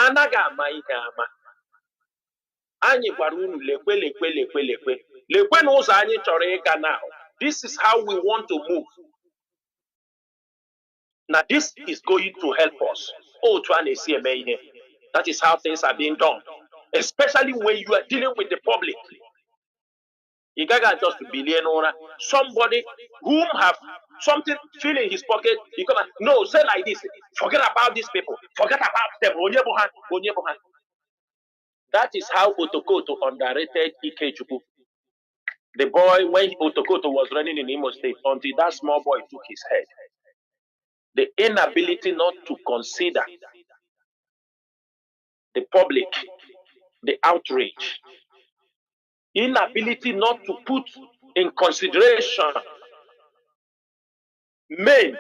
anaga ama ihe ama. Anyị gwara unu lekwe n'ụzọ anyị chọrọ ịga now. This is how we want to move. Now this is going to help us. Oh, that is how things are being done. Especially when you are dealing with the public. You can't just believe somebody whom have something feel in his pocket. You come and no, say like this. Forget about these people. Forget about them. That is how Otokoto underrated Ikechukwu. The boy, when Otokoto was running in Imo State, until that small boy took his head. The inability not to consider the public, the outrage, inability not to put in consideration men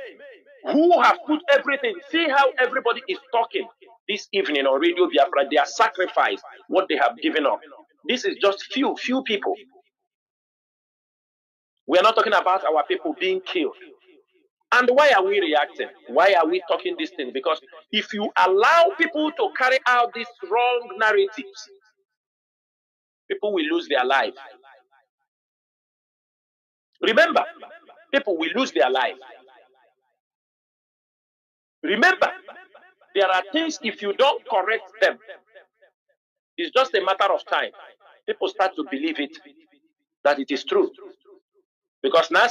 who have put everything. See how everybody is talking this evening on Radio Biafra. They are sacrificed what they have given up. This is just few people. We are not talking about our people being killed. And why are we reacting? Why are we talking this thing? Because if you allow people to carry out these wrong narratives, people will lose their life. Remember, people will lose their life. Remember, there are things, if you don't correct them, it's just a matter of time. People start to believe it, that it is true. Because now,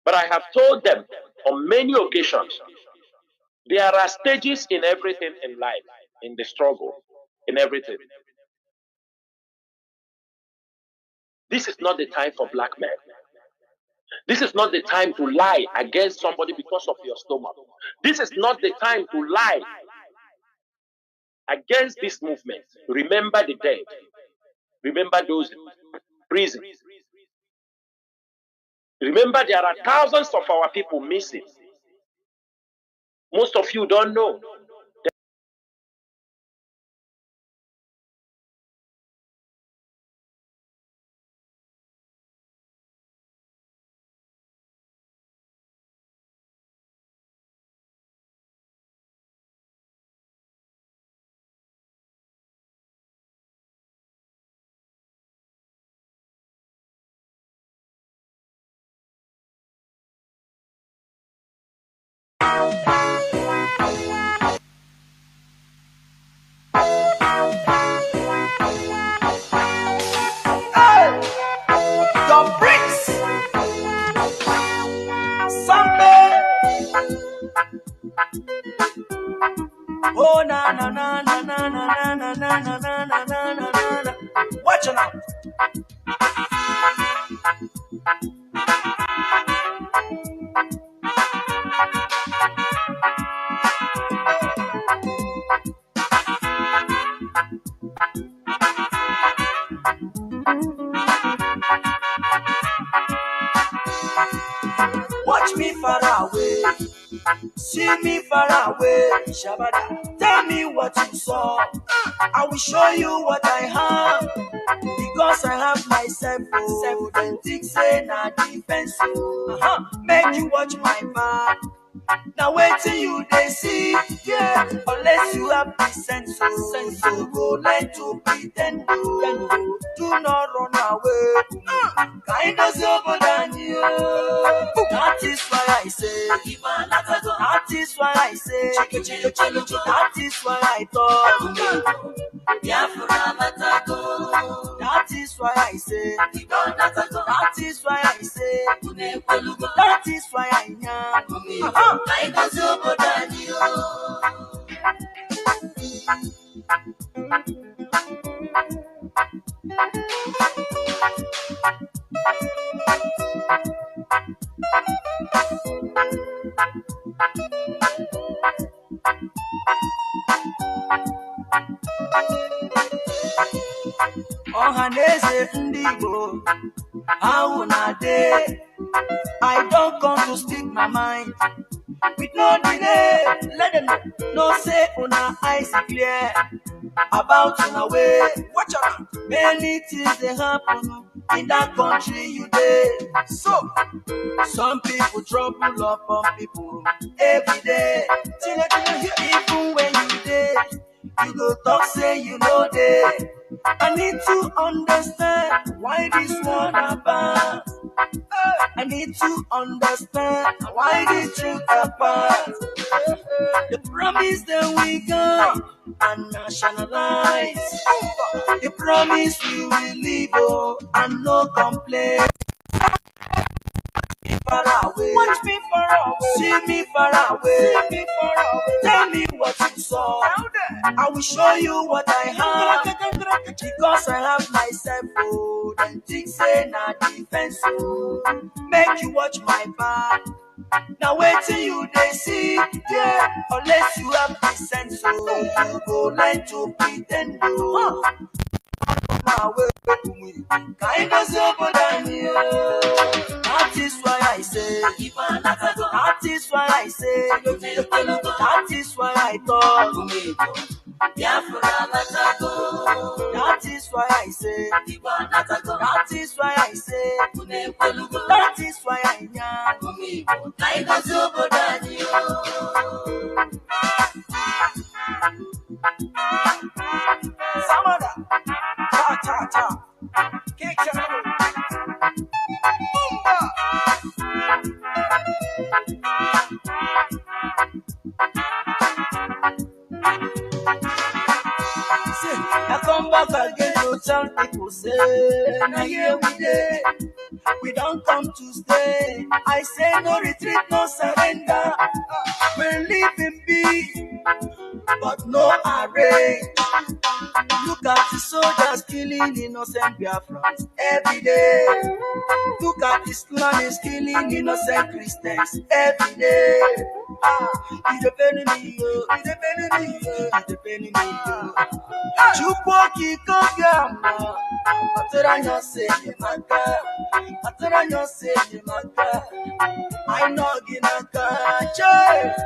but I have told them on many occasions, there are stages in everything in life, in the struggle, in everything. This is not the time for black men. This is not the time to lie against somebody because of your stomach. This is not the time to lie against this movement. Remember the dead. Remember those in prison. Remember, there are thousands of our people missing. Most of you don't know. Oh na na na na na na na na na na na na na na. Watch it out. Watch me far away. See me far away, Shabada. Tell me what you saw. I will show you what I have. Because I have myself. Then think say na defense. Make you watch my back. Now wait till you they see, yeah. Unless you have the sense, so go learn to pretend. Do not run away. Kind of over than you. That is why I say. That is why I say. That is why I thought. That is why I say. That is why I say. That is why I am. I was over than you. Ohaneze Ndigo, how na day? I don't come to speak my mind. With no delay, let them know say una eyes clear about una way. Watch out, many things they happen in that country you dey. So some people trouble up on people every day. You go talk say you know they. I need to understand why this one about. I need to understand why this truth apart. The promise that we got and nationalize. The promise we will live and no complaint. Far away. Watch me far away. See me far away. See me far away. Tell me what you saw. I will show you what I have. Because I have myself, oh, then things say na defense, oh. Make you watch my back. Now wait till you they see, yeah. Unless you have the sense, oh, you go like to pretend, oh. Kind of sober than you. That is why I say, that is why I say, that is why I talk. That is why I say, that is why I say, that is why I am. Kind of sober than you. Samada, ta ta ta, Chinedu, Bumba. Say, I come back again to tell people say, now here we dey, we don't come to stay. I say no retreat, no surrender. We're living big, but no array. Look at the soldiers killing innocent Biafrans every day. Look at Islamists killing innocent Christians every day. It's a penny, it's a penny, it's a penny. Chupoki Kogama, Ataranya say the matter, Ataranya say the matter. I know Ginaka,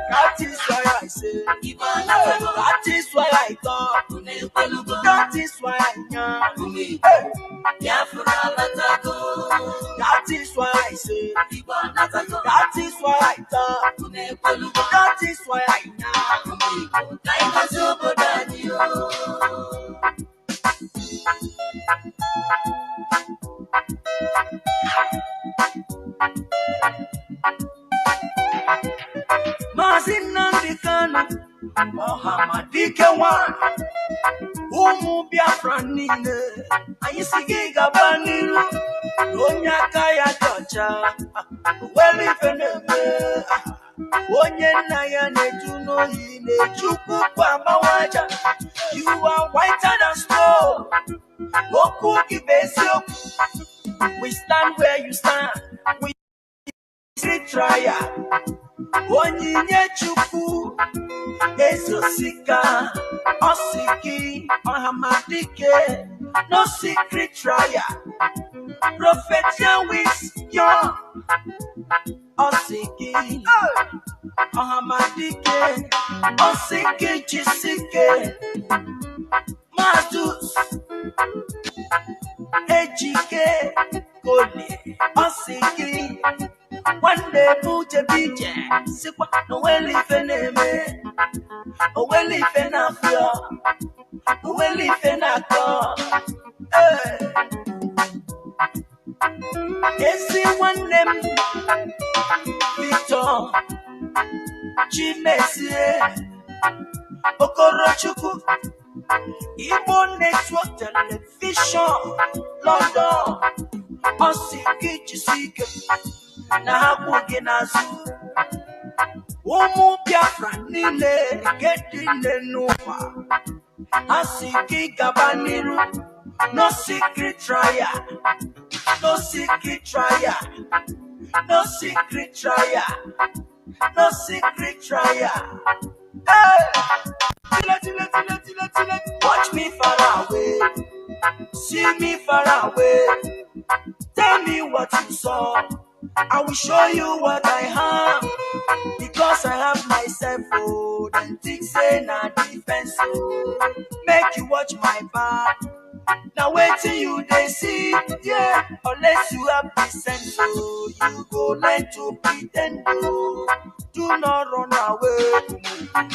that is why I say, that is why I thought, that is why I know, that is why I say, that is why I thought, that is why I Mazi Nnamdi Kanu, Muhammadike one, Biafra nine, Ayisigi Gabaniru, Onyakaya Docha, Welifeneme, Onyenaya TUNU Hine, Chuku Pamawaja, you are whiter than snow, Oku Kibesio, we stand where you stand, we see trial. Onyinye Chukwu Ezosika Osiki Muhammadike no secret trial. Prophet Yahweh's young Osiki Muhammadike Osiki Chisike Matus Ejike Kone Osiki one day Buja Bija, Sipa, no well if an eme, a well if an affair, a well if an actor. Yes, one name Victor Chinedu, Okorochuku, Igbo Network Television, London, Osiki Chisike. Na hakuge nazu Biafra nile Gedine nufa Asiki Gabaniru No secret trial No secret trial No secret trial No secret trial. Hey! Watch me far away. See me far away. Tell me what you saw. I will show you what I have. Because I have myself, oh, then things say na defense, oh. Make you watch my back. Now wait till you they see, yeah. Unless you have the sense, oh, you go like to pretend, oh. Do not run away.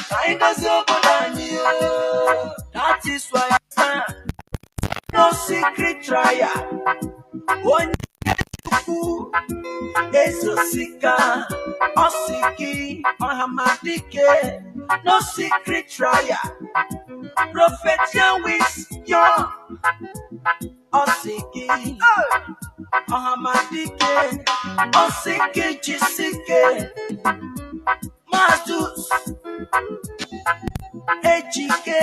Kind of sober than you. That is why I stand. No secret trial. One fool is a seeker. Osiki Ohamadike. No secret trial. Prophet Yahweh's young. Osiki Ohamadike. Osiki Jisike. Mazus Ejike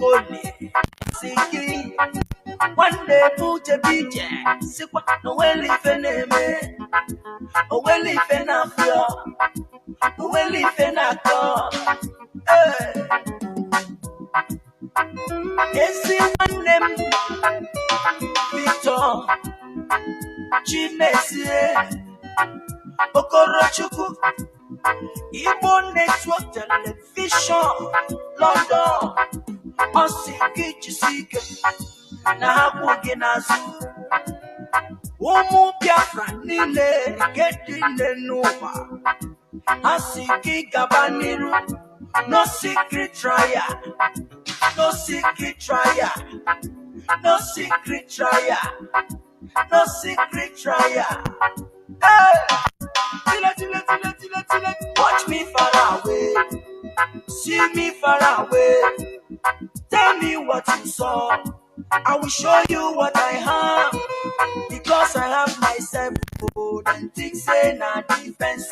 Kone Osiki. One day put a BJ. Sikwa no well if an eme. Oh well if an affair. Oh well if an actor. Esi one name Victor Chinedu Okorochukwu Igbo Network Television London Osiki Chisike na hapu gị n'azụ ụmụ Biafra niile nke dị n'ụwa ha si gị gaba n'iru. No secret trial, no secret trial, no secret trial, no secret trial. Watch me far away, see me far away, tell me what you saw. I will show you what I have, because I have myself food and things say na defense.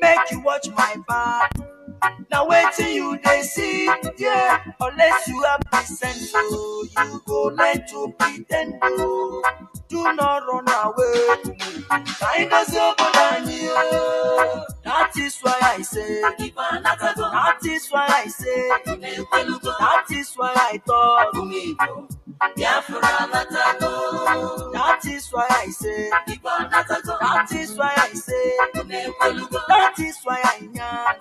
Make you watch my back. Now wait till you they see, yeah. Unless you have the sense, you go learn to pretend. Do not run away. Kind of that is why I say, that is why I say, that is why I thought, that is why I say, that is why I say, that is why I am.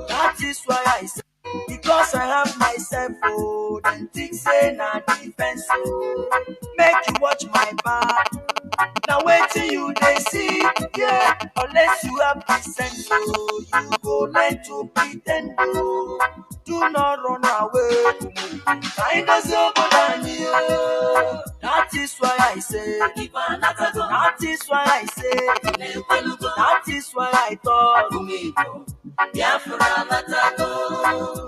That is why I say, because I have myself food and things say na defense. Make you watch my back. Now wait till you they see, yeah. Unless you have the sense, you go learn to pretend. Do not run away. Kind of that is why I say, that is why I say, that is why I thought,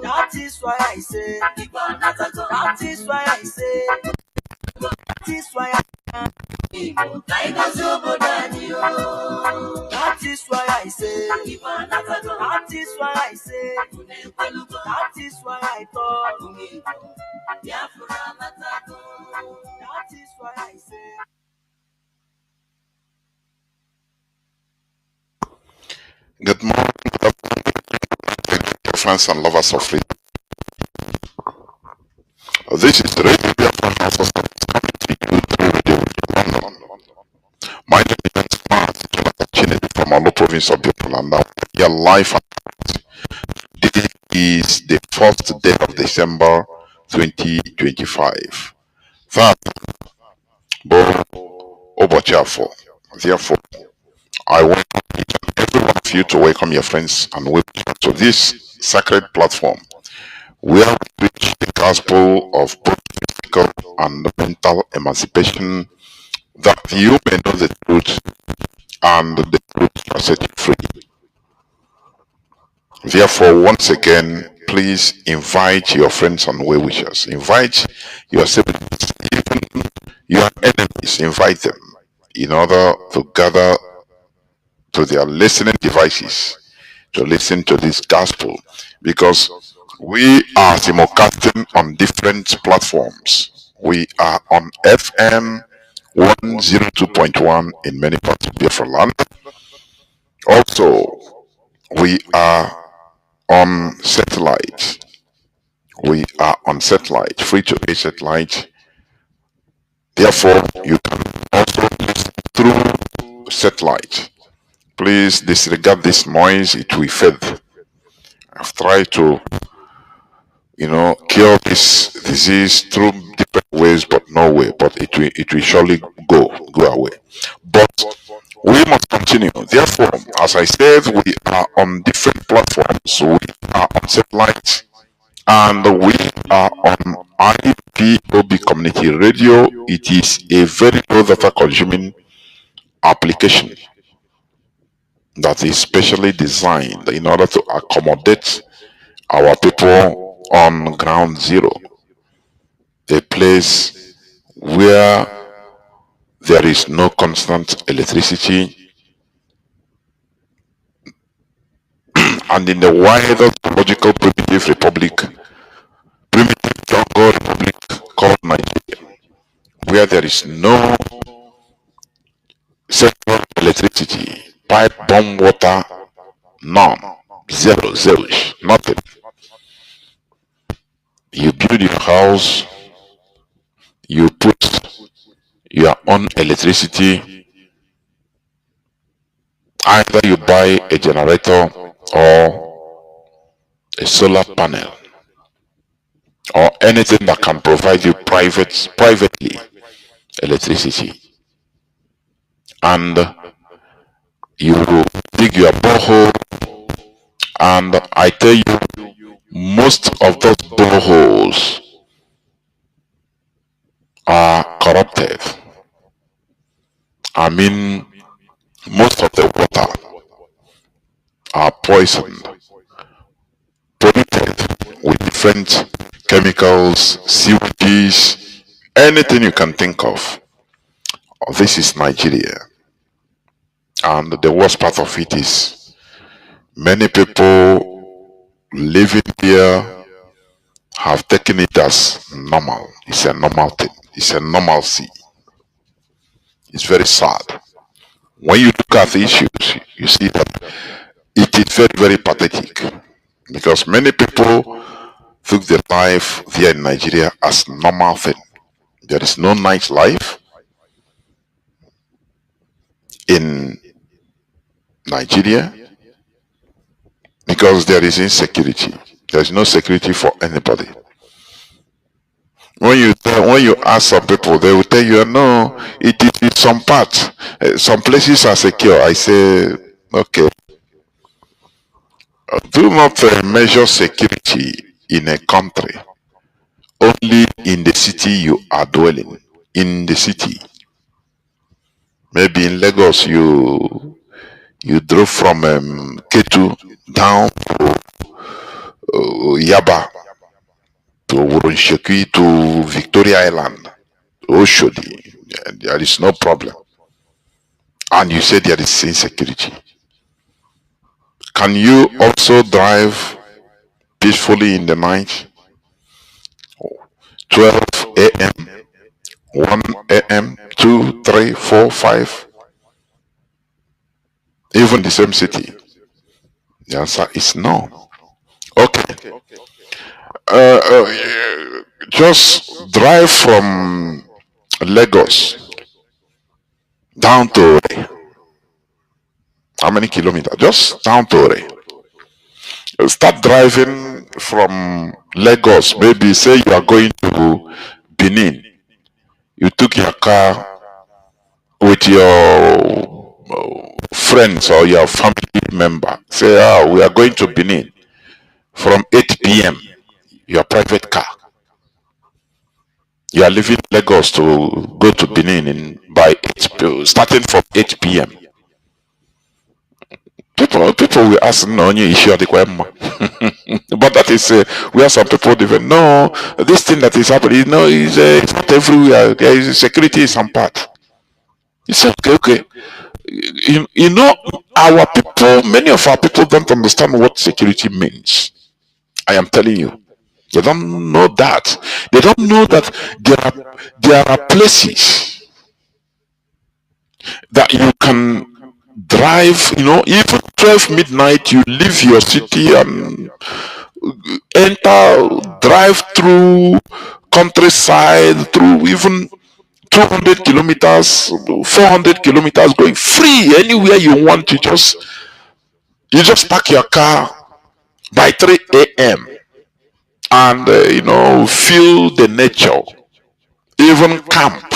that is why I say, that is why I say, that is why I that is why I say, that is why I say, that is why I thought, that is why I say. Good morning, friends and lovers of freedom. This is the Radio Biafran House of coming to you through Radio London. My name is Mazi Chinedu from our province of Biafra, and now we are live. This is the 1st day of December 2025. That Obochafo. Therefore, I welcome each and every one of you to welcome your friends and welcome to this sacred platform where we preach the gospel of both physical and mental emancipation, that you may know the truth and the truth shall set you free. Therefore, once again, please invite your friends and well-wishers, invite your siblings, even your enemies, invite them in order to gather to their listening devices to listen to this gospel, because we are simulcasting on different platforms. We are on FM 102.1 in many parts of Biafra land. Also, we are on satellite. We are on satellite, free to air satellite. Therefore, you can also listen through satellite. Please disregard this noise, it will fade. I've tried to, cure this disease through different ways, but no way. But it will surely go away. But We must continue. Therefore, as I said, we are on different platforms. We are on satellite and we are on IPOB Community Radio. It is a very low data consuming application that is specially designed in order to accommodate our people on ground zero, a place where there is no constant electricity, and in the wider logical primitive jungle republic called Nigeria, where there is no central electricity, pipe, bomb water, none, zero, nothing. You build your house, you put your own electricity, either you buy a generator or a solar panel or anything that can provide you privately electricity, and you dig your borehole, and I tell you, most of those boreholes are corrupted. I mean, most of the water are poisoned, polluted with different chemicals, sewages, anything you can think of. This is Nigeria. And the worst part of it is many people living here have taken it as normal. It's a normal thing. It's a normalcy. It's very sad. When you look at the issues, you see that it is very pathetic, because many people took their life there in Nigeria as normal thing. There is no night life in Nigeria because there is insecurity. There is no security for anybody. When you ask some people, they will tell you, no, it is in some parts. Some places are secure. I say, okay. Do not measure security in a country only in the city you are dwelling. In the city. Maybe in Lagos you drove from Ketu down to Yaba, to Wurunsheki, to Victoria Island, to Oshodi. There is no problem. And you say there is insecurity. Can you also drive peacefully in the night? 12 a.m., 1 a.m., 2, 3, 4, 5, even the same city? The answer is no. Okay. Just drive from Lagos down to Ore. How many kilometers? Just down to Ore. Start driving from Lagos. Maybe say you are going to Benin. You took your car with your friends or your family member. Say, we are going to Benin from 8 p.m. Your private car. You are leaving Lagos to go to Benin by 8, starting from 8 p.m. People will ask, no, but that is where some people even know this thing that is happening. No, it's not everywhere. There is security in some part. It's okay. You know, our people, many of our people don't understand what security means. I am telling you. They don't know that. They don't know that there are places that you can drive, even 12 midnight, you leave your city and drive through countryside, through even 200 kilometers, 400 kilometers, going free anywhere you want. You just park your car by 3 a.m. and feel the nature, even camp.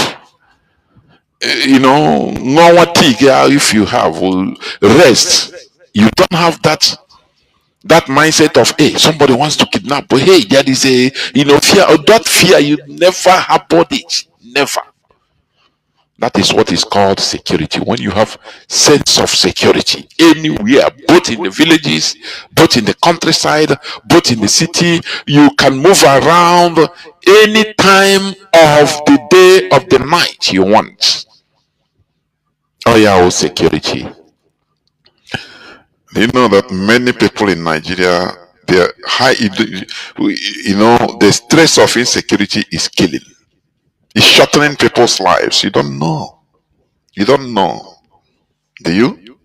You know, if you have rest, you don't have that mindset of, hey, somebody wants to kidnap, but hey, there is a, fear, or that fear, you never harbored it, never. That is what is called security. When you have sense of security anywhere, both in the villages, both in the countryside, both in the city, you can move around any time of the day, of the night you want. Oh yeah, oh, security. Do you know that many people in Nigeria, they're high, the stress of insecurity is killing. It's shortening people's lives. You don't know. You don't know. Do you?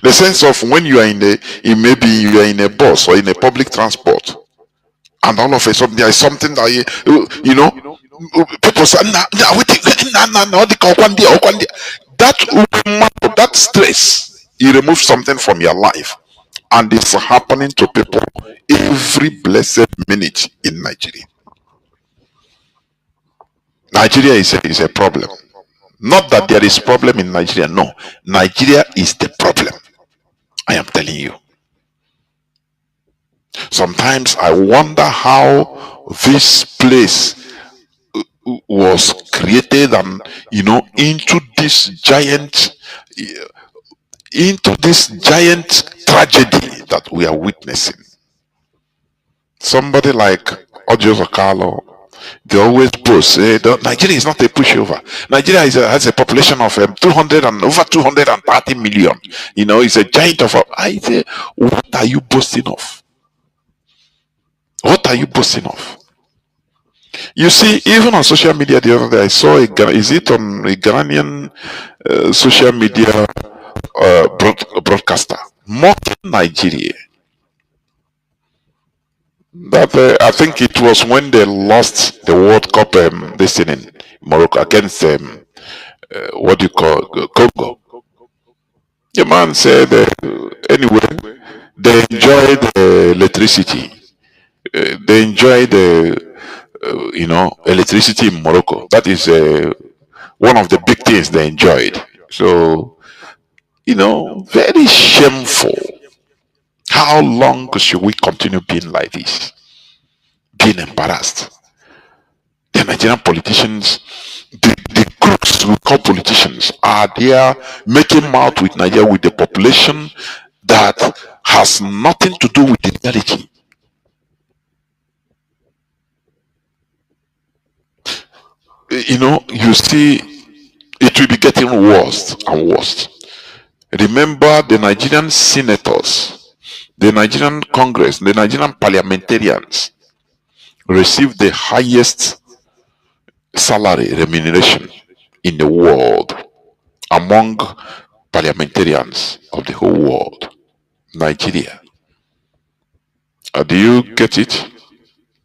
The sense of when you are maybe you are in a bus or in a public transport, and all of a sudden there is something that people say, nah, wait, nah, that stress, you remove something from your life, and it's happening to people every blessed minute in Nigeria. Nigeria is a problem. Not that there is problem in Nigeria. No, Nigeria is the problem. I am telling you. Sometimes I wonder how this place was created, and into this giant tragedy that we are witnessing. Somebody like Ojo Zakalo, they always boast, Nigeria is not a pushover. Nigeria has a population of 200 and over 230 million. It's a giant of. I say, what are you boasting of? What are you boasting of? You see, even on social media the other day, I saw is it on a Ghanaian social media broadcaster mocking Nigeria. That I think it was when they lost the World Cup this in Morocco against what do you call Congo. The man said anyway they enjoy the electricity. They enjoy the electricity in Morocco. That is one of the big things they enjoyed. So very shameful. How long should we continue being like this? Being embarrassed. The Nigerian politicians, the crooks we call politicians, are there making mouth with Nigeria, with the population that has nothing to do with the reality. You see, it will be getting worse and worse. Remember the Nigerian senators, the Nigerian Congress, the Nigerian parliamentarians receive the highest salary remuneration in the world among parliamentarians of the whole world. Nigeria. Do you get it?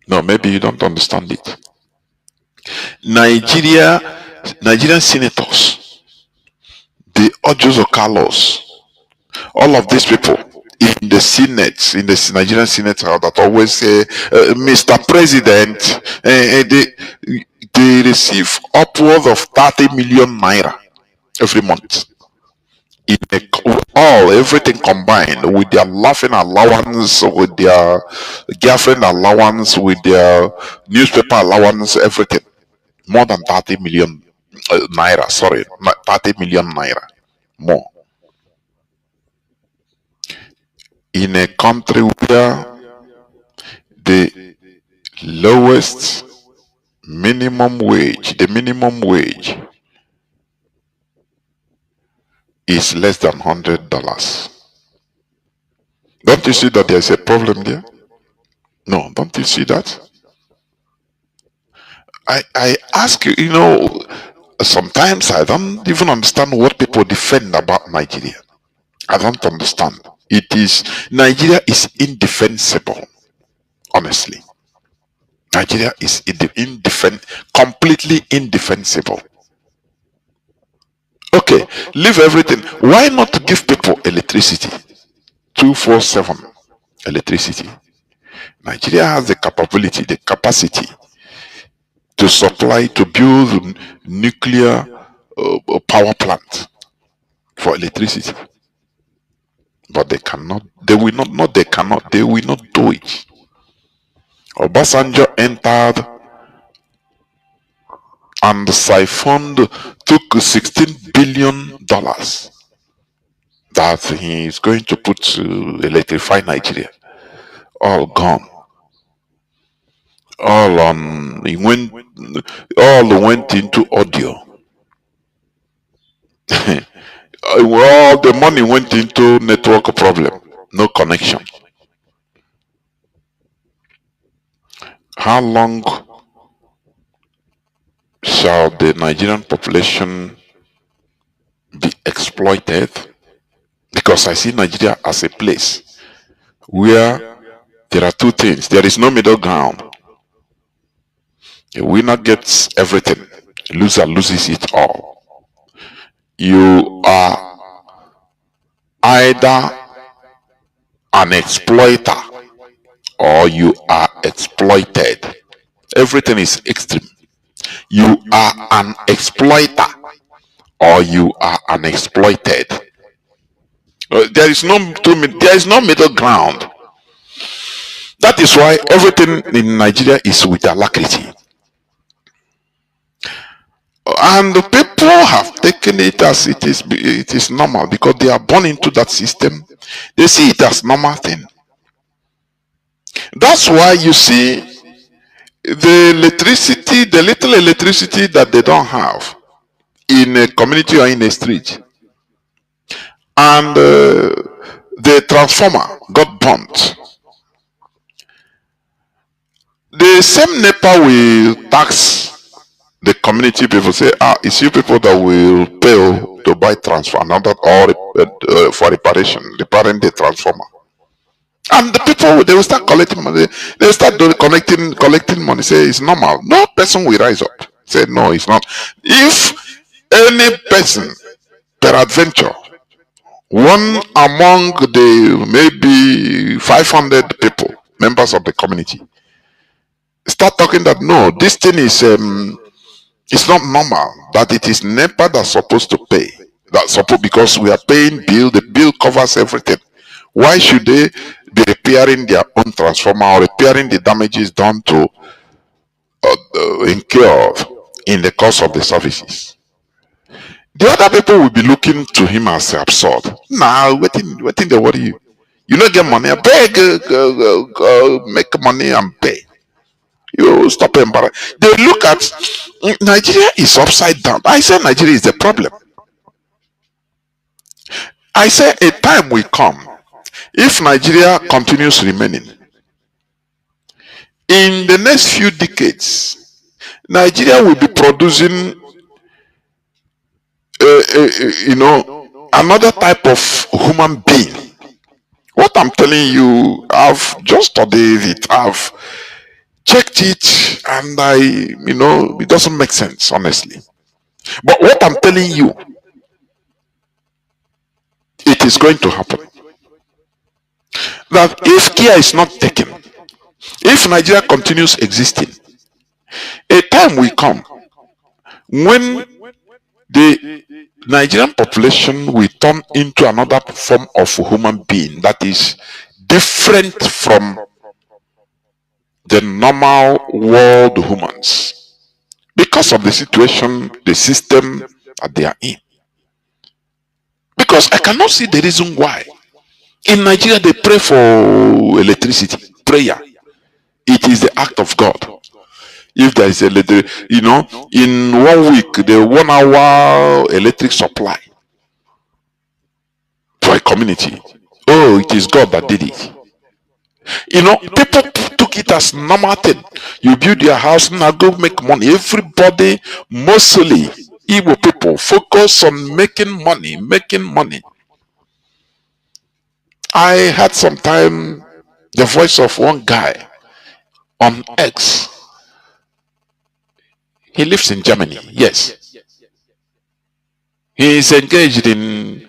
No, maybe you don't understand it. Nigerian senators, the Ojos Carlos, all of these people in the Senate, in the Nigerian Senate, that always say, Mr. President, they receive upwards of 30 million naira every month. Everything combined, with their laughing allowance, with their girlfriend allowance, with their newspaper allowance, everything, more than 30 million naira. Sorry, 30 million naira more. In a country where the lowest minimum wage, the minimum wage is less than $100. Don't you see that there's a problem there? No, don't you see that? I ask you, sometimes I don't even understand what people defend about Nigeria. I don't understand. Nigeria is indefensible, honestly. Nigeria is completely indefensible. Okay, leave everything. Why not give people electricity? 247 electricity. Nigeria has the capacity to supply, to build nuclear power plant for electricity. But they cannot, they will not, they cannot, they will not do it. Obasanjo entered and siphoned, took $16 billion that he is going to put to electrify Nigeria. All gone. All on, all went into audio. All the money went into network problem, no connection. How long shall the Nigerian population be exploited? Because I see Nigeria as a place where there are two things. There is no middle ground. A winner gets everything. A loser loses it all. You are either an exploiter or you are exploited. Everything is extreme. You are an exploiter or you are an exploited. There is no middle ground. That is why everything in Nigeria is with alacrity. And the people have taken it as it is normal because they are born into that system. They see it as normal thing. That's why you see the electricity, the little electricity that they don't have in a community or in a street, and the transformer got burnt. The same NEPA will tax the community people, say, it's you people that will pay to buy transformer, another or for repairing the transformer. And the people, they will start collecting money. They will start collecting money. Say it's normal. No person will rise up. Say no, it's not. If any person, peradventure, one among the maybe 500 people, members of the community, start talking that no, this thing is it's not normal, that it is NEPA that's supposed to pay. That's supposed, because we are paying bill, the bill covers everything. Why should they be repairing their own transformer or repairing the damages done to incurred in the course of the services? The other people will be looking to him as absurd. Nah, waiting they worry you. You don't get money, beg, make money and pay. You stop embarrassing. They look at Nigeria is upside down. I say Nigeria is the problem. I say a time will come, if Nigeria continues remaining, in the next few decades, Nigeria will be producing, another type of human being. What I'm telling you, I've just studied it, I've checked it, and it doesn't make sense, honestly. But what I'm telling you, it is going to happen. That if care is not taken, if Nigeria continues existing, a time will come when the Nigerian population will turn into another form of human being that is different from the normal world humans, because of the situation, the system that they are in. Because I cannot see the reason why in Nigeria they pray for electricity. Prayer, it is the act of God. If there is in 1 week, the 1 hour electric supply for a community, oh, it is God that did it. People took it as normal thing. You build your house, now go make money. Everybody, mostly Igbo people, focus on making money. I had sometime the voice of one guy on X. He lives in Germany. Yes, he is engaged in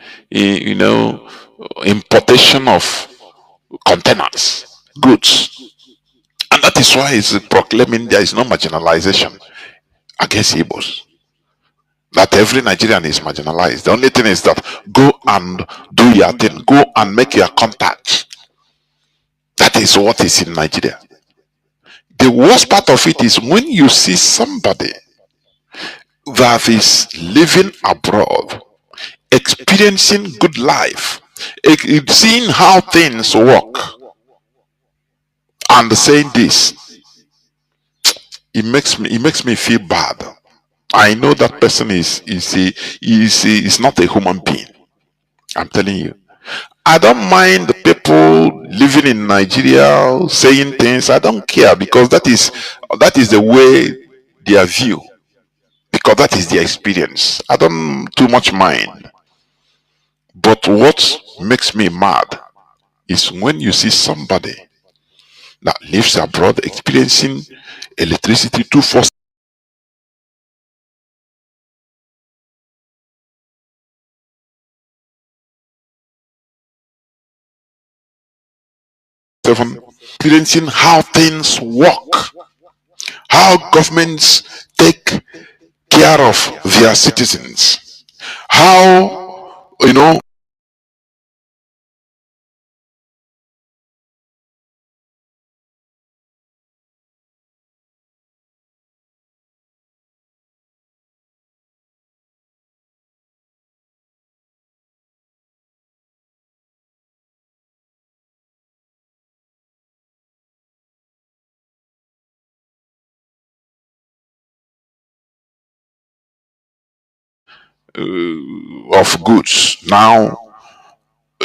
importation of containers, goods, and that is why he's proclaiming there is no marginalization against Igbos. that every Nigerian is marginalized. The only thing is that go and do your thing, go and make your contact. That is what is in Nigeria. The worst part of it is when you see somebody that is living abroad, experiencing good life, seeing how things work, and saying this, it makes me feel bad. I know that person is not a human being. I'm telling you. I don't mind the people living in Nigeria saying things. I don't care, because that is the way their view, because that is their experience. I don't too much mind. But what makes me mad is when you see somebody that lives abroad experiencing electricity 247 experiencing how things work, how governments take care of their citizens, how of goods. Now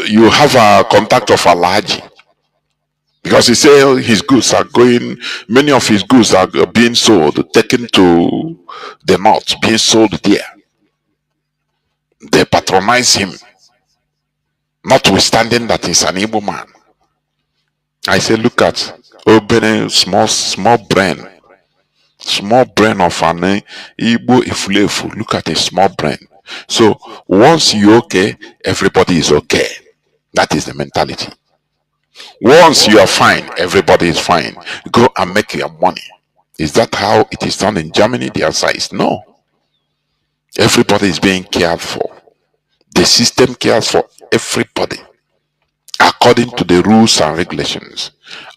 you have a contact of Alaji, because he said his goods are going, many of his goods are being sold, taken to the north, being sold there. They patronize him, notwithstanding that he's an Igbo man. I say, look at opening small brain of an Igbo Ifulefu. Look at a small brain. So once you're okay, everybody is okay. That is the mentality. Once you are fine, everybody is fine. Go and make your money. Is that how it is done in Germany? The answer is no. Everybody is being cared for. The system cares for everybody according to the rules and regulations,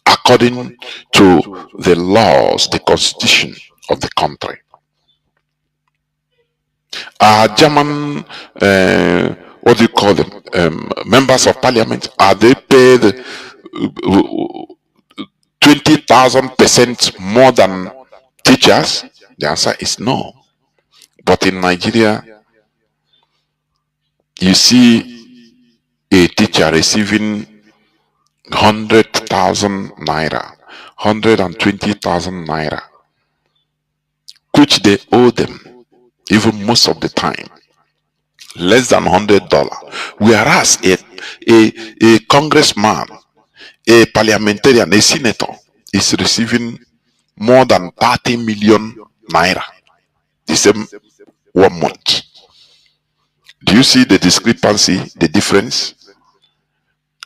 according to the laws, the constitution of the country. German, what do you call them? Members of parliament, are they paid 20,000% more than teachers? The answer is no. But in Nigeria, you see a teacher receiving 100,000 naira, 120,000 naira, which they owe them, even most of the time, less than $100. Whereas a congressman, a parliamentarian, a senator is receiving more than 30 million naira the same 1 month. Do you see the discrepancy, the difference?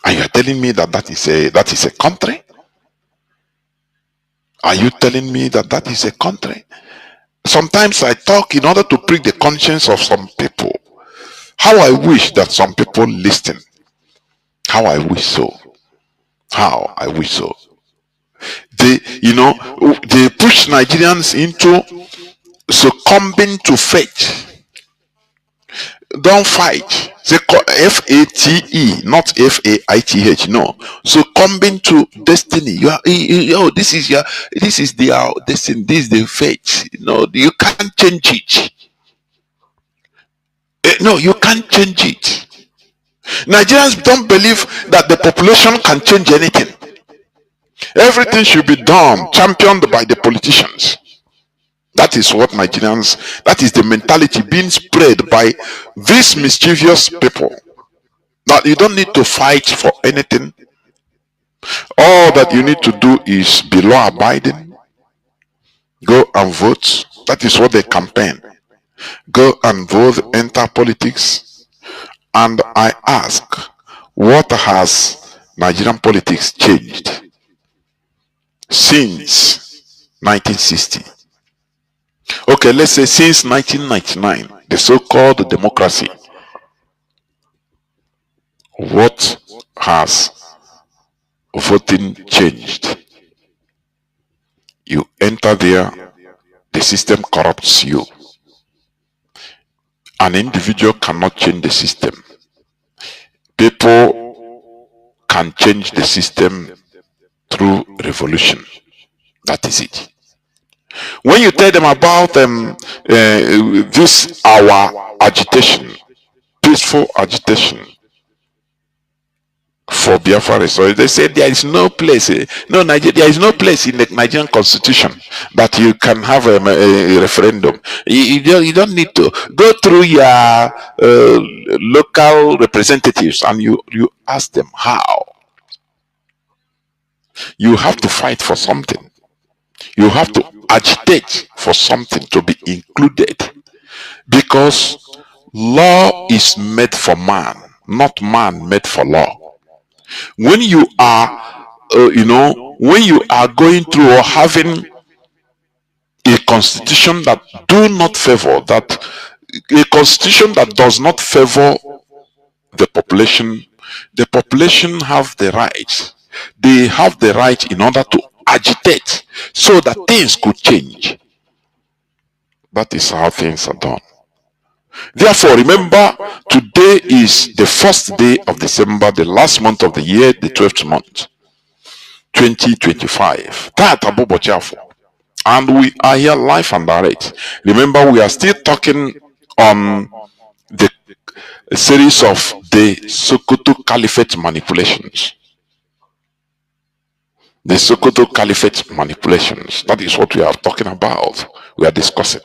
And you are telling me that that is a country? Are you telling me that that is a country? Sometimes I talk in order to prick the conscience of some people. How I wish that some people listen. How I wish so. How I wish so. They push Nigerians into succumbing to fate. Don't fight. Say FATE, not FAITH. No. Succumbing to destiny. This is their destiny. This is the fate. You can't change it. No, you can't change it. Nigerians don't believe that the population can change anything. Everything should be done, championed by the politicians. That is what Nigerians, that is the mentality being spread by these mischievous people. That you don't need to fight for anything. All that you need to do is be law abiding. Go and vote. That is what they campaign. Go and vote, enter politics. And I ask, what has Nigerian politics changed since 1960? Okay, let's say since 1999, the so-called democracy, what has voting changed? You enter there, the system corrupts you. An individual cannot change the system. People can change the system through revolution. That is it. When you tell them about this our agitation, peaceful agitation for Biafra restoration, they say there is no place, there is no place in the Nigerian constitution that you can have a referendum. You don't need to go through your local representatives and you ask them how. You have to fight for something. You have to agitate for something to be included, because law is made for man, not man made for law. When you are when you are going through or having a constitution that a constitution that does not favor the population have the right. They have the right in order to agitate so that things could change. That is how things are done. Therefore, remember, today is the first day of December, the last month of the year, the 12th month, 2025. And we are here live and direct. Remember, we are still talking on the series of the Sokoto Caliphate manipulations. The Sokoto Caliphate manipulations. That is what we are talking about. We are discussing.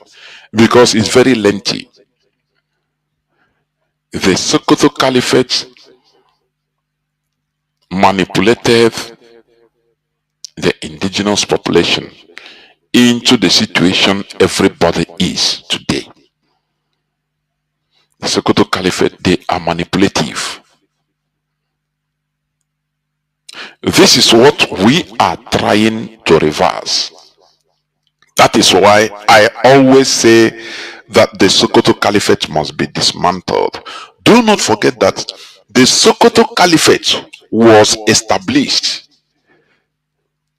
Because it's very lengthy. The Sokoto Caliphate manipulated the indigenous population into the situation everybody is today. The Sokoto Caliphate, they are manipulative. This is what we are trying to reverse. That is why I always say that the Sokoto Caliphate must be dismantled. Do not forget that the Sokoto Caliphate was established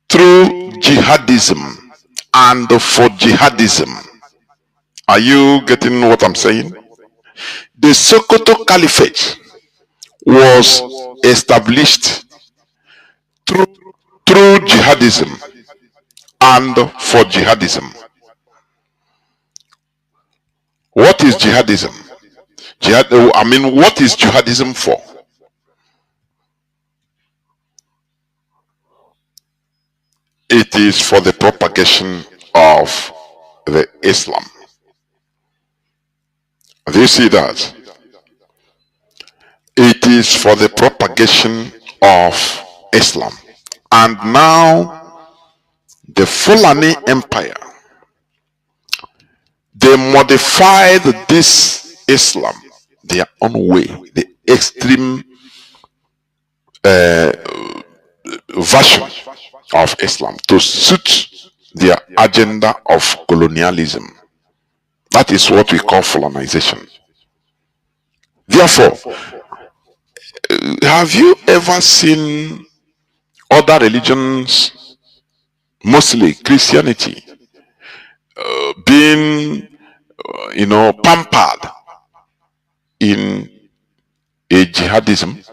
through jihadism and for jihadism. Are you getting what I'm saying? The Sokoto Caliphate was established through jihadism and for jihadism. What is jihadism? What is jihadism for? It is for the propagation of the Islam. Do you see that? It is for the propagation of Islam. And now the Fulani Empire, they modified this Islam their own way, the extreme version of Islam to suit their agenda of colonialism. That is what we call colonization. Therefore, have you ever seen other religions, mostly Christianity, being pampered in a jihadism?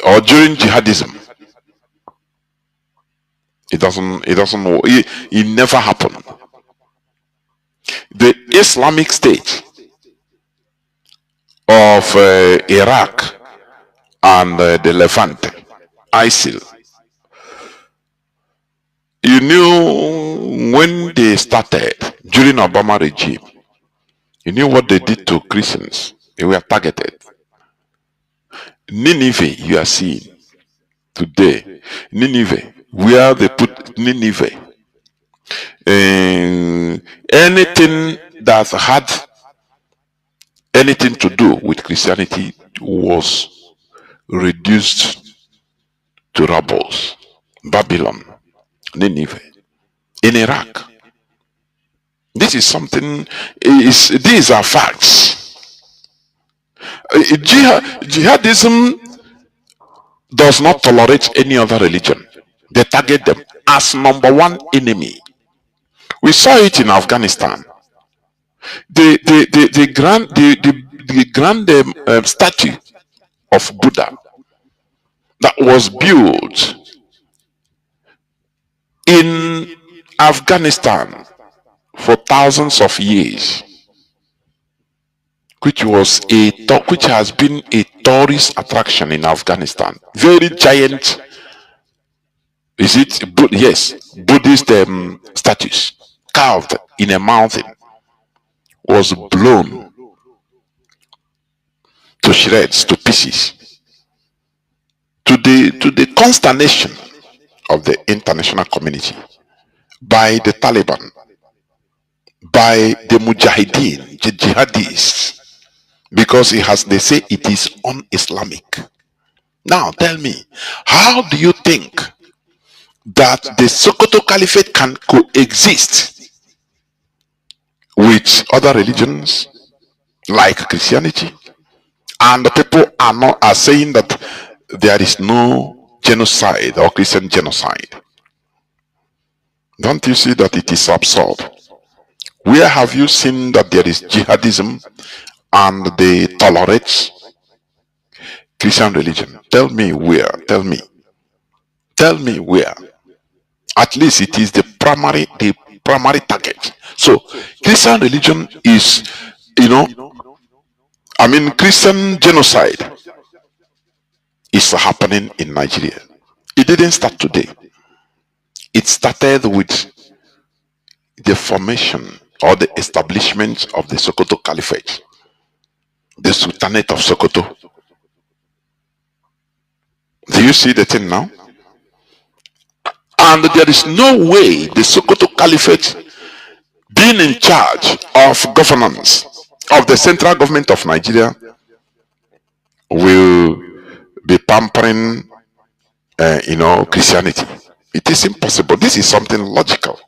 Or during jihadism? It never happened. The Islamic State of Iraq and the Levant, ISIL, you knew when they started during Obama regime, you knew what they did to Christians. They were targeted. Nineveh, you are seeing today, Nineveh, where they put Nineveh, anything that had anything to do with Christianity was reduced to rubble. Babylon, Nineveh, in Iraq. This is something, these are facts. Jihadism does not tolerate any other religion. They target them as number one enemy. We saw it in Afghanistan. The grand statue of Buddha that was built in Afghanistan for thousands of years, which has been a tourist attraction in Afghanistan. Very giant, is it? Yes, Buddhist statues carved in a mountain was blown to shreds, to pieces, to the consternation of the international community, by the Taliban, by the Mujahideen, the jihadists, because they say it is un-Islamic. Now tell me, how do you think that the Sokoto Caliphate can coexist with other religions like Christianity? And the people are saying that there is no genocide or Christian genocide. Don't you see that it is absurd? Where have you seen that there is jihadism and they tolerate Christian religion? Tell me where. Tell me where. At least it is the primary target. So Christian religion is, Christian genocide is happening in Nigeria. It didn't start today. It started with the formation or the establishment of the Sokoto Caliphate, the Sultanate of Sokoto. Do you see the thing now? And there is no way the Sokoto Caliphate, being in charge of governance of the central government of Nigeria, will be pampering Christianity. It is impossible. This is something logical.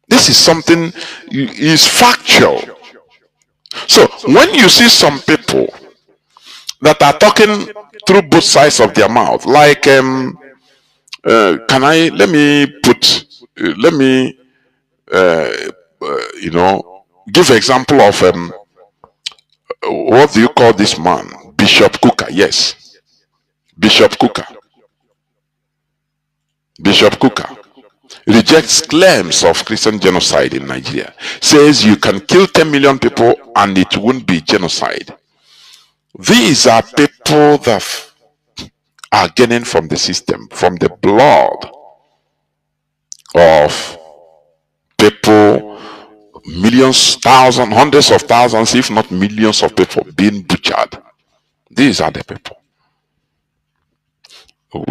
This is something is factual. So when you see some people that are talking through both sides of their mouth, like give example of what do you call this man? Bishop Kuka. Yes, Bishop Kuka rejects claims of Christian genocide in Nigeria. Says you can kill 10 million people and it won't be genocide. These are people that are gaining from the system, from the blood of people, millions, thousands, hundreds of thousands, if not millions of people being butchered. These are the people.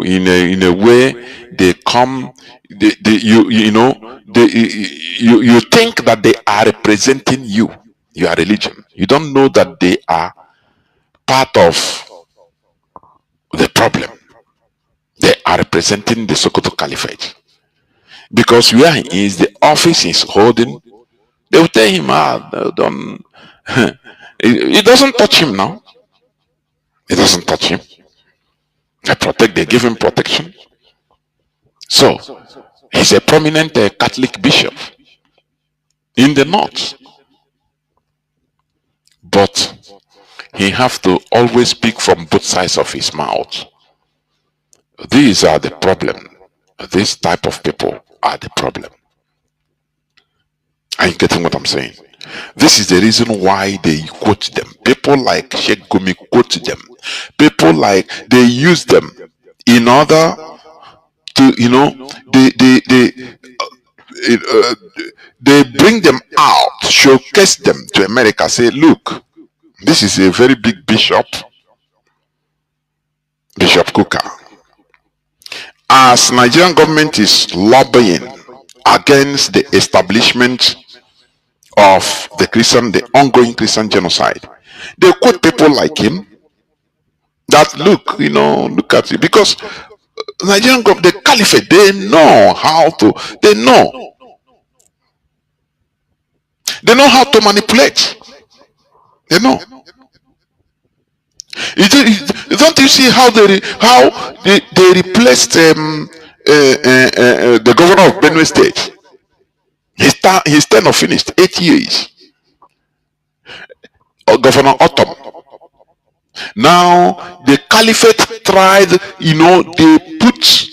In a way, they come. You think that they are representing your religion. You don't know that they are part of the problem. They are representing the Sokoto Caliphate. Because where he is, the office is holding, they will tell him, don't. It doesn't touch him now. It doesn't touch him. They give him protection. So, he's a prominent Catholic bishop in the north. But he have to always speak from both sides of his mouth. These are the problem. This type of people are the problem. Are you getting what I'm saying? This is the reason why they quote them. People like Sheikh Gumi quote them. People like, they use them in order to, they bring them out, showcase them to America, say, look, this is a very big bishop, Bishop Kuka. As Nigerian government is lobbying against the establishment of the ongoing Christian genocide, they quote people like him that look at it, because Nigerian government, the caliphate, they know how to, they know how to manipulate. They know. Don't you see how they replaced the governor of Benue State? His tenure finished 8 years. Governor Autumn. Now the caliphate tried, they put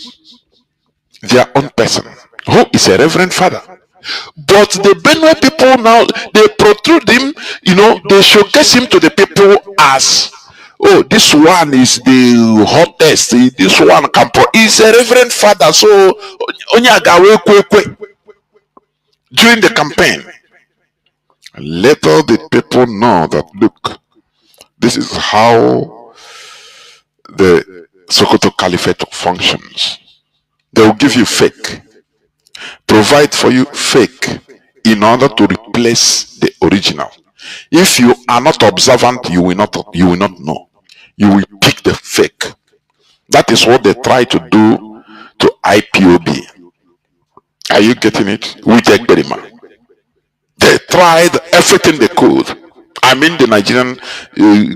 their own person, who is a reverend father. But the Benue people now, they protrude him, they showcase him to the people as, oh, this one is the hottest, this one is a reverend father. So during the campaign, let all the people know that, look, this is how the Sokoto Caliphate functions. They will give you fake, provide for you fake in order to replace the original. If you are not observant, you will not know. You will pick the fake. That is what they try to do to IPOB. Are you getting it? With Ekberima. They tried everything they could. I mean the Nigerian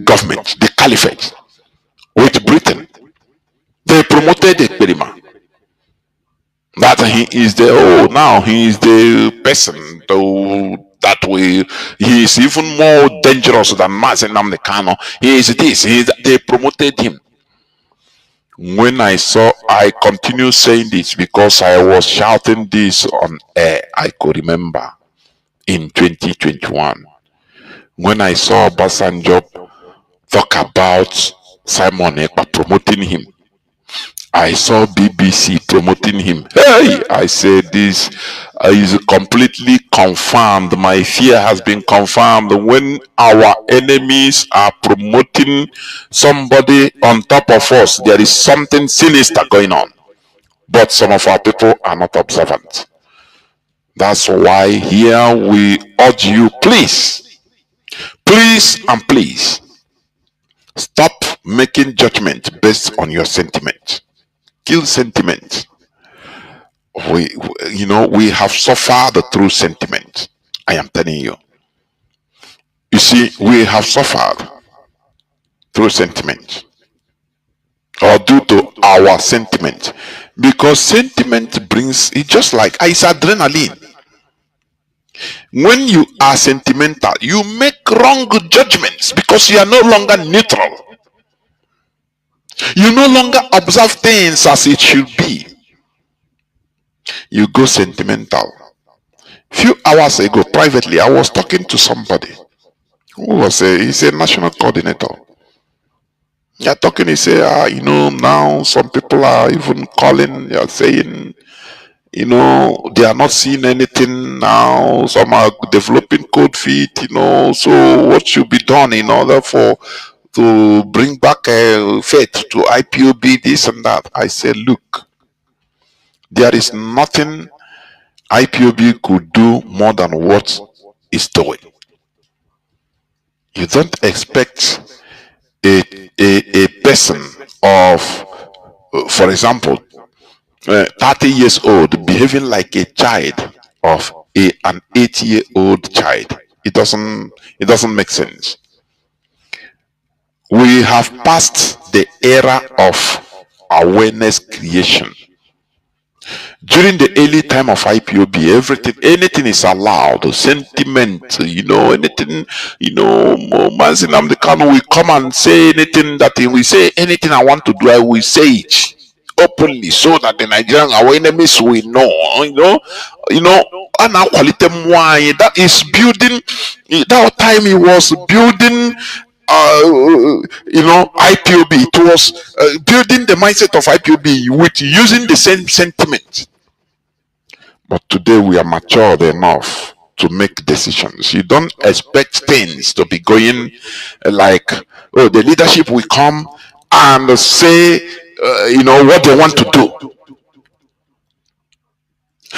government, the caliphate, with Britain. They promoted Ekberima. That he is now he is the person that he is even more dangerous than Mazi Nnamdi Kanu. He is this, they promoted him. When I continue saying this because I was shouting this on air. I could remember in 2021 when I saw Obasanjo talk about Simon Ekpa promoting him. I saw BBC promoting him. Hey, I said this is completely confirmed. My fear has been confirmed. When our enemies are promoting somebody on top of us, there is something sinister going on. But some of our people are not observant. That's why here we urge you, please, and please, stop making judgment based on your sentiment. Kill sentiment. We have suffered through sentiment. I am telling you. You see, we have suffered through sentiment, or due to our sentiment, because sentiment brings it, just like it's adrenaline. When you are sentimental, you make wrong judgments because you are no longer neutral. You no longer observe things as it should be. You go sentimental. Few hours ago, privately, I was talking to somebody who was he's a national coordinator. You're talking, he said, now some people are even calling, you're saying, they are not seeing anything now. Some are developing code feet, so what should be done in order to bring back faith to IPOB, this and that. I said, look, there is nothing IPOB could do more than what it's doing. You don't expect a person of, for example, 30 years old behaving like a child of an 8-year-old child. It doesn't make sense. We have passed the era of awareness creation. During the early time of IPOB, anything is allowed. Sentiment, anything, Mazi Nnamdi Kanu will come and say anything that he will say. Anything I want to do, I will say it openly, so that the Nigerian, our enemies, will know. And our quality that is building. That time he was building. IPOB. It was building the mindset of IPOB with using the same sentiment. But today we are matured enough to make decisions. You don't expect things to be going like, oh, the leadership will come and say, what they want to do.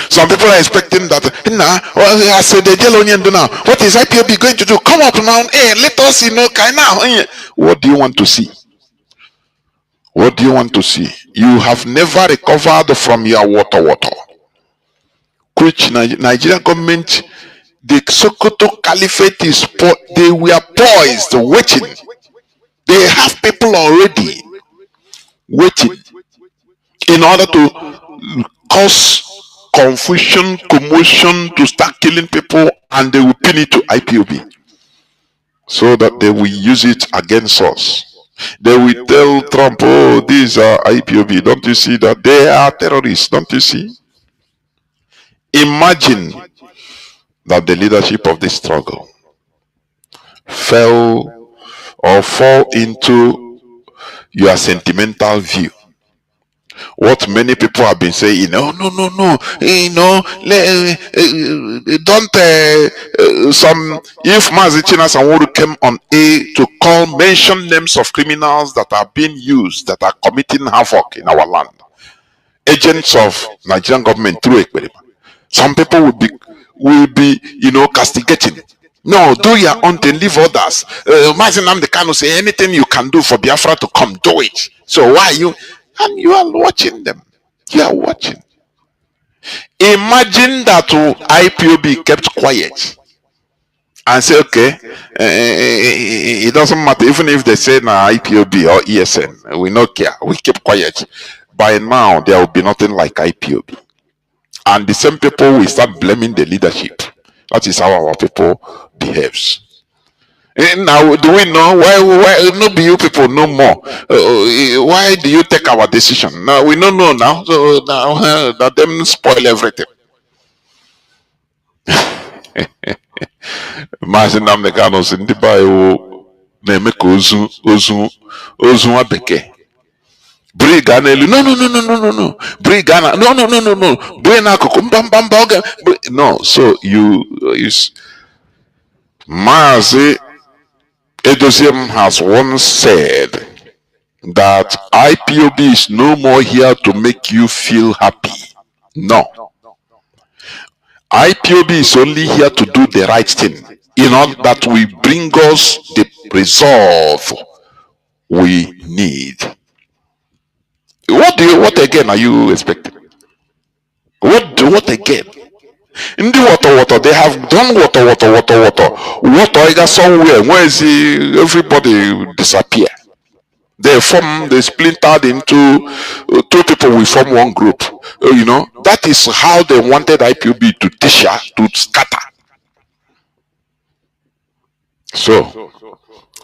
Some people are expecting that, I said, what is IPOB going to do? Come up now, hey, let us, now. What do you want to see? What do you want to see? You have never recovered from your water, which Nigerian government, the Sokoto Caliphate is they were poised, waiting. They have people already waiting in order to cause confusion, commotion, to start killing people, and they will pin it to IPOB so that they will use it against us. They will tell Trump, oh, these are IPOB. Don't you see that they are terrorists? Don't you see? Imagine that the leadership of this struggle fell or fall into your sentimental view. What many people have been saying, no, don't some, if Mazi Chinedu came on A to mention names of criminals that are being used, that are committing havoc in our land, agents of Nigerian government through Ekberima, some people will be castigating. No, do your own thing, leave others. Mazi Nnamdi Kanu say anything you can do for Biafra to come, do it. So why you? And you are watching them. You are watching. Imagine that IPOB kept quiet and say, okay, it doesn't matter. Even if they say nah, IPOB or ESN, we don't care. We keep quiet. By now, there will be nothing like IPOB. And the same people will start blaming the leadership. That is how our people behaves. Now, do we know why no be you people no more? Why do you take our decision? Now we don't know now. So now that them spoil everything. Mazi Nnamdi Kanu si ndị ba ewu na-eme ka ozu nwa bekee. Bring n'elu. No. Bring no. Bring n'akụkụ mba oge. No, so you Mazi Edoziem has once said that IPOB is no more here to make you feel happy. No. IPOB is only here to do the right thing in order that we bring us the resolve we need. What again are you expecting? What again? In the water, they have done water. Water, I got somewhere. Where is everybody disappear? They splintered into two people. We form one group. That is how they wanted IPOB to scatter. So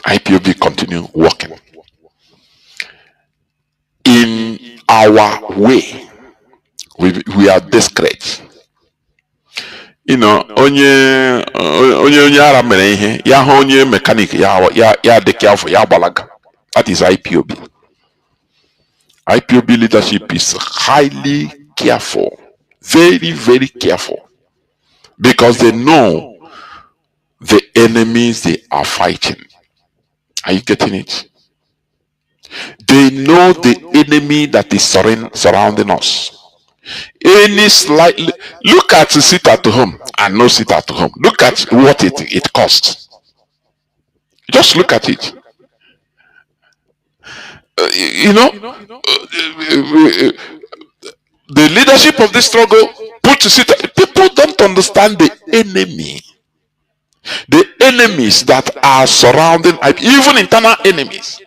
IPOB continue working in our way. We are discreet. Onye ara mere ihe ya hụ onye mechanic ya dị careful ya gbalaga. That is IPOB. IPOB leadership is highly careful, very, very careful, because they know the enemies they are fighting. Are you getting it? They know the enemy that is surrounding us. Any slight look at sit at home and no sit at home. Look at what it costs. Just look at it. The leadership of this struggle put to sit. People don't understand the enemy. The enemies that are surrounding, even internal enemies.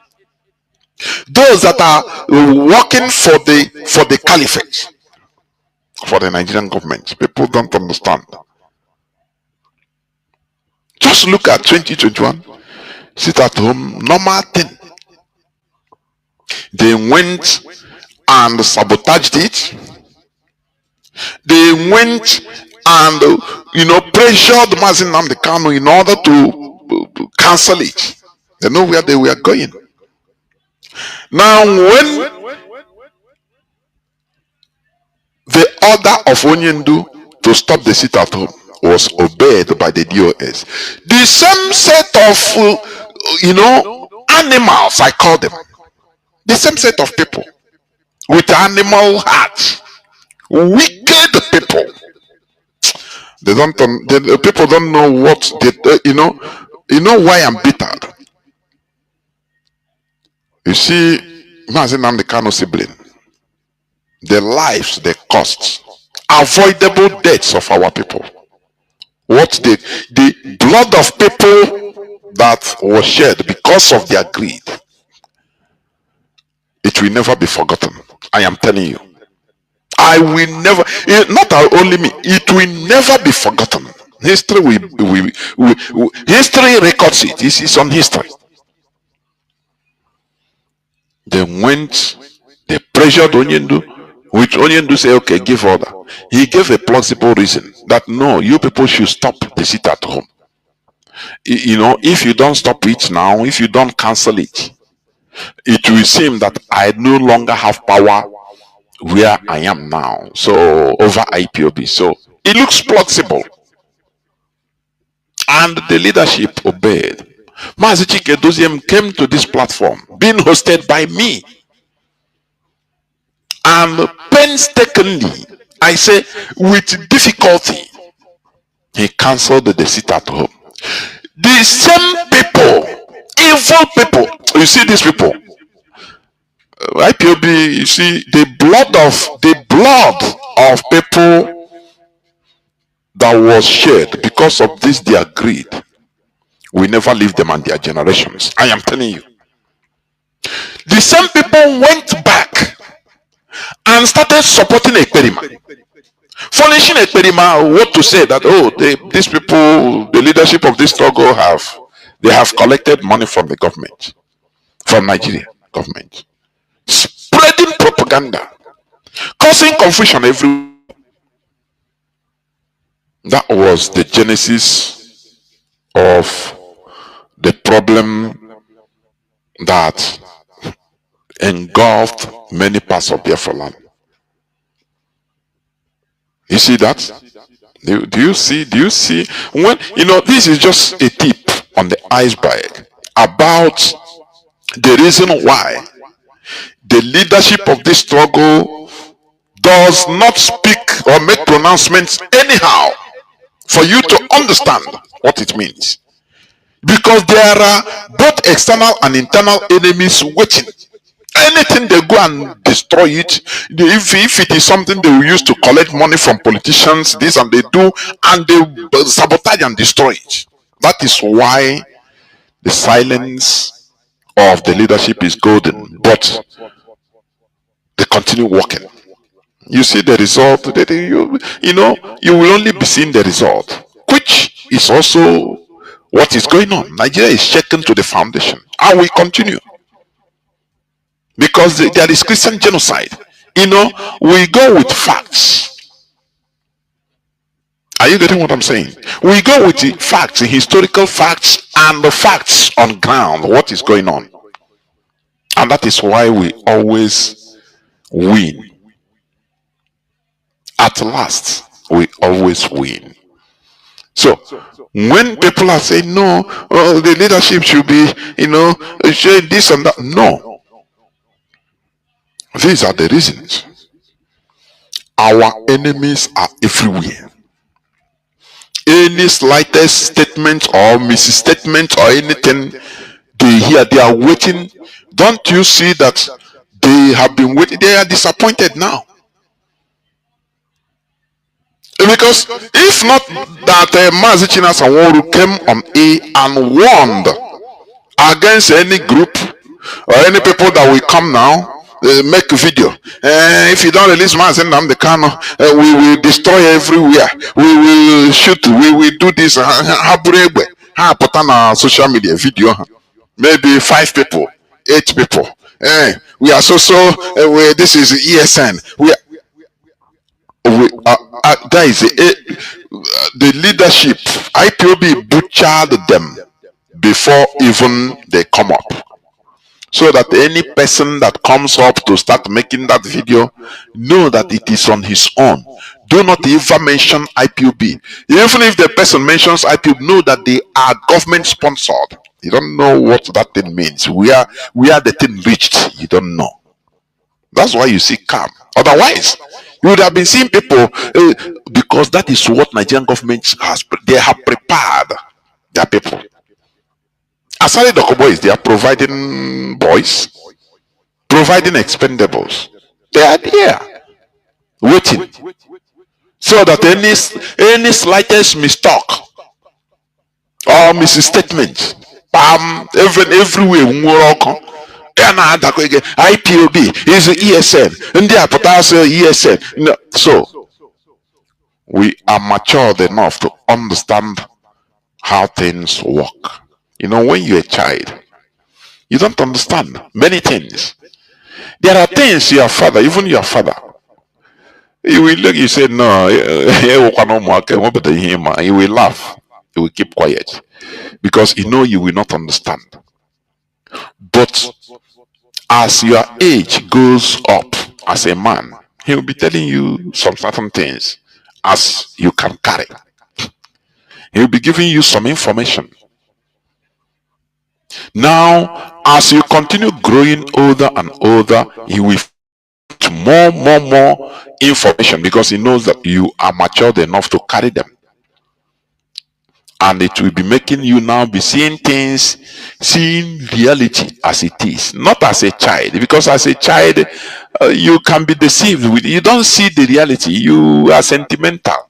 Those that are working for the caliphate, for the Nigerian government. People don't understand. Just look at 2021. Sit at home, normal thing. They went and sabotaged it. They went and pressured Mazi Nnamdi Kanu in order to cancel it. They know where they were going. Now when the order of Onyendu to stop the sit at home was obeyed by the DOS, the same set of animals, I call them, the same set of people with animal hearts, wicked people. People don't know what you know why I'm bitter. You see, Mazi Nnamdi Kanu sibling, the lives, the costs, avoidable deaths of our people. What the blood of people that was shed because of their greed, it will never be forgotten. I am telling you. I will never, not only me, it will never be forgotten. History history records it. This is on history. They went, they pressured Onyendu, which Onyendu say, okay, give order. He gave a plausible reason that no, you people should stop the sit at home. You know, if you don't stop it now, if you don't cancel it, it will seem that I no longer have power where I am now. So over IPOB. So it looks plausible. And the leadership obeyed. Mazi Chinedu came to this platform, being hosted by me. And painstakingly, I say, with difficulty, he cancelled the sit at home. The same people, evil people, you see these people, IPOB, you see the blood of people that was shed because of this their greed, we never leave them and their generations. I am telling you. The same people went back and started supporting Ekperima, furnishing Ekperima what to say that, oh, these people, the leadership of this struggle they have collected money from the government, from Nigeria government, spreading propaganda, causing confusion everywhere. That was the genesis of the problem that engulfed many parts of Biafra land. You see that? Do you see when, you know, this is just a tip on the iceberg about the reason why the leadership of this struggle does not speak or make pronouncements anyhow for you to understand what it means. Because there are both external and internal enemies waiting. Anything they go and destroy it. If it is something they will use to collect money from politicians, this and they do, and they sabotage and destroy it. That is why the silence of the leadership is golden, but they continue working. You see the result. You know, you will only be seeing the result, which is also what is going on. Nigeria is shaken to the foundation, and we continue. Because there is Christian genocide. You know, we go with facts. Are you getting what I'm saying? We go with the facts, the historical facts, and the facts on ground, what is going on. And that is why we always win. At last, we always win. So, when people are saying, no, the leadership should be, you know, showing this and that. No. These are the reasons. Our enemies are everywhere. Any slightest statement or misstatement or anything they hear, they are waiting. Don't you see that they have been waiting? They are disappointed now. Because if not that Mazi Chinedu came on and warned against any group or any people that will come now, make a video. If you don't release Mazi Kanu, we will destroy everywhere. We will shoot. We will do this. Put on a social media video. Maybe 5 people, 8 people. We are this is ESN. Guys, the leadership, IPOB butchered them before even they come up. So that any person that comes up to start making that video know that it is on his own. Do not even mention IPOB. Even if the person mentions IPOB, know that they are government sponsored. You don't know what that thing means. Where the thing reached, you don't know. That's why you see calm. Otherwise, you would have been seeing people, because that is what Nigerian government has. They have prepared their people. Asali Dokoboys, they are providing boys, providing expendables. They are there. waiting, so that any slightest mistake or misstatement, everywhere IPOB is ESN, and they are potassium ESN. No. So we are matured enough to understand how things work. You know, when you're a child, you don't understand many things. There are things your father, even your father, you will look, you say, no, you will laugh, you will keep quiet because you know you will not understand. But as your age goes up as a man, he will be telling you some certain things as you can carry. He will be giving you some information. Now, as you continue growing older and older, he will more information because he knows that you are matured enough to carry them. And it will be making you now be seeing things, seeing reality as it is, not as a child. Because as a child, you can be deceived with, you don't see the reality, you are sentimental.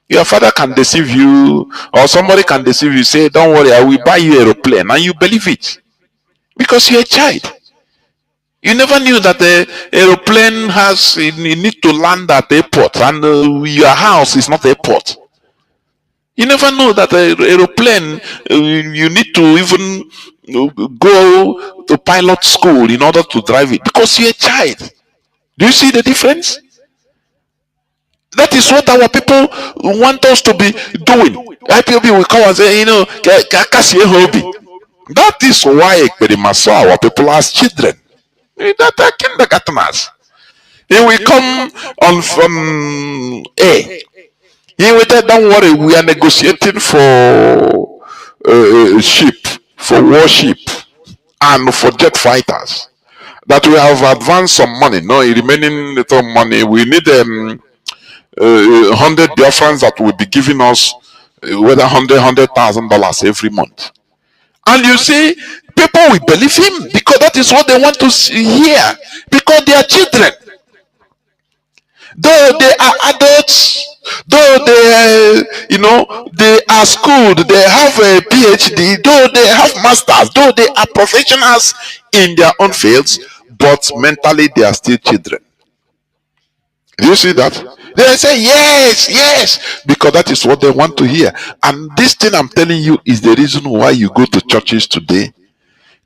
Your father can deceive you, or somebody can deceive you, say, don't worry, I will buy you an aeroplane, and you believe it because you're a child. You never knew that the aeroplane has, you need to land at the airport, and your house is not the airport. You never know that an aeroplane, you need to even go to pilot school in order to drive it because you're a child. Do you see the difference? That is what our people want us to be doing. IPOB will come and say, you know, that is why our people as children, that are kindergarteners. He will come on from A. He will tell, don't worry, we are negotiating for ship, for warship, and for jet fighters. That we have advanced some money. No, remaining little money. We need 100 Biafrans that will be giving us whether $100,000 every month. And you see, people will believe him because that is what they want to hear. Because they are children. Though they are adults, though they, they are schooled, they have a PhD, though they have masters, though they are professionals in their own fields, but mentally they are still children. Do you see that? They say yes, yes, because that is what they want to hear. And this thing I'm telling you is the reason why you go to churches today,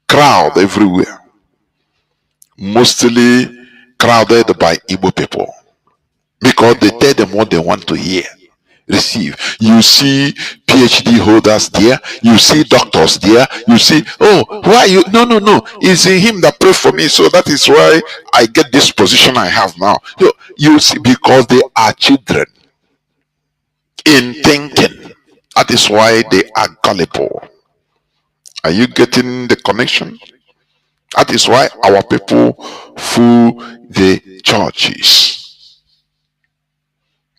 crowd everywhere, mostly crowded by Igbo people. Because they tell them what they want to hear, receive. You see PhD holders there, you see doctors there, you see, oh, why you, no, it's him that prayed for me, so that is why I get this position I have now. You see, because they are children in thinking. That is why they are gullible. Are you getting the connection? That is why our people fool the churches.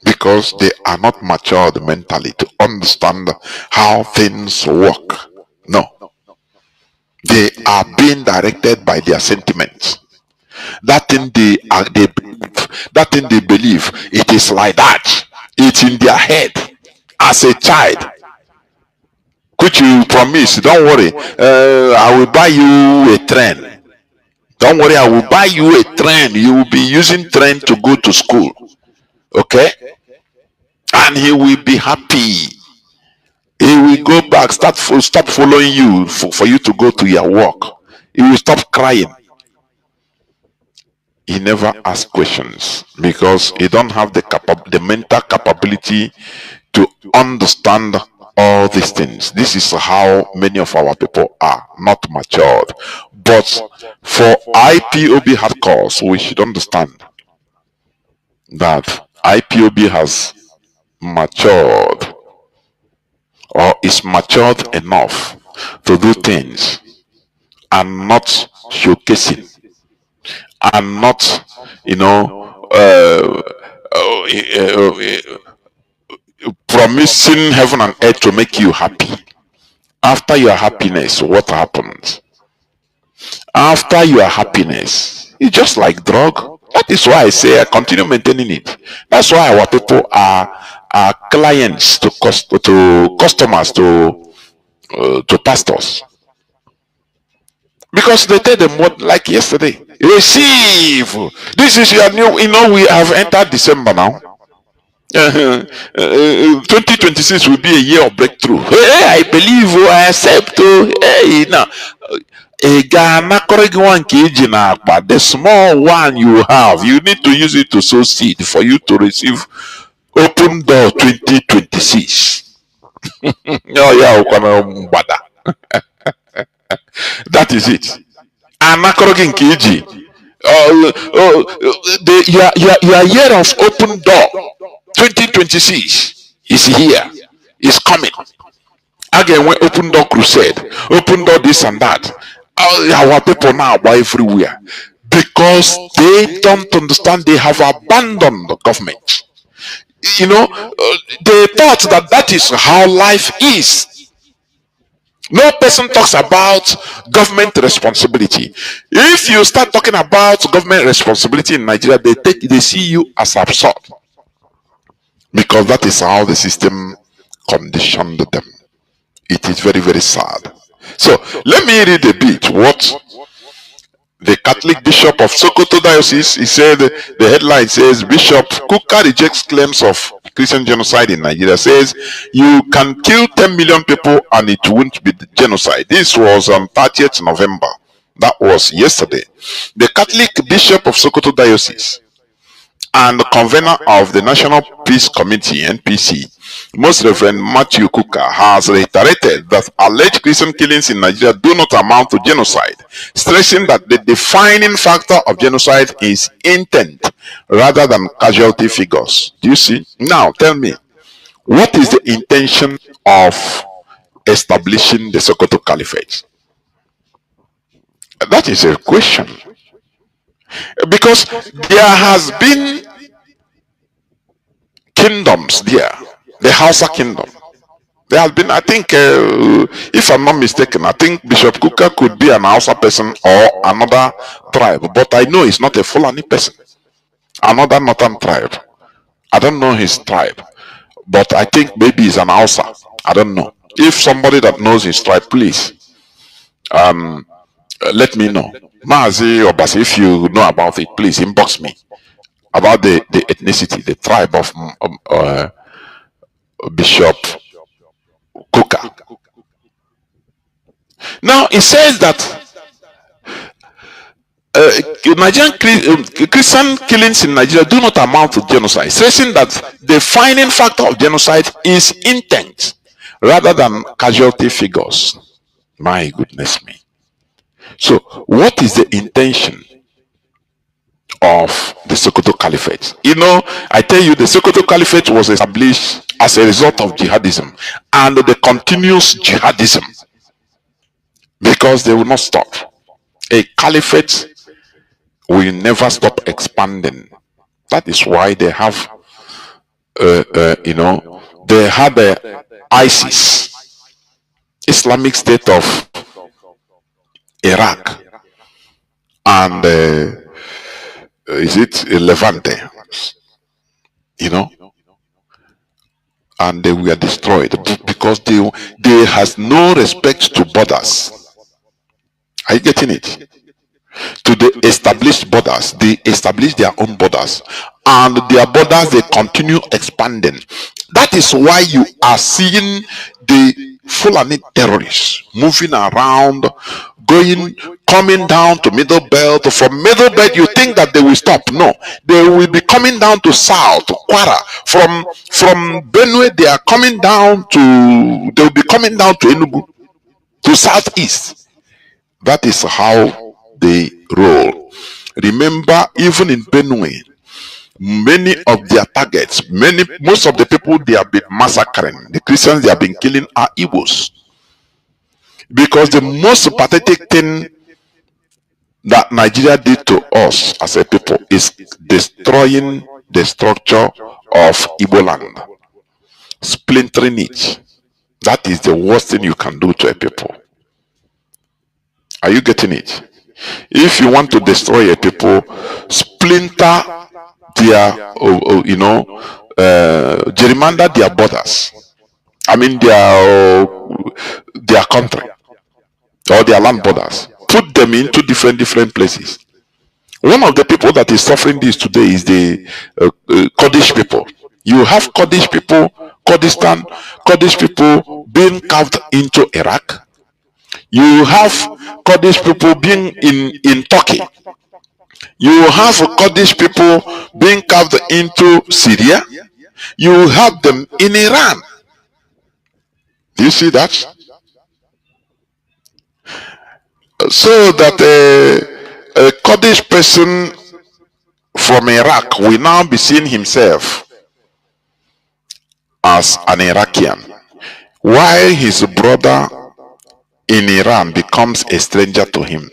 Because they are not matured mentally to understand how things work. No. They are being directed by their sentiments. That thing they believe, it is like that. It's in their head. As a child, which you promise, don't worry, I will buy you a train. Don't worry, I will buy you a train. You will be using train to go to school. Okay? And he will be happy. He will go back, stop following you for you to go to your work. He will stop crying. He never asks questions because he don't have the mental capability to understand all these things. This is how many of our people are not matured. But for IPOB hardcores, we should understand that IPOB has matured, or is matured enough to do things and not showcasing and not, promising heaven and earth to make you happy. After your happiness, what happens? After your happiness, it's just like drug. That is why I say I continue maintaining it. That's why our people are clients to customers to pastors, because they tell them what, like yesterday, receive. This is your new. We have entered December now. 2026 will be a year of breakthrough. Hey, I believe, I accept. Hey, now, the small one you have, you need to use it to sow seed for you to receive open door 2026. Oh, yeah, that is it. Anakorogi Nkiji. Your year of open door 2026 is here, is coming. Again, when open door crusade, open door this and that. Our people now are everywhere because they don't understand. They have abandoned the government. They thought that is how life is. No person talks about government responsibility. If you start talking about government responsibility in Nigeria, they see you as absurd, because that is how the system conditioned them. It is very, very sad. So let me read a bit what the Catholic Bishop of Sokoto Diocese, he said. The headline says, Bishop Kuka rejects claims of Christian genocide in Nigeria. Says you can kill 10 million people and it won't be genocide. This was on 30th November. That was yesterday. The Catholic Bishop of Sokoto Diocese and the convener of the National Peace Committee (NPC), Most Reverend Matthew Kuka, has reiterated that alleged Christian killings in Nigeria do not amount to genocide, stressing that the defining factor of genocide is intent rather than casualty figures. Do you see? Now tell me, what is the intention of establishing the Sokoto Caliphate? That is a question. Because there has been kingdoms there, the Hausa kingdom. There has been, I think, if I'm not mistaken, I think Bishop Kuka could be an Hausa person or another tribe, but I know he's not a Fulani person. Another northern tribe. I don't know his tribe, but I think maybe he's an Hausa. I don't know. If somebody that knows his tribe, please, let me know. Mazi or Basi, if you know about it, please inbox me about the ethnicity, the tribe of Bishop Kuka. Now it says that Nigerian Christian killings in Nigeria do not amount to genocide, stressing that the defining factor of genocide is intent rather than casualty figures. My goodness me. So, what is the intention of the Sokoto Caliphate? I tell you, the Sokoto Caliphate was established as a result of jihadism and the continuous jihadism, because they will not stop. A caliphate will never stop expanding. That is why they have, they had the ISIS, Islamic State of Iraq, and is it Levante, and they were destroyed because they has no respect to borders. Are you getting it? To the established borders, they establish their own borders, and their borders, they continue expanding. That is why you are seeing the Fulani terrorists moving around, coming down to Middle Belt. From Middle Belt, you think that they will stop. No, they will be coming down to South, to Kwara. From Benue, they are coming down to, they will be coming down to Enugu, to Southeast. That is how they roll. Remember, even in Benue, many of their targets, most of the people they have been massacring, the Christians they have been killing, are Igbos. Because the most pathetic thing that Nigeria did to us as a people is destroying the structure of Igbo land, splintering it. That is the worst thing you can do to a people. Are you getting it? If you want to destroy a people, splinter their, gerrymander their borders. I mean their country or their land borders. Put them into different places. One of the people that is suffering this today is the Kurdish people. You have Kurdish people, Kurdistan, Kurdish people being carved into Iraq. You have Kurdish people being in Turkey. You have Kurdish people being carved into Syria. You have them in Iran. Do you see that? So that a Kurdish person from Iraq will now be seeing himself as an Iraqian, while his brother in Iran becomes a stranger to him.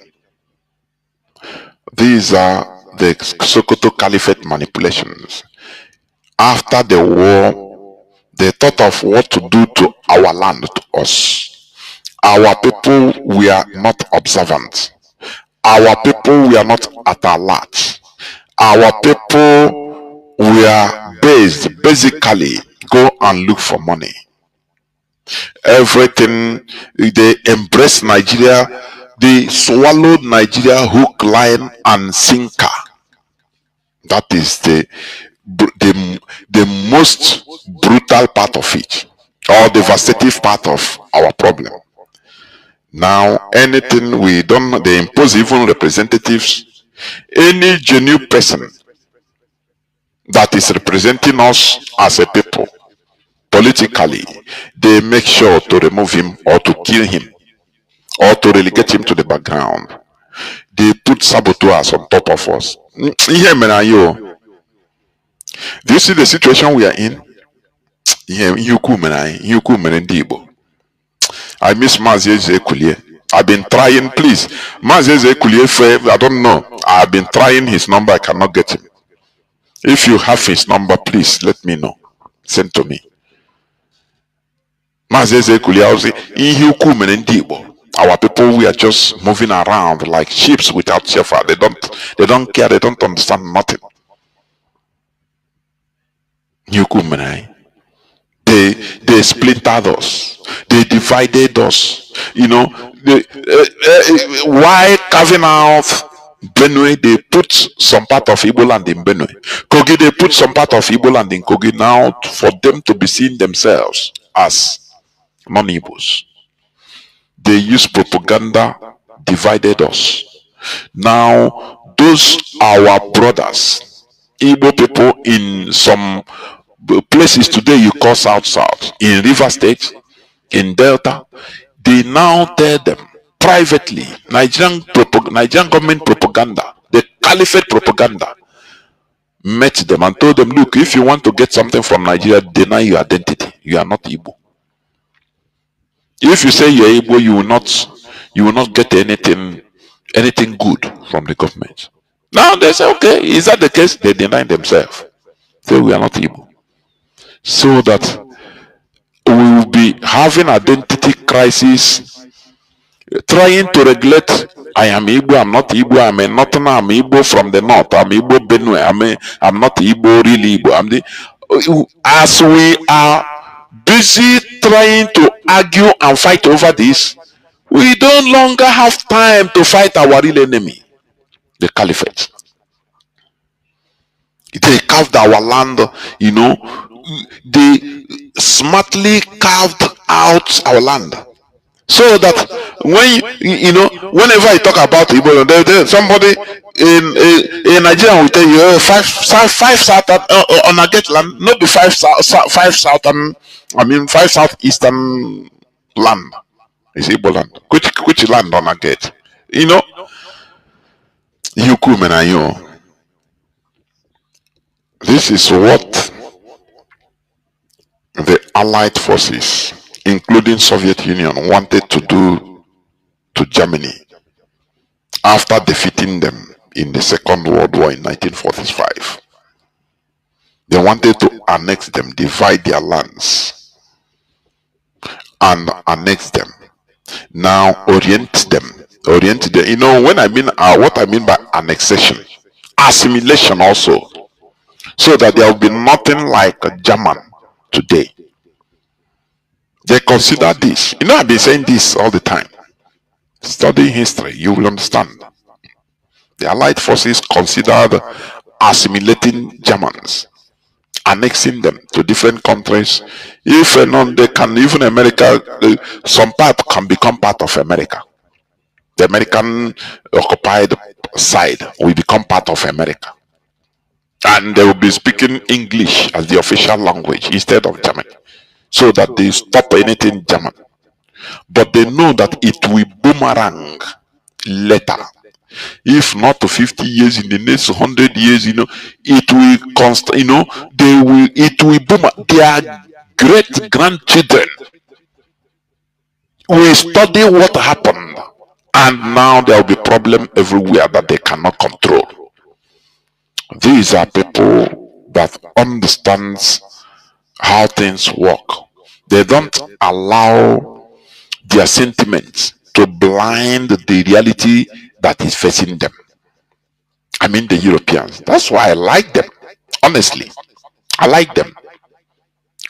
These are the Sokoto Caliphate manipulations. After the war, they thought of what to do to our land, to us. Our people were not observant. Our people were not at alert. Our people were basically go and look for money. Everything, they embraced Nigeria. They swallowed Nigeria hook, line, and sinker. That is the most brutal part of it, or devastative part of our problem. Now, anything we don't, they impose even representatives. Any genuine person that is representing us as a people politically, they make sure to remove him or to kill him or to relegate him to the background. They put saboteurs on top of us. Do you see the situation we are in? I miss Mazi. I've been trying, please. Mazi, I don't know. I've been trying his number. I cannot get him. If you have his number, please let me know. Send to me. Mazi, our people, we are just moving around like sheep without shepherd. They don't care. They don't understand nothing. They splintered us. They divided us. Why carving out Benue? They put some part of Igbo land in Benue. Kogi, they put some part of Igbo land in Kogi now for them to be seeing themselves as non-Igbos. They use propaganda, divided us. Now, those our brothers, Igbo people in some places today you call South, in River State, in Delta, they now tell them privately, Nigerian government propaganda, the caliphate propaganda, met them and told them, look, if you want to get something from Nigeria, deny your identity. You are not Igbo. If you say you're Igbo, you will not get anything good from the government. Now they say, okay, is that the case? They deny themselves. Say we are not Igbo. So that we will be having identity crisis, trying to regulate. I am Igbo, I'm not Igbo, I'm a northerner, I'm Igbo from the north, I'm Igbo Benue, I'm not Igbo, really Igbo. As we are busy trying to argue and fight over this, we don't longer have time to fight our real enemy, the caliphate. They carved our land, they smartly carved out our land. So that whenever I talk about Igbo, somebody in Nigeria will tell you five south on a get land, not be five southern, five southeastern land. It's Igbo land. Which land on a get? This is what the Allied forces, including Soviet Union, wanted to do to Germany after defeating them in the Second World War in 1945. They wanted to annex them, divide their lands, and annex them. Now orient them oriented them. You know, when I mean what I mean by annexation, assimilation also, so that there will be nothing like a German today. They consider this. You know, I've been saying this all the time. Studying history, you will understand. The Allied forces considered assimilating Germans, annexing them to different countries. If not, they can, even America, some part can become part of America. The American occupied side will become part of America. And they will be speaking English as the official language instead of German, so that they stop anything German. But they know that it will boomerang later. If not to 50 years, in the next 100 years, you know, it will you know, it will boomerang. Their great grandchildren will study what happened, and now there will be problem everywhere that they cannot control. These are people that understands how things work. They don't allow their sentiments to blind the reality that is facing them. I mean the Europeans. That's why I like them. Honestly, I like them.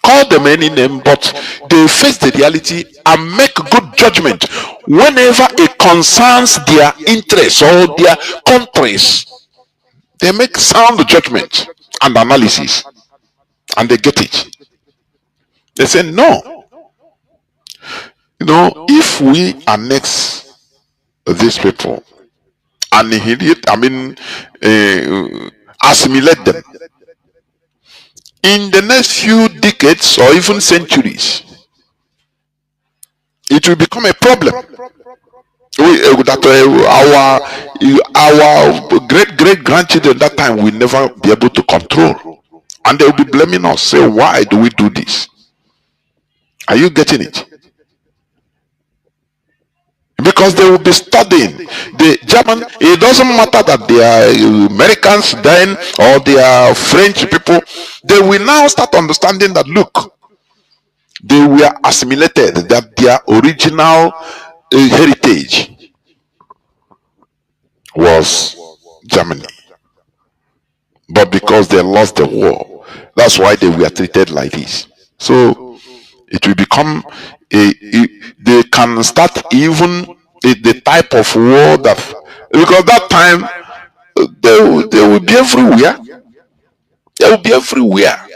Call them any name, but they face the reality and make good judgment whenever it concerns their interests or their countries. They make sound judgment and analysis, and they get it. They say, no, you know, if we annex these people, annihilate, assimilate them, in the next few decades or even centuries, it will become a problem our great grandchildren that time will never be able to control, and they will be blaming us, say, why do we do this? Are you getting it? Because they will be studying the German. It doesn't matter that they are Americans then or they are French people. They will now start understanding that, look, they were assimilated, that their original heritage was Germany, but because they lost the war, that's why they were treated like this. So it will become they can start even the type of war that, because that time they will be everywhere. They will be everywhere.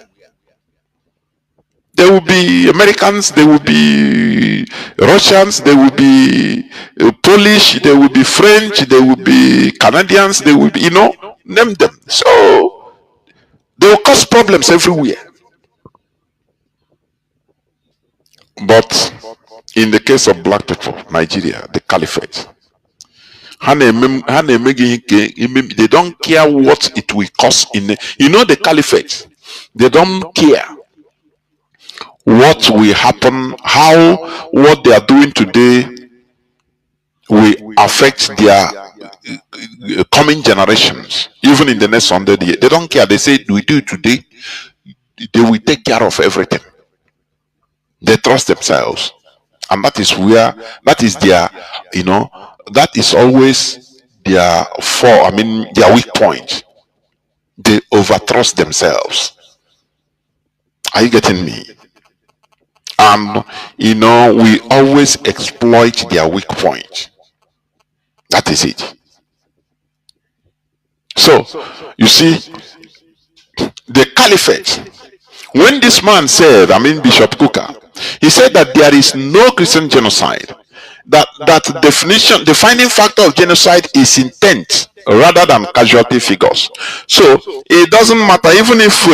There will be Americans, there will be Russians, there will be Polish, there will be French, there will be Canadians, there will be, you know, name them. So they will cause problems everywhere. But in the case of black people, Nigeria, the caliphate, they don't care what it will cost in the caliphate. They don't care what will happen, how what they are doing today will affect their coming generations, even in the next 100 years. They don't care. They say, we do it today, they will take care of everything. They trust themselves, and that is where, that is their, that is always their their weak point. They overtrust themselves. Are you getting me? And we always exploit their weak point. That is it. So you see, the caliphate, when this man said, Bishop Kuka, he said that there is no Christian genocide, that definition, defining factor of genocide is intent rather than casualty figures. So it doesn't matter, even if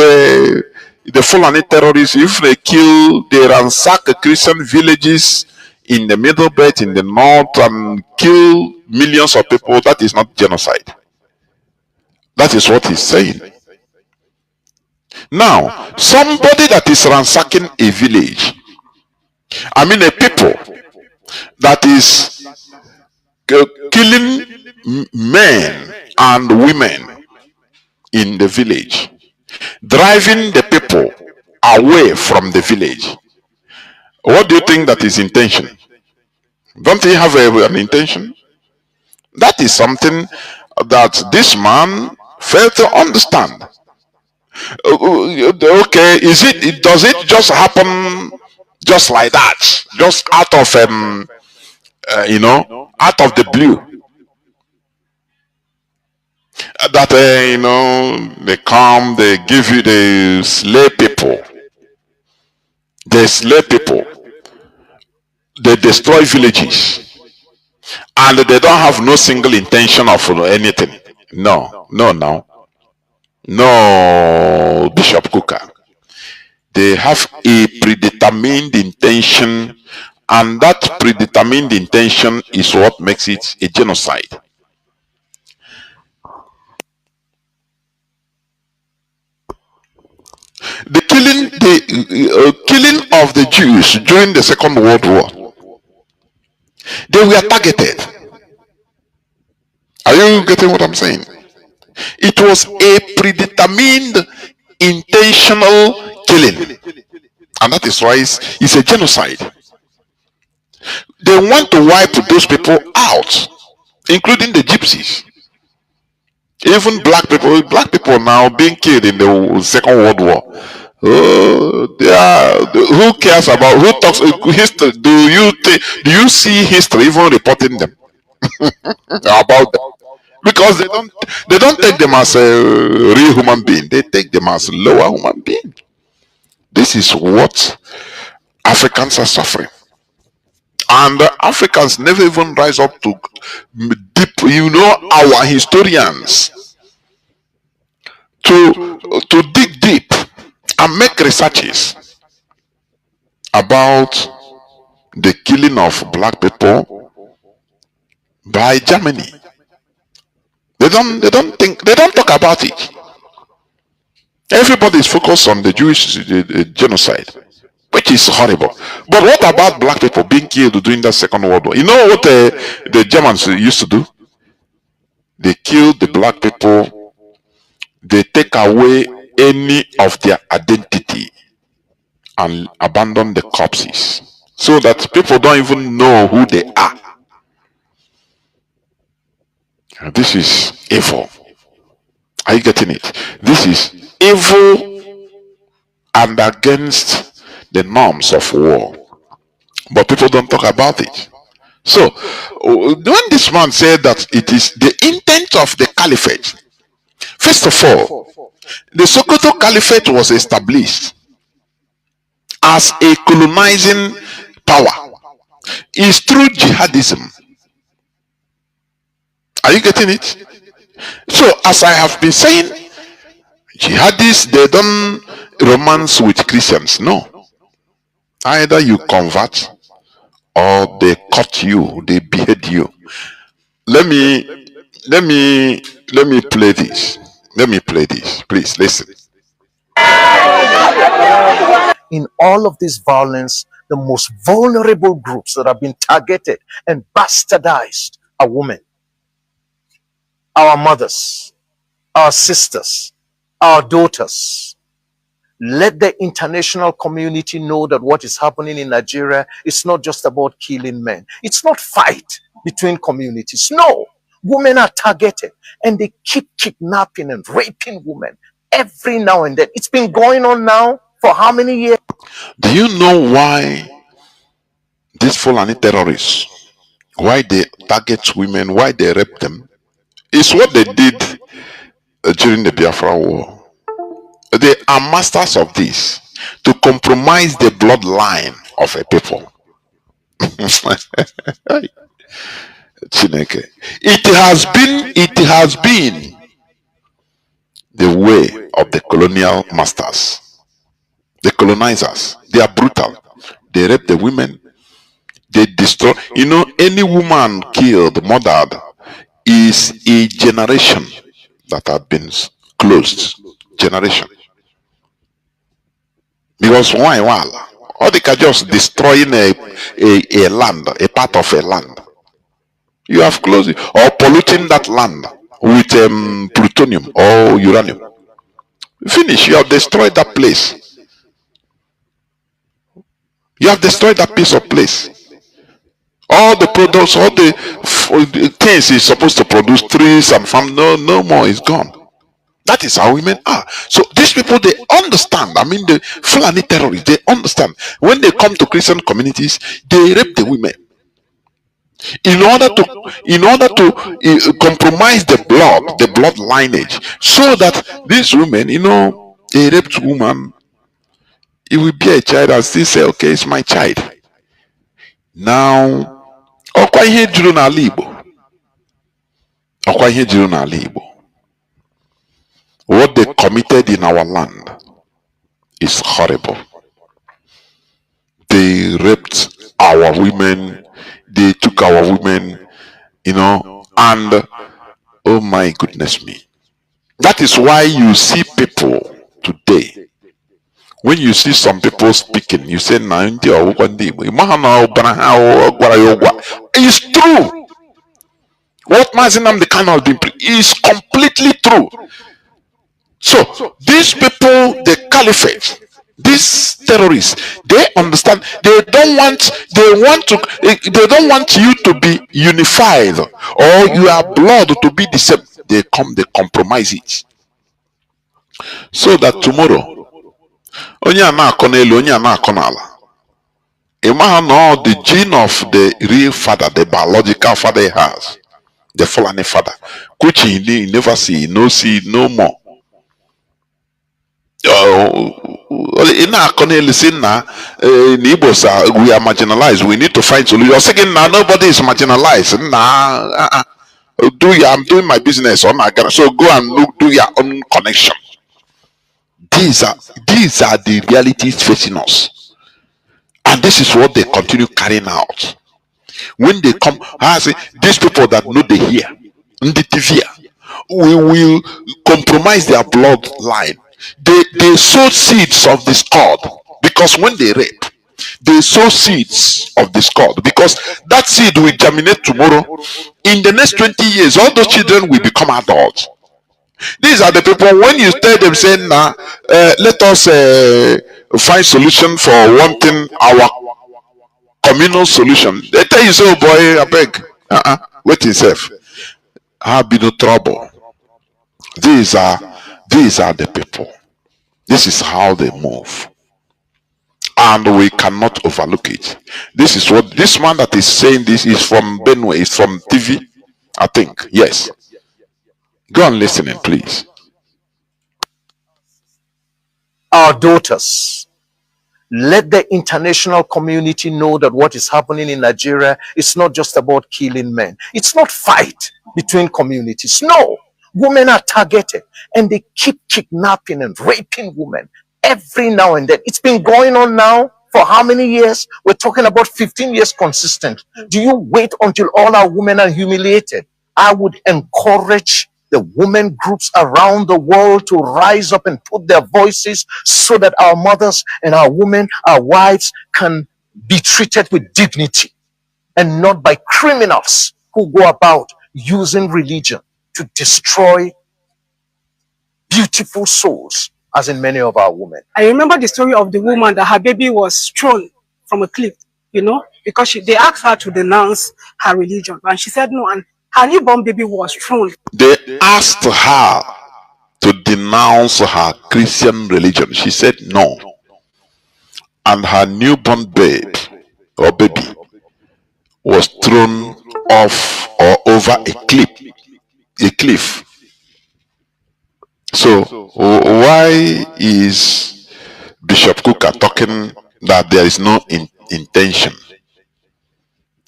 the Fulani terrorists, if they kill, they ransack Christian villages in the Middle Belt, in the north, and kill millions of people, that is not genocide. That is what he's saying. Now, somebody that is ransacking a village, a people that is killing men and women in the village, driving the people away from the village. What do you think that is intention? Don't they have an intention? That is something that this man failed to understand. Okay, does it just happen just like that, just out of out of the blue, that they come, they give you, they slay people, they destroy villages, and they don't have no single intention of anything? No, no, no, no, Bishop Cooker. They have a predetermined intention, and that predetermined intention is what makes it a genocide. The killing of the Jews during the Second World War, they were targeted. Are you getting what I'm saying? It was a predetermined, intentional killing, and that is why it's a genocide. They want to wipe those people out, including the gypsies. Even black people now being killed in the Second World War. Oh, who cares about, who talks history? Do you see history even reporting them about them? Because they don't take them as a real human being. They take them as lower human being. This is what Africans are suffering. And Africans never even rise up to deep, our historians, to dig deep and make researches about the killing of black people by Germany. They don't talk about it. Everybody is focused on the Jewish genocide, which is horrible. But what about black people being killed during the Second World War? You know what the Germans used to do? They killed the black people. They take away any of their identity and abandon the corpses, so that people don't even know who they are. This is evil. Are you getting it? This is evil and against the norms of war. But people don't talk about it. So, when this man said that it is the intent of the caliphate, first of all, the Sokoto Caliphate was established as a colonizing power. It's through jihadism. Are you getting it? So, as I have been saying, jihadists, they don't romance with Christians. No. Either you convert or they cut you, they behead you. Let me play this. Let me play this. Please listen. In all of this violence, the most vulnerable groups that have been targeted and bastardized are women, our mothers, our sisters, our daughters. Let the international community know that what is happening in Nigeria is not just about killing men. It's not fight between communities. No, women are targeted and they keep kidnapping and raping women every now and then. It's been going on now for how many years? Do you know why these Fulani terrorists, why they target women, why they rape them? It's what they did during the Biafra war. They are masters of this, to compromise the bloodline of a people. Chineke. It has been the way of the colonial masters, the colonizers. They are brutal. They rape the women. They destroy. Any woman killed, murdered, is a generation that have been closed. Generation. Because why? Or they can just destroying a land, a part of a land. You have closed it, or polluting that land with plutonium or uranium. Finish. You have destroyed that place. You have destroyed that piece of place. All the products, all the things is supposed to produce trees and farm, no more, is gone. That is how women are. So these people, they understand. I mean, the Fulani terrorists, they understand. When they come to Christian communities, they rape the women in order to compromise the blood lineage, so that these women, a raped woman, it will be a child and still say, okay, it's my child. Now, ọkwa ihe juru n'ala Igbo. Ọkwa ihe juru n'ala Igbo. What they committed in our land is horrible. They raped our women, they took our women, and oh my goodness me. That is why you see people today. When you see some people speaking, you say, it's true. What Mazi Nnamdi Kanu has been is completely true. So these people, the caliphate, these terrorists, they understand. They don't want you to be unified or your blood to be the same. They compromise it, so that tomorrow, onye na-akọ n'elu, onye na-akọ n'ala. Imagine the gene of the real father, the biological father he has, the Fulani father, which he never see, no more. In our listen now, neighbors we are marginalized. We need to find solution. You're saying now nobody is marginalized. I'm doing my business on my so go and do your own connection. These are the realities facing us. And this is what they continue carrying out. When they come, I say, these people that know they hear, we will compromise their bloodline. They sow seeds of discord, because when they rape, they sow seeds of discord, because that seed will germinate tomorrow. In the next 20 years, all those children will become adults. These are the people, when you tell them, saying, let us find solution for wanting our communal solution, they tell you, so oh boy, I beg, wait yourself, have been no trouble. These are the people. This is how they move, and we cannot overlook it. This is what this man that is saying this is from Benue, is from TV, I think. Yes, go on listening, please. Our daughters, let the international community know that what is happening in Nigeria is not just about killing men. It's not fight between communities. No, women are targeted, and they keep kidnapping and raping women every now and then. It's been going on now for how many years? We're talking about 15 years consistent. Do you wait until all our women are humiliated? I would encourage the women groups around the world to rise up and put their voices, so that our mothers and our women, our wives, can be treated with dignity, and not by criminals who go about using religion to destroy beautiful souls, as in many of our women. I remember the story of the woman that her baby was thrown from a cliff, because they asked her to denounce her religion, and she said no, and her newborn baby was thrown. They asked her to denounce her Christian religion. She said no, and her newborn baby was thrown off or over a cliff. So why is Bishop Kuka talking that there is no intention?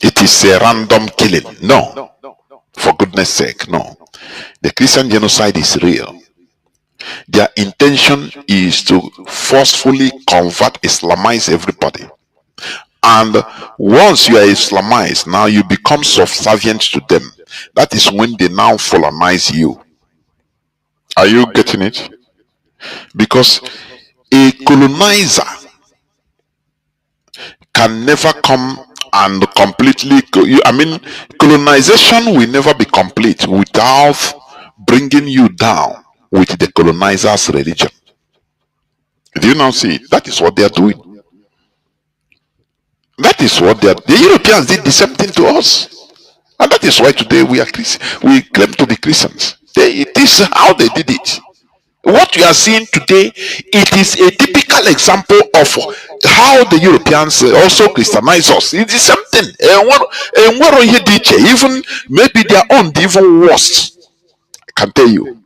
It is a random killing. No, for goodness sake, no. The Christian genocide is real. Their intention is to forcefully convert, Islamize everybody. And once you are Islamized, now you become subservient to them. That is when they now colonize you. Are you getting it? Because a colonizer can never come and completely, colonization will never be complete without bringing you down with the colonizer's religion. Do you now see? That is what they are doing. That is what they are. The Europeans did the same thing to us. And that is why today we are we claim to be Christians. It is how they did it. What you are seeing today, it is a typical example of how the Europeans also Christianize us. It is something. Even maybe their own, even worse. I can tell you.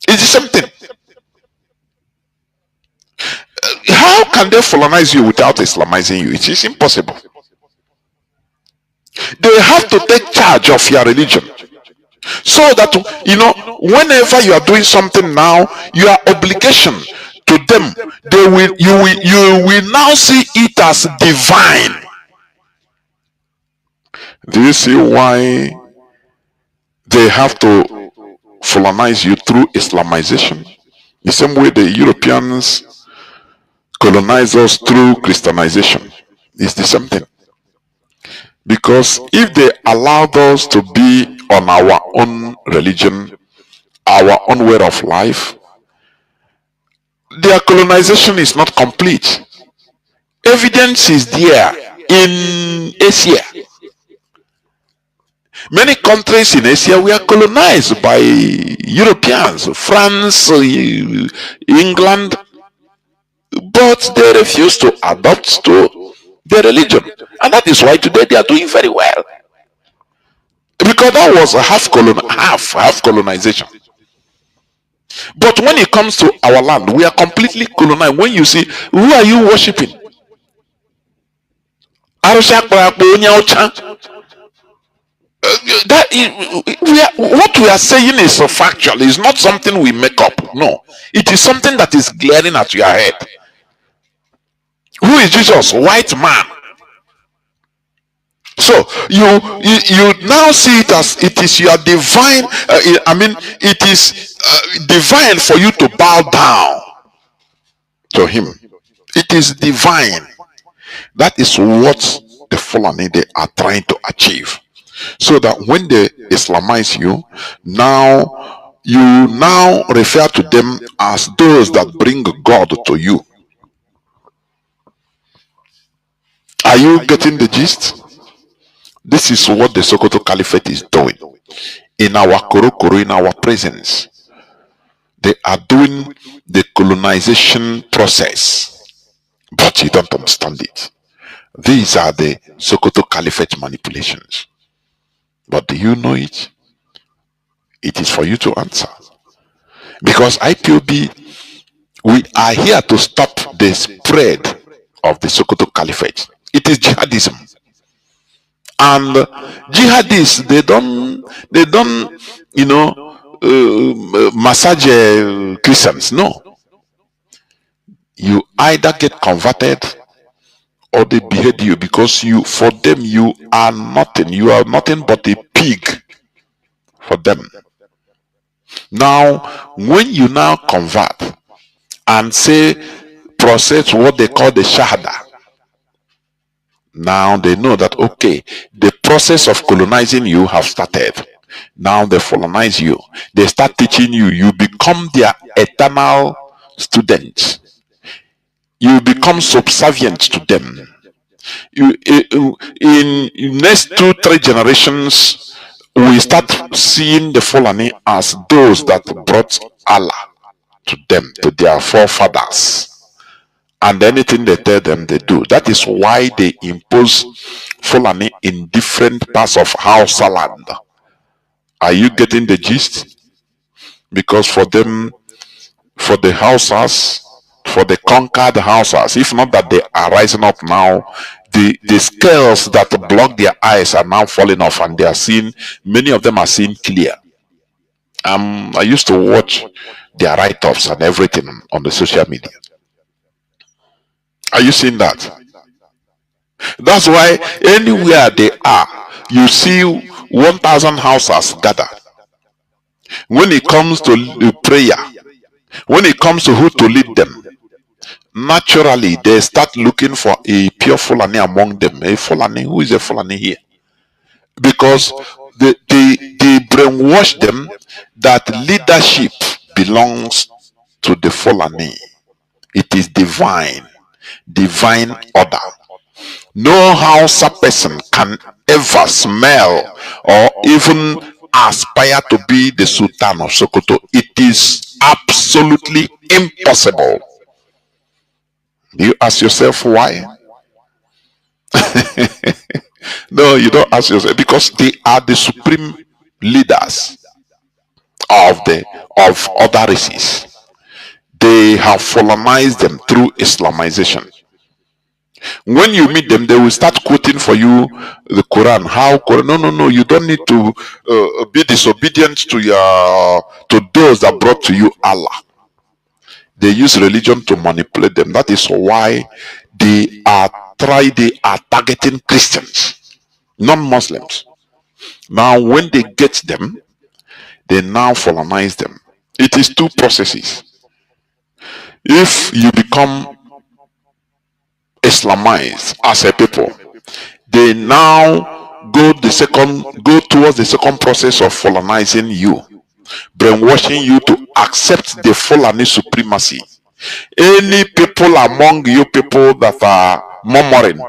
It is something. How can they colonize you without Islamizing you? It is impossible. They have to take charge of your religion. So that, whenever you are doing something now, your obligation to them, you will now see it as divine. Do you see why they have to colonize you through Islamization? The same way the Europeans colonize us through Christianization. It's the same thing. Because if they allowed us to be on our own religion, our own way of life, their colonization is not complete. Evidence is there in Asia. Many countries in Asia were colonized by Europeans, France, England, but they refused to adopt to their religion. And that is why today they are doing very well. Because that was a half colonization. But when it comes to our land, we are completely colonized. When you see, who are you worshipping? What we are saying is factual. It's not something we make up. No, it is something that is glaring at your head. Who is Jesus? White man. So you now see it as it is your divine. It is divine for you to bow down to him. It is divine. That is what the Fulani they are trying to achieve. So that when they Islamize you, you now refer to them as those that bring God to you. Are you getting the gist? This is what the Sokoto Caliphate is doing. In our Korokoro, in our presence, they are doing the colonization process. But you don't understand it. These are the Sokoto Caliphate manipulations. But do you know it? It is for you to answer. Because IPOB, we are here to stop the spread of the Sokoto Caliphate. It is jihadism. And jihadists, they don't massage Christians. No. You either get converted or they behead you, because for them you are nothing. You are nothing but a pig for them. Now, when you now convert and process what they call the Shahada, now they know that, okay, the process of colonizing you have started. Now they colonize you. They start teaching you. You become their eternal students. You become subservient to them. In next 2-3 generations, we start seeing the Fulani as those that brought Allah to them, to their forefathers. And anything they tell them, they do. That is why they impose Fulani in different parts of Hausa land. Are you getting the gist? Because for them, for the Hausas, for the conquered Hausas, if not that they are rising up now, the scales that block their eyes are now falling off, and they are seeing, many of them are seeing clear. I used to watch their write-ups and everything on the social media. Are you seeing that? That's why anywhere they are, you see 1,000 houses gather. When it comes to prayer, when it comes to who to lead them, naturally they start looking for a pure Fulani among them. A Fulani, who is a Fulani here? Because they brainwash them that leadership belongs to the Fulani. It is divine order. No Hausa person can ever smell or even aspire to be the Sultan of Sokoto. It is absolutely impossible. You ask yourself why? No, you don't ask yourself, because they are the supreme leaders of other races. They have colonized them through Islamization. When you meet them, they will start quoting for you the Quran. How Quran? No, no, no. You don't need to be disobedient to those that brought to you Allah. They use religion to manipulate them. That is why they are targeting Christians, non-Muslims. Now, when they get them, they now colonize them. It is two processes. If you become Islamized as a people, they now go towards the second process of colonizing you, brainwashing you to accept the Fulani supremacy. Any people among you people that are murmuring,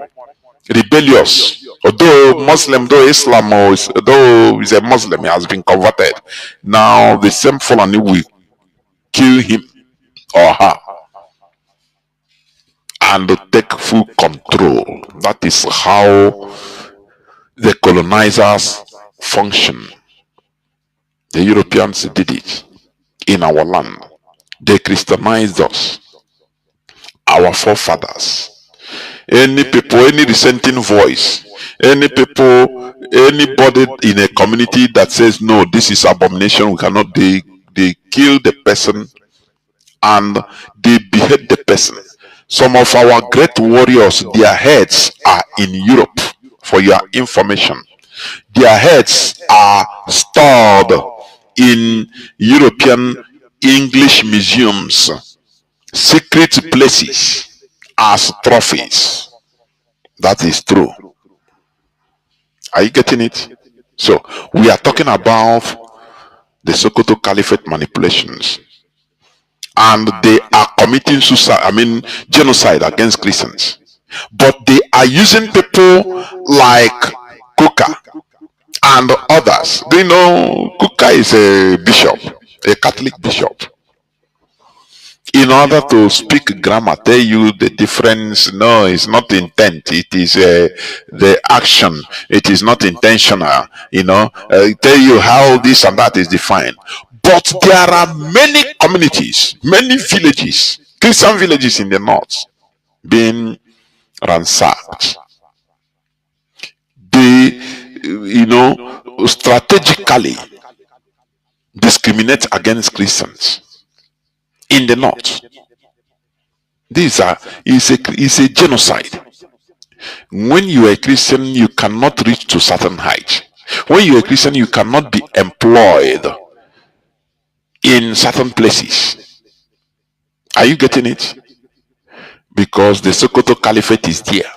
rebellious, although Muslim, though Islam, or though he's a Muslim, he has been converted, now the same Fulani will kill him or her and take full control. That is how the colonizers function. The Europeans did it in our land. They Christianized us, our forefathers. Any people, any dissenting voice, anybody in a community that says no, this is abomination, we cannot, they kill the person and they behead the person. Some of our great warriors, their heads are in Europe, for your information. Their heads are stored in European English museums, secret places, as trophies. That is true. Are you getting it? So we are talking about the Sokoto Caliphate manipulations, and they are committing suicide, genocide against Christians. But they are using people like Kuka and others. Do you know Kuka is a bishop, a Catholic bishop? In order to speak grammar, tell you the difference. No, it's not intent. It is the action. It is not intentional. Tell you how this and that is defined. But there are many communities, many villages, Christian villages in the north, being ransacked. They, strategically discriminate against Christians in the north. Is a genocide. When you are a Christian, you cannot reach to certain height. When you are a Christian, you cannot be employed in certain places. Are you getting it? Because the Sokoto Caliphate is there,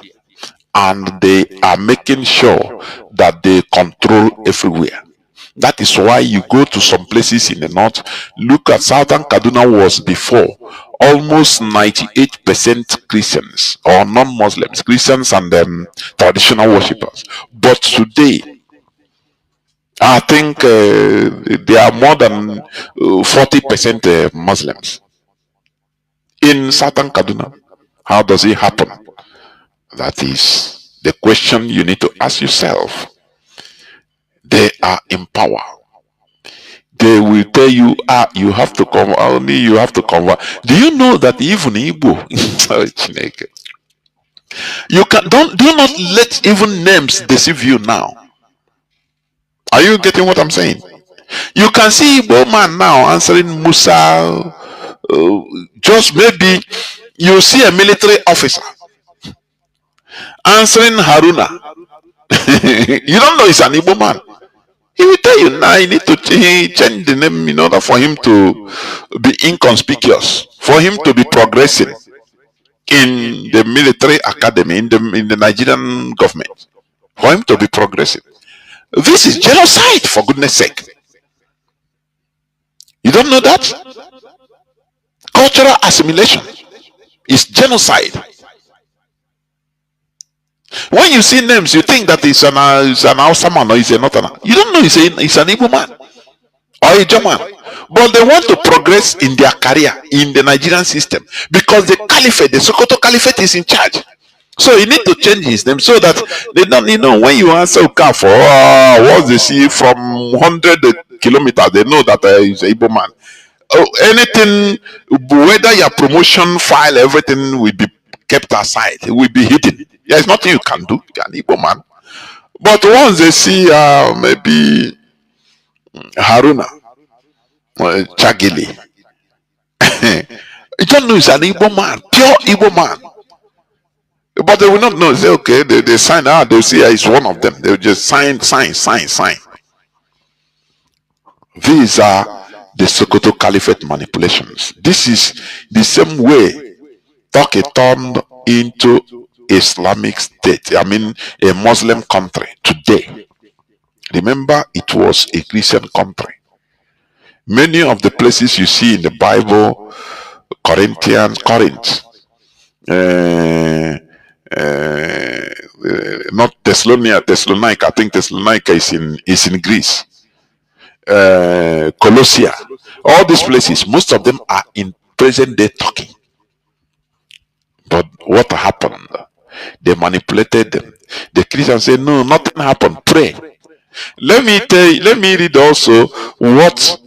and they are making sure that they control everywhere. That is why you go to some places in the north. Look at Southern Kaduna was before almost 98% Christians or non-Muslims, Christians and traditional worshippers. But today, I think there are more than 40% Muslims in Southern Kaduna. How does it happen? That is the question you need to ask yourself. They are in power. They will tell you, you have to come, only you have to convert. Do you know that even Igbo, you do not let even names deceive you now. Are you getting what I'm saying? You can see Igbo man now answering Musa. Just maybe you see a military officer answering Haruna. You don't know it's an Igbo man. He will tell you now you need to change the name in order for him to be inconspicuous, for him to be progressing in the military academy, in the Nigerian government, for him to be progressing. This is genocide, for goodness sake. You don't know that? Cultural assimilation is genocide. When you see names, you think that it's an Hausa man or it's a Northerner. You don't know it's an Igbo man or a German. But they want to progress in their career in the Nigerian system because the caliphate, the Sokoto caliphate, is in charge. So you need to change his name so that they don't, when you answer car for what they see from 100 kilometers, they know that he's a Igbo man. Oh, anything, whether your promotion file, everything will be kept aside. It will be hidden. There's nothing you can do. You're an Igbo man. But once they see maybe Haruna, Chagili, you don't know it's an Igbo man, pure Igbo man. But they will not know. Say, okay, they sign out, they'll see it's one of them. They'll just sign. These are the Sokoto Caliphate manipulations. This is the same way Turkey turned into Islamic State. I mean, a Muslim country today. Remember, it was a Christian country. Many of the places you see in the Bible, Corinth, not Thessalonica. I think Thessalonica is in Greece. Colossia, all these places, most of them are in present day Turkey. But what happened? They manipulated them. The Christians say, no, nothing happened. Pray. Let me read also what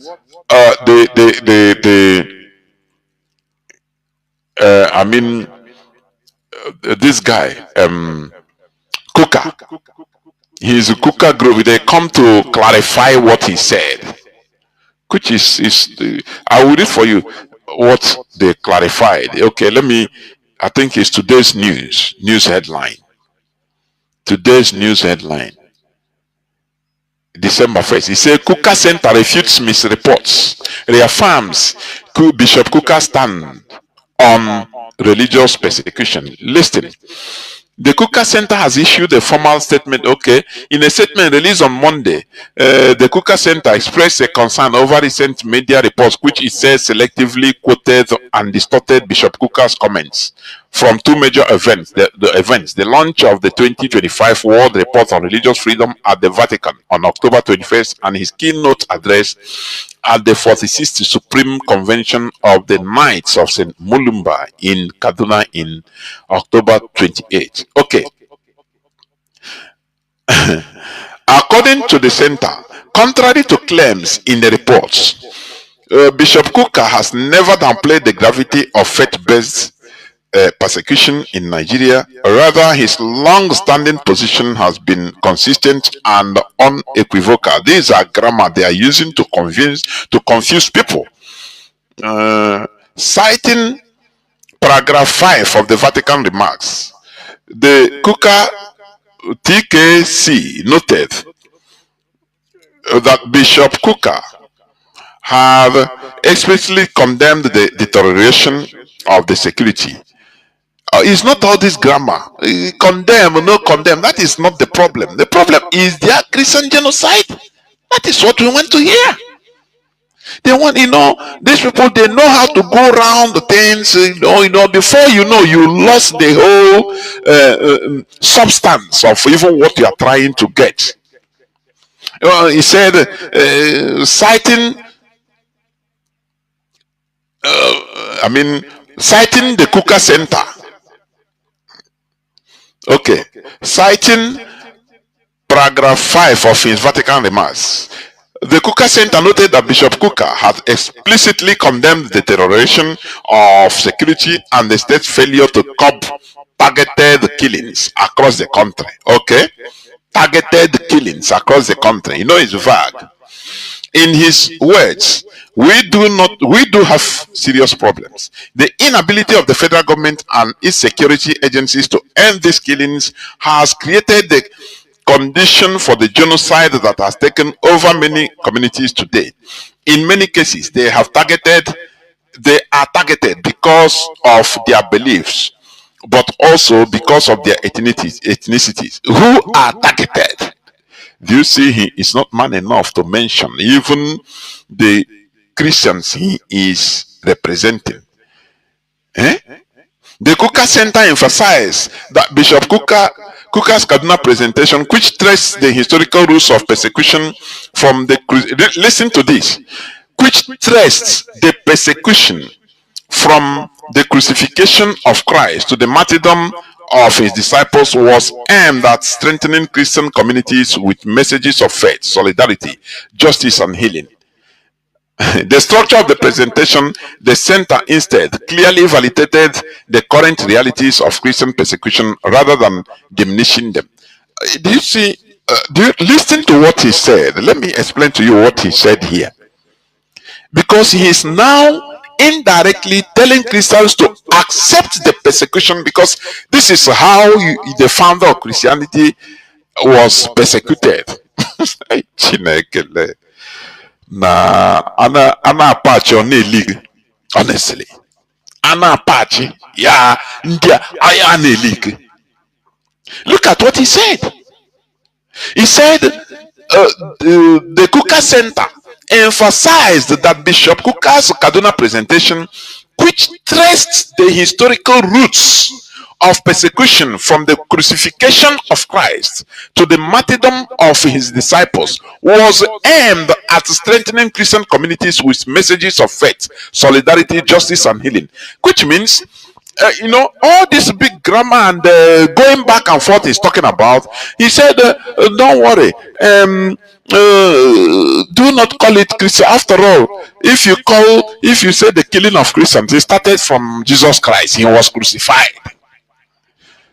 this guy, Kuka. He's a Kuka group. They come to clarify what he said, which is I will read for you what they clarified. Okay, I think it's today's news headline. Today's news headline, December 1st. He said Kuka Center refutes misreports, reaffirms Bishop Kuka stand on religious persecution. Listen. The Kuka Center has issued a formal statement. Okay, in a statement released on Monday, the Kuka Center expressed a concern over recent media reports, which it says selectively quoted and distorted Bishop Kuka's comments from two major events. The launch of the 2025 World Report on Religious Freedom at the Vatican on October 21st, and his keynote address at the 46th Supreme Convention of the Knights of St. Mulumba in Kaduna in October 28. Okay. According to the center, contrary to claims in the reports, Bishop Kuka has never downplayed the gravity of faith-based persecution in Nigeria. Rather, his long-standing position has been consistent and unequivocal. These are grammar they are using to confuse people. Citing paragraph 5 of the Vatican remarks, the Kuka TKC noted that Bishop Kuka have explicitly condemned the deterioration of the security. It's not all this grammar. Condemn, no condemn. That is not the problem. The problem is their Christian genocide. That is what we want to hear. They want, these people, they know how to go around the things, before you lost the whole substance of even what you are trying to get. He said, citing the Kuka Center. Okay, citing paragraph 5 of his Vatican remarks, the Kuka Center noted that Bishop Kuka had explicitly condemned the deterioration of security and the state's failure to curb targeted killings across the country. Okay, targeted killings across the country. It's vague. In his words, we do have serious problems. The inability of the federal government and its security agencies to end these killings has created the condition for the genocide that has taken over many communities today. In many cases, they are targeted because of their beliefs, but also because of their ethnicities. Who are targeted? Do you see, he is not man enough to mention even the Christians he is representing. The Kuka Center emphasized that Bishop Kuka's Kaduna presentation, which traced the historical roots of persecution from the listen to this, which traced the persecution from the crucifixion of Christ to the martyrdom of his disciples, was aimed at strengthening Christian communities with messages of faith, solidarity, justice, and healing. The structure of the presentation, the center instead clearly validated the current realities of Christian persecution rather than diminishing them. Do you see? Do you listen to what he said? Let me explain to you what he said here. Because he is now indirectly telling Christians to accept the persecution, because this is how the founder of Christianity was persecuted. Na ana apache on a league, honestly. Ana apache, yeah, India, I am a league. Look at what he said. He said the Kuka Center emphasized that Bishop Kuka's Kaduna presentation, which traced the historical roots of persecution from the crucifixion of Christ to the martyrdom of his disciples, was aimed at strengthening Christian communities with messages of faith, solidarity, justice, and healing. Which means, all this big grammar and going back and forth he's talking about. He said, don't worry, do not call it Christian. After all, if you say the killing of Christians, it started from Jesus Christ. He was crucified.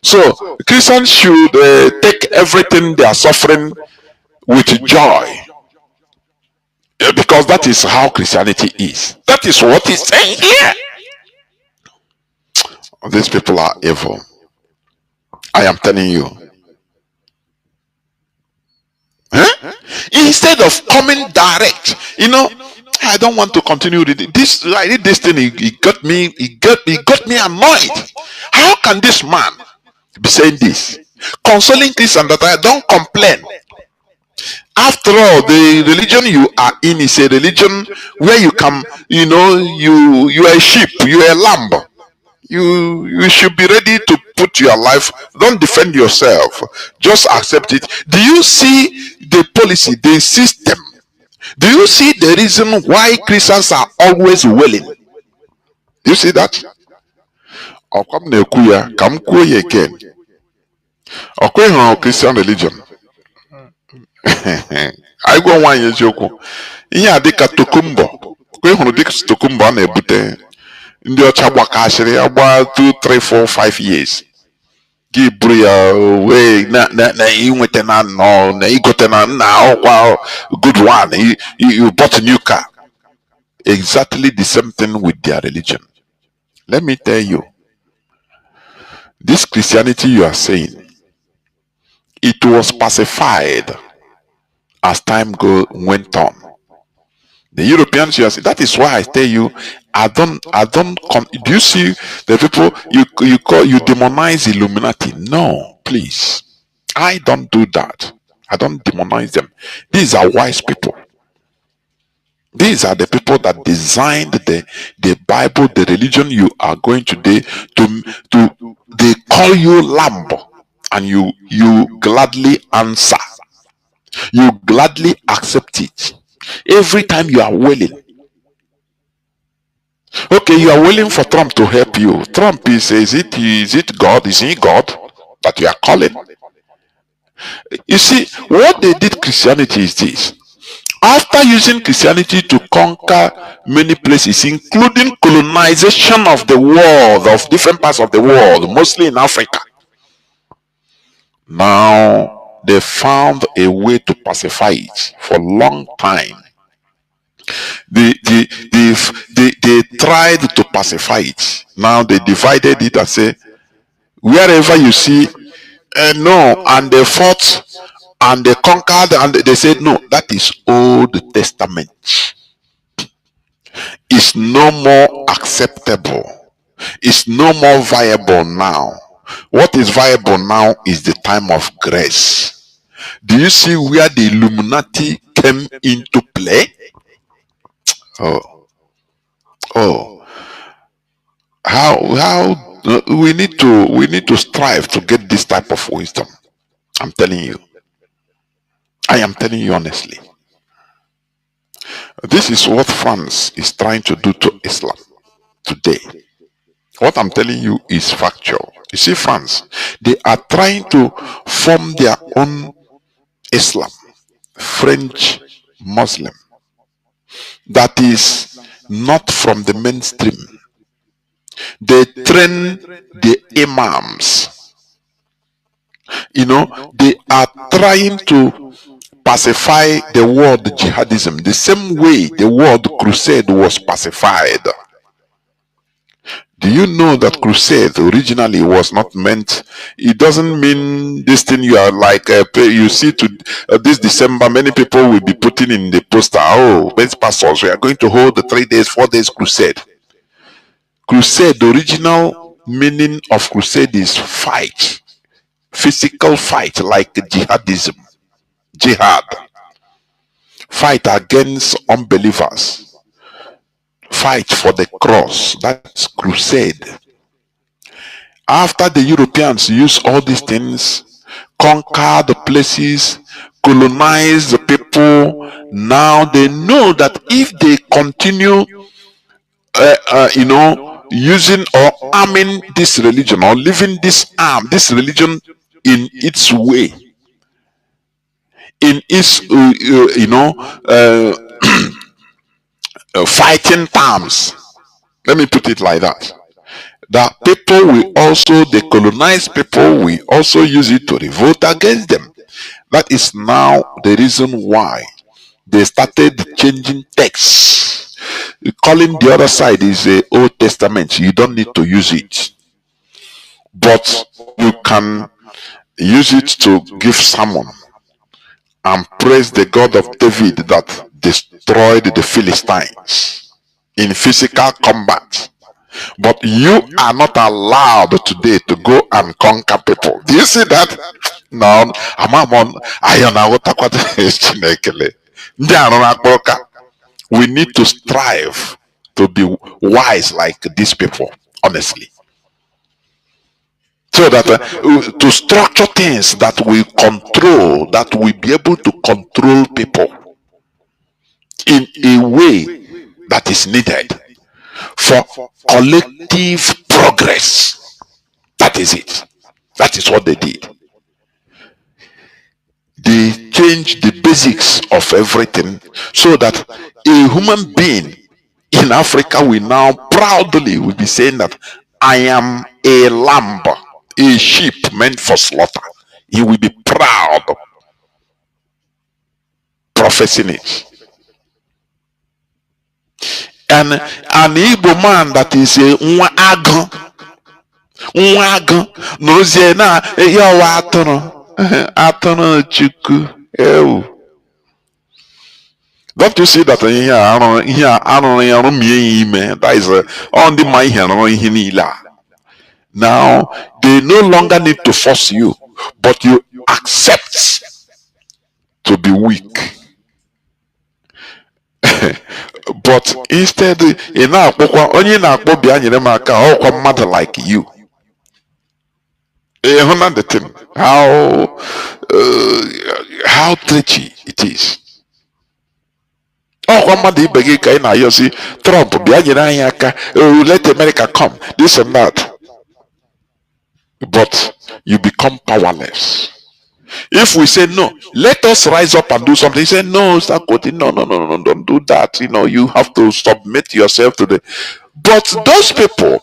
So Christians should take everything they are suffering with joy, because that is how Christianity is. That is what he's saying here. These people are evil. I am telling you. Huh? Instead of coming direct, I don't want to continue reading this. I read this thing. It got me annoyed. How can this man be saying this? Consoling Christians that I don't complain. After all, the religion you are in is a religion where you come, you are a sheep, you are a lamb. You should be ready to put your life. Don't defend yourself. Just accept it. Do you see the policy, the system? Do you see the reason why Christians are always willing? Do you see that? Again. Christian religion. I go 1 year joke. Iya dika tokumbo. Tokumbo na ebute. Ndị ọcha gbakashịrị agba 2, 3, 4, 5 years. Gị buru ya wee na inweta na nọ na igote na ọkwa good one. You bought a new car. Exactly the same thing with their religion. Let me tell you, this Christianity you are saying, it was pacified as time went on. The Europeans, that is why I tell you, do you see the people you demonize Illuminati? No, please. I don't do that. I don't demonize them. These are wise people. These are the people that designed the Bible, the religion you are going today they call you lamb, and you gladly answer. You gladly accept it. Every time you are willing. Okay, you are willing for Trump to help you. Trump is it God? Is he God that you are calling? You see, what they did Christianity is this. After using Christianity to conquer many places, including colonization of the world, of different parts of the world, mostly in Africa, now they found a way to pacify it for a long time. They tried to pacify it. Now they divided it and say, wherever you see no, and they fought and they conquered, and they said no, that is Old Testament. It's no more acceptable. It's no more viable now. What is viable now is the time of grace. Do you see where the Illuminati came into play? Oh, how We need to strive to get this type of wisdom. I'm telling you. I am telling you honestly. This is what France is trying to do to Islam today. What I'm telling you is factual. You see, France, they are trying to form their own Islam, French Muslim, that is not from the mainstream. They train the imams. They are trying to pacify the word jihadism the same way the word crusade was pacified. Do you know that crusade originally was not meant? It doesn't mean this thing you are like, you see this December, many people will be putting in the poster, oh, best pastors, we are going to hold the 3 days, 4 days crusade. Crusade, the original meaning of crusade is fight. Physical fight, like jihadism. Jihad. Fight against unbelievers. Fight for the cross. That's crusade. After the Europeans use all these things, conquer the places, colonize the people, now they know that if they continue using or arming this religion or living this religion in its way, in its fighting terms, let me put it like that, that people will also, the colonized people will also use it to revolt against them. That is now the reason why they started changing texts, calling the other side is the Old Testament. You don't need to use it, but you can use it to give sermon and praise the God of David that destroyed the Philistines in physical combat. But you are not allowed today to go and conquer people. Do you see that? No, we need to strive to be wise like these people, honestly. So that to structure things that we control, that we be able to control people in a way that is needed for collective progress. That is it. That is what they did. They changed the basics of everything so that a human being in Africa will now proudly will be saying that I am a lamb, a sheep meant for slaughter. He will be proud professing it. And an Igbo man that is a nwago nozie na yawa atụrụ chukwu. Don't you see that that is on the my now they no longer need to force you, but you accept to be weak. But instead, only mother like you. The thing, how treachy it is. You see, Trump, let America come, this and that. But you become powerless. If we say no, let us rise up and do something. He said, no, start quoting, no, don't do that. You have to submit yourself to the. But those people,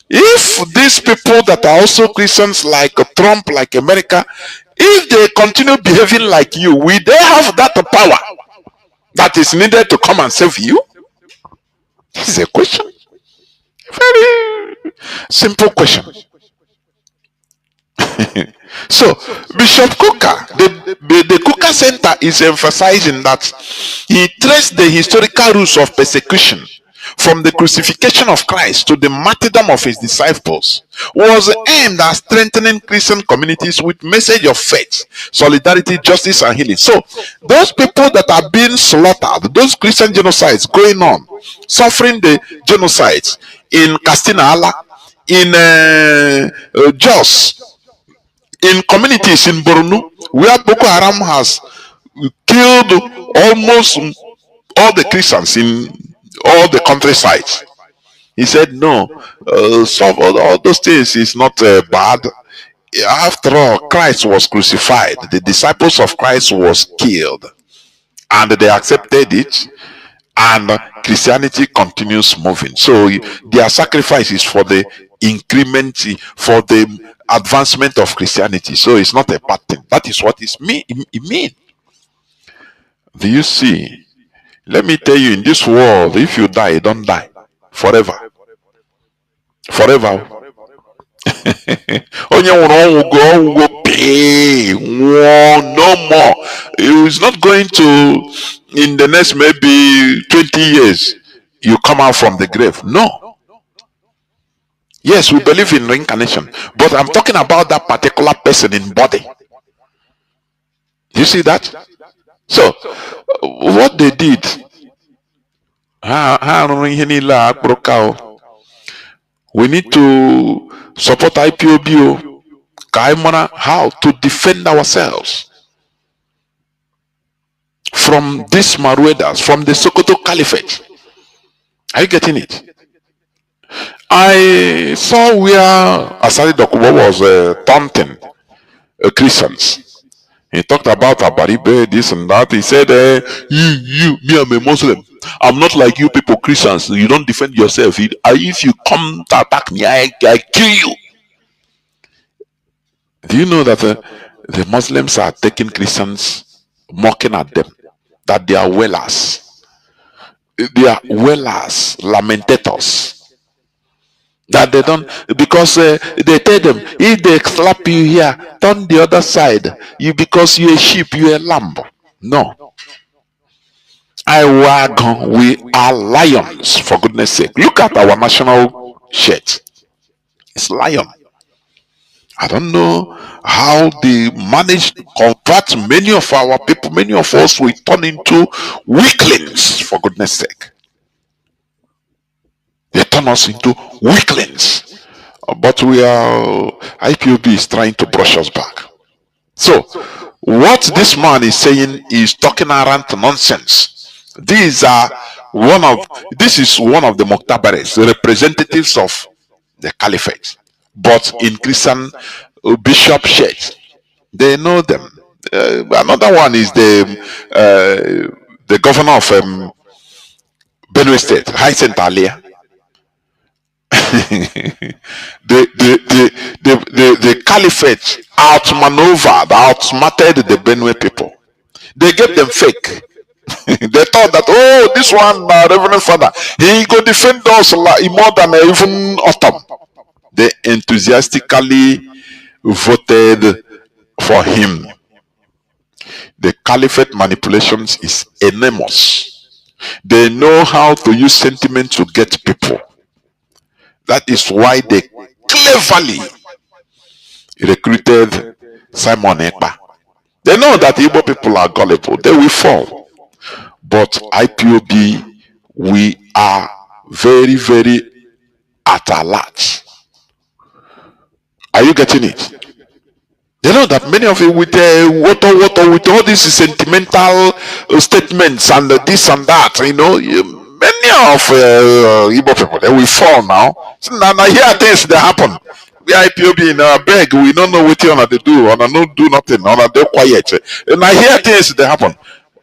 if these people that are also Christians like Trump, like America, if they continue behaving like you, will they have that power that is needed to come and save you? This is a question. Very simple question. So Bishop Kuka, the Kuka Center is emphasizing that he traced the historical roots of persecution from the crucifixion of Christ to the martyrdom of his disciples, was aimed at strengthening Christian communities with message of faith, solidarity, justice, and healing. So those people that are being slaughtered, those Christian genocides going on, suffering the genocides in Castina Ala, in Jos, in communities in Borno, where Boko Haram has killed almost all the Christians in all the countryside. He said, no, some of all those things is not bad. After all, Christ was crucified. The disciples of Christ was killed. And they accepted it. And Christianity continues moving. So their sacrifice is for the increment, for the advancement of Christianity. So it's not a bad thing. That is what it means. Do you see? Let me tell you, in this world, if you die, you don't die forever. Forever. Onye nwụrụ ọnwụ go pay no more. It's not going to, in the next maybe 20 years, you come out from the grave. No. Yes, we believe in reincarnation, but I'm talking about that particular person in body. You see that? So, what they did, we need to support IPOBO, how to defend ourselves from these Maruedas, from the Sokoto Caliphate. Are you getting it? I saw where Asari Dokubo was taunting Christians. He talked about Abaribe, this and that. He said, me, I'm a Muslim. I'm not like you people Christians. You don't defend yourself. If you come to attack me, I kill you. Do you know that the Muslims are taking Christians, mocking at them, that they are wailers? They are wailers, lamentators. That they don't, because they tell them, if they slap you here, turn the other side. Because you're a sheep, you're a lamb. No. We are lions, for goodness sake. Look at our national shirt. It's lion. I don't know how they manage to convert many of our people, many of us we turn into weaklings, for goodness sake. They turn us into weaklings. But IPOB is trying to brush us back. So, what this man is saying is talking around nonsense. This is one of the Moktabares, representatives of the Caliphate. But in Christian bishop church, they know them. Another one is the governor of Benue State, Hyacinth Alia. the Caliphate outmaneuvered, outsmarted the Benue people. They gave them fake. They thought that, oh, this one, Reverend Father, he go defend us more than even autumn. They enthusiastically voted for him. The Caliphate manipulations is enormous. They know how to use sentiment to get people. That is why they cleverly recruited Simon Ekpa. They know that Igbo people are gullible. They will fall. But IPOB, we are very, very at alert. Are you getting it? You know that many of you with with all these sentimental statements and this and that, many of Igbo people, they will fall now. So now here things that happen. We IPOB in our beg, we don't know what you want to do, or no do nothing, or they quiet. And I hear things that happen.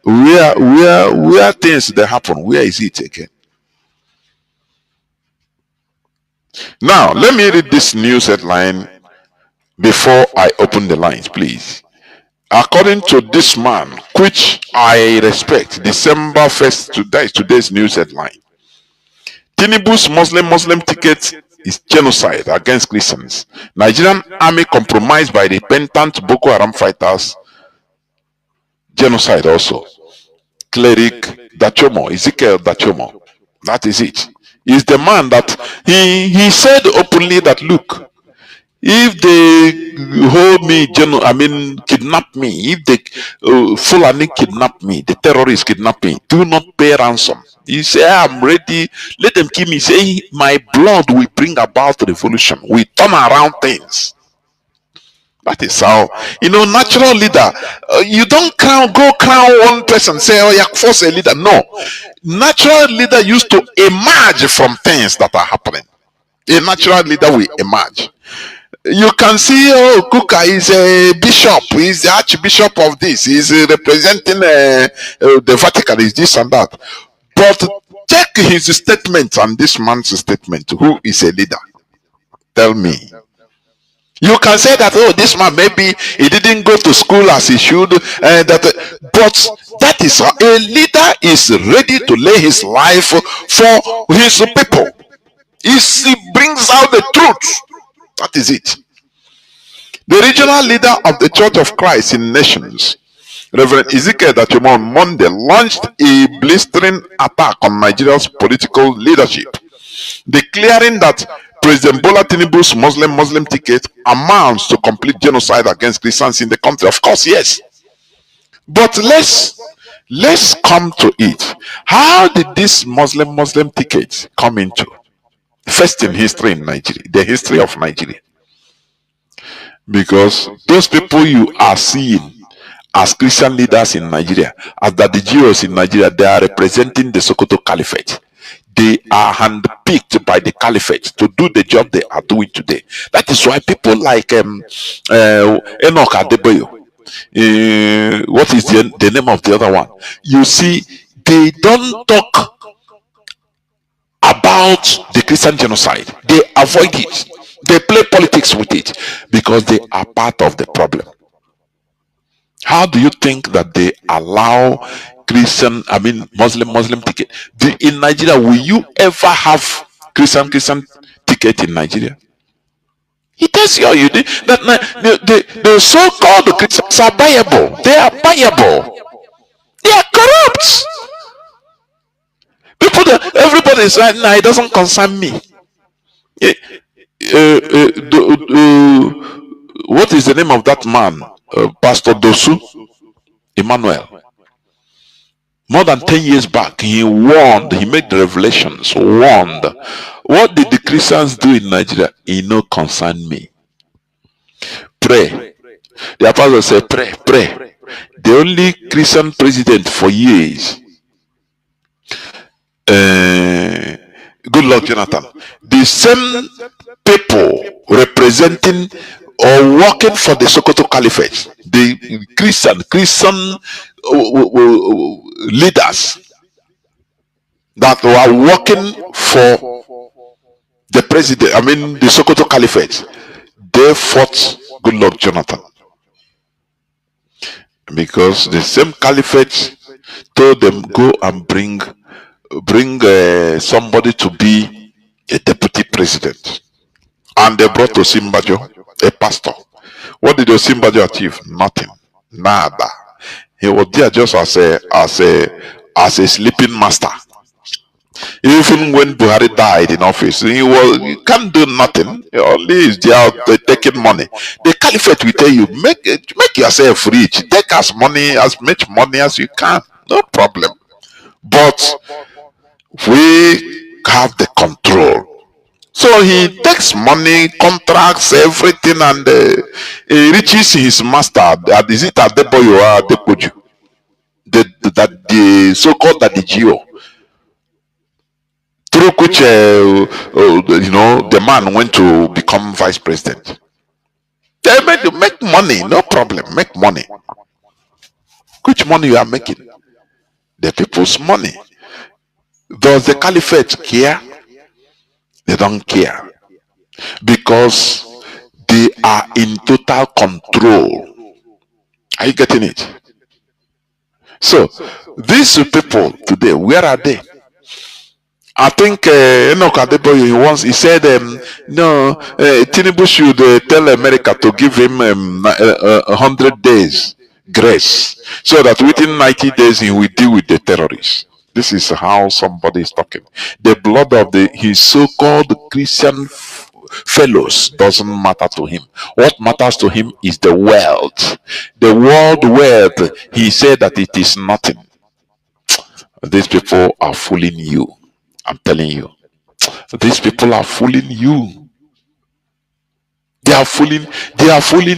Where things that happen? Where is it again? Now let me read this news headline before I open the lines, please. According to this man, which I respect, December 1st, that is today's news headline. Tinubu's Muslim ticket is genocide against Christians. Nigerian army compromised by repentant Boko Haram fighters. Genocide also. Cleric Dachomo, Ezekiel Dachomo. That is it. He's the man that he said openly that, look, if they hold me, kidnap me, if they Fulani kidnap me, the terrorists kidnap me, do not pay ransom. He said, I'm ready. Let them kill me. Say, my blood will bring about revolution. We turn around things. That is how, natural leader. You don't go crown one person, say, oh, yeah, force a leader. No. Natural leader used to emerge from things that are happening. A natural leader will emerge. You can see, oh, Kuka is a bishop, he's the archbishop of this, he's representing the Vatican, is this and that. But check his statement and this man's statement. Who is a leader? Tell me. You can say that, oh, this man maybe he didn't go to school as he should, but that is how a leader is ready to lay his life for his people. He brings out the truth. That is it. The regional leader of the Church of Christ in Nations, Reverend Ezekiel Dachimo, on Monday launched a blistering attack on Nigeria's political leadership, declaring that President Bola Tinubu's Muslim ticket amounts to complete genocide against Christians in the country. Of course, yes. But let's come to it. How did this Muslim ticket come into? First in history in Nigeria, the history of Nigeria. Because those people you are seeing as Christian leaders in Nigeria, as the GOs in Nigeria, they are representing the Sokoto Caliphate. They are handpicked by the Caliphate to do the job they are doing today. That is why people like Enoch Adeboyo, what is the name of the other one? You see, they don't talk about the Christian genocide. They avoid it. They play politics with it because they are part of the problem. How do you think that they allow Muslim ticket? In Nigeria, will you ever have Christian ticket in Nigeria? It tells you that the so-called Christians are buyable. They are buyable. They are corrupt. People that everybody is right now, it doesn't concern me. What is the name of that man? Pastor Dosu Emmanuel. More than 10 years back, he warned, he made the revelations, warned. What did the Christians do in Nigeria? It no concern me. Pray. The apostle said, pray. The only Christian president for years, good luck, Jonathan. The same people representing or working for the Sokoto Caliphate, the Christian leaders that were working for the president, the Sokoto Caliphate, they fought good luck, Jonathan, because the same Caliphate told them go and bring somebody to be a deputy president, and they brought Osimbajo, a pastor. What did Osimbajo achieve? Nothing. Nada. He was there just as a sleeping master. Even when Buhari died in office, he can't do nothing. He only is there taking money. The Caliphate will tell you, make yourself rich, take as much money as you can, no problem. But we have the control. So he takes money, contracts, everything, and he reaches his master. Is it Adeboyo or Adepoju? The so-called GO, through which the man went to become vice president. They make money, no problem. Make money. Which money you are making? The people's money. Does the Caliphate care? They don't care, because they are in total control. Are you getting it? So these people today, where are they? I think Enoch Adeboyo he said no, Tinubu should tell America to give him 100 days grace, so that within 90 days he will deal with the terrorists. This is how somebody is talking. The blood of his so-called Christian fellows doesn't matter to him. What matters to him is the wealth. The world wealth, he said that it is nothing. These people are fooling you. I'm telling you. These people are fooling you. They are fooling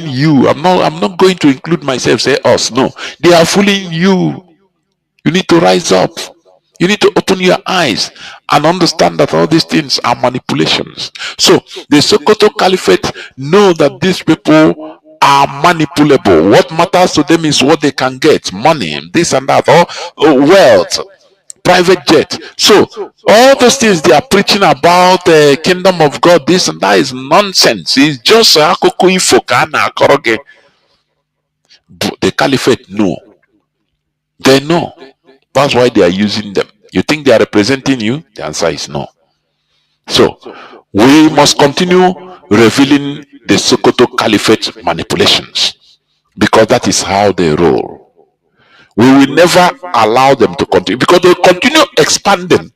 you. I'm not going to include myself, say us. No. They are fooling you. You need to rise up. You need to open your eyes and understand that all these things are manipulations. So the Sokoto Caliphate know that these people are manipulable. What matters to them is what they can get, money, this and that, or wealth, private jet. So all those things they are preaching about the kingdom of God, this and that is nonsense. It's just akoko ifo ka na akoroge. The Caliphate know. They know. That's why they are using them. You think they are representing you? The answer is no. So, we must continue revealing the Sokoto Caliphate manipulations because that is how they roll. We will never allow them to continue because they continue expanding.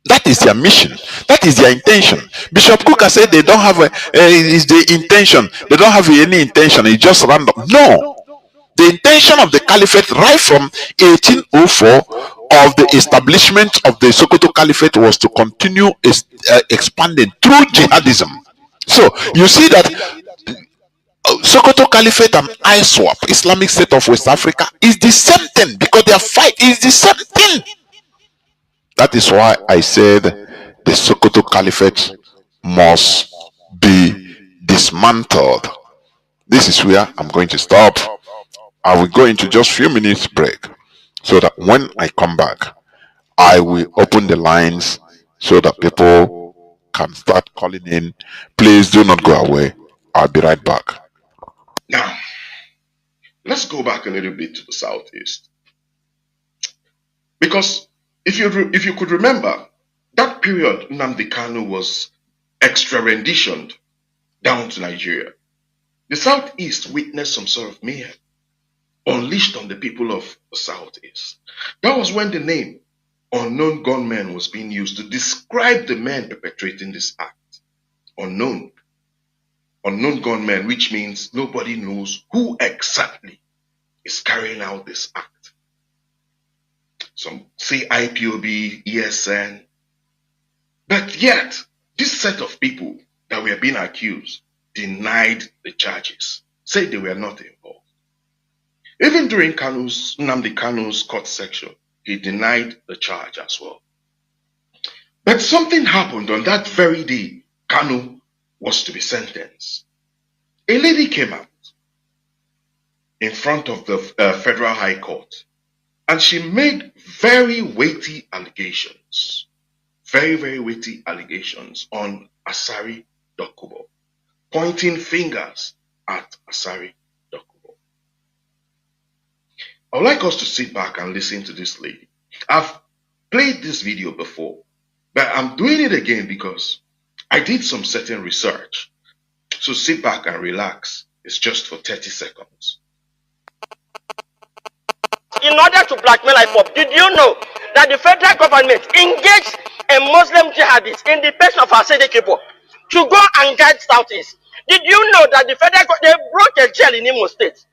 That is their mission. That is their intention. Bishop Kuka said they don't have is the intention. They don't have any intention. It's just random. No. The intention of the caliphate right from 1804 of the establishment of the Sokoto Caliphate was to continue expanding through jihadism. So you see that Sokoto Caliphate and ISWAP, Islamic State of West Africa, is the same thing because their fight is the same thing. That is why I said the Sokoto Caliphate must be dismantled. This is where I'm going to stop. I will go into just a few minutes break so that when I come back, I will open the lines so that people can start calling in. Please do not go away. I'll be right back. Now, let's go back a little bit to the southeast. Because if you could remember, that period Nnamdi Kanu was extraditioned down to Nigeria. The southeast witnessed some sort of mayhem unleashed on the people of the southeast. That was when the name unknown gunmen was being used to describe the men perpetrating this act. Unknown gunmen, which means nobody knows who exactly is carrying out this act. Some say IPOB, ESN. But yet, this set of people that were being accused denied the charges, said they were not involved. Even during Nnamdi Kanu's court section, he denied the charge as well. But something happened on that very day Kanu was to be sentenced. A lady came out in front of the Federal High Court and she made very weighty allegations. Very, very weighty allegations on Asari Dokubo, pointing fingers at Asari Dokubo. I would like us to sit back and listen to this lady. I've played this video before, but I'm doing it again because I did some certain research. So sit back and relax. It's just for 30 seconds. In order to blackmail IPOB, did you know that the federal government engaged a Muslim jihadist in the person of Asede Kibo to go and guide Southeast? Did you know that the federal they broke a jail in Imo State,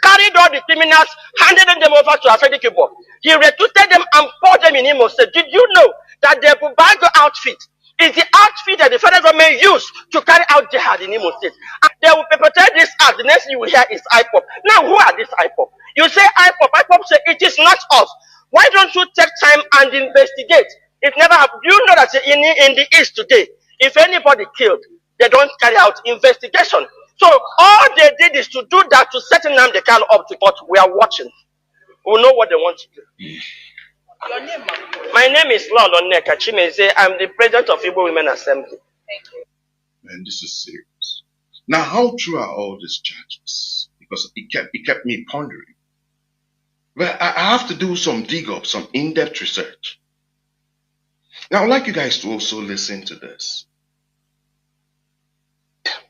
carried all the criminals, handed them over to Asede Kibo? He recruited them and poured them in Imo State. Did you know that the Bubago outfit is the outfit that the federal government used to carry out jihad in Imo State? And they will perpetrate this act. The next thing you will hear is IPOB. Now, who are these IPOB? You say IPOB. IPOB say it is not us. Why don't you take time and investigate? It never happened. You know that in the East today, if anybody killed, they don't carry out investigation. So all they did is to do that to set Nnamdi Kanu up to court. We are watching. We know what they want to do. Your name, my name is Lolo Neka Chimeze. I'm the president of Igbo Women Assembly. Thank you. Man, this is serious. Now, how true are all these charges? Because it kept me pondering. Well, I have to do some dig up, some in-depth research. Now, I'd like you guys to also listen to this.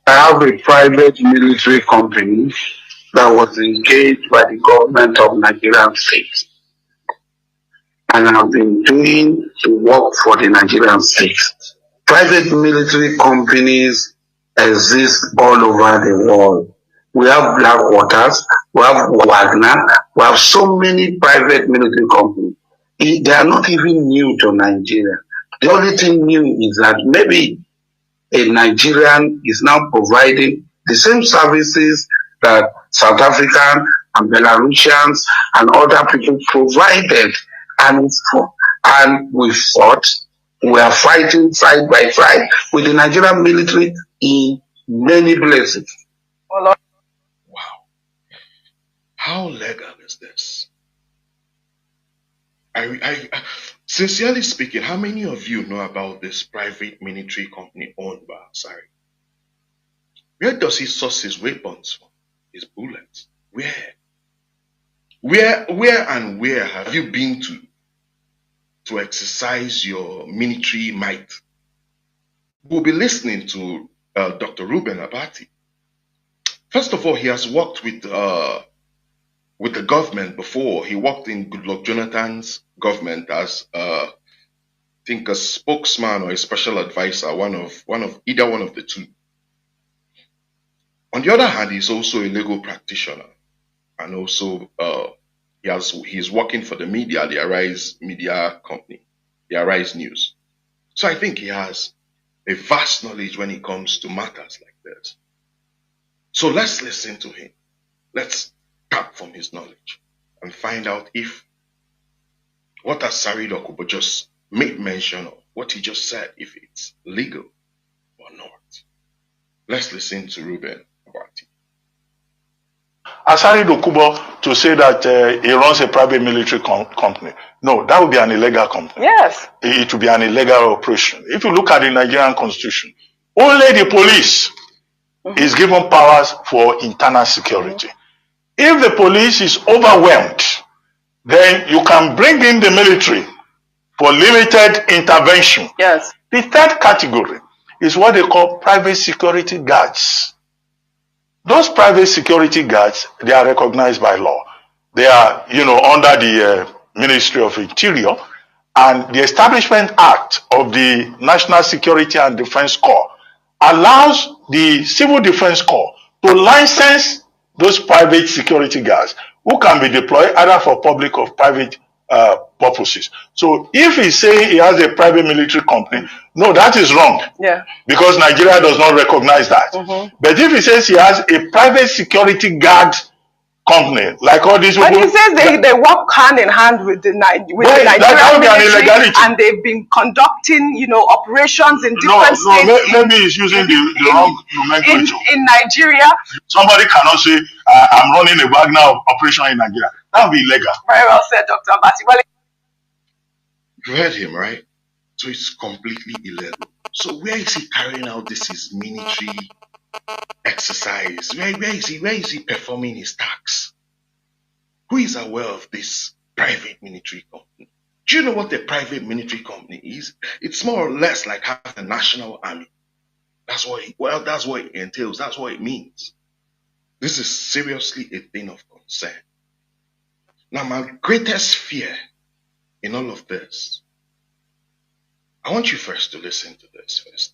I have a private military company that was engaged by the government of Nigerian state. And I've been doing the work for the Nigerian state. Private military companies exist all over the world. We have Black Waters, we have Wagner, we have so many private military companies. They are not even new to Nigeria. The only thing new is that maybe a Nigerian is now providing the same services that South African and Belarusians and other people provided. And, we fought. We are fighting side by side with the Nigerian military in many places. Wow. How legal is this? I sincerely speaking, how many of you know about this private military company owned by Asari? Where does he source his weapons from? His bullets? Where and where have you been to exercise your military might? We'll be listening to Dr. Ruben Abati. First of all, he has worked with the government before. He worked in Goodluck Jonathan's government as I think a spokesman or a special advisor, one of either one of the two. On the other hand, he's also a legal practitioner, and also he's working for the media, the Arise Media Company, the Arise News. So I think he has a vast knowledge when it comes to matters like this. So let's listen to him. Let's tap from his knowledge and find out if what Asari Dokubo just made mention of, what he just said, if it's legal or not. Let's listen to Ruben Abati. Asari Dokubo to say that he runs a private military company. No, that would be an illegal company. Yes. It would be an illegal operation. If you look at the Nigerian constitution, only the police is given powers for internal security. If the police is overwhelmed, then you can bring in the military for limited intervention. Yes. The third category is what they call private security guards. Those private security guards, they are recognized by law. They are, under the Ministry of Interior, and the Establishment Act of the National Security and Defense Corps allows the Civil Defense Corps to license those private security guards who can be deployed either for public or private purposes. So if he's saying he has a private military company, no, that is wrong. Yeah. Because Nigeria does not recognize that. But if he says he has a private security guard company, like all these people. But he says they work hand in hand with the Nigerian military, and they've been conducting, operations in different states. Maybe he's using the wrong nomenclature. In Nigeria. Somebody cannot say, I'm running a Wagner operation in Nigeria. That would be illegal. Very well said, Dr. Abati. Well, you heard him, right? So it's completely illegal. So where is he carrying out his military exercise? Where is he performing his tasks? Who is aware of this private military company? Do you know what a private military company is? It's more or less like having a national army. That's what it entails. That's what it means. This is seriously a thing of concern. Now, my greatest fear in all of this, I want you first to listen to this first.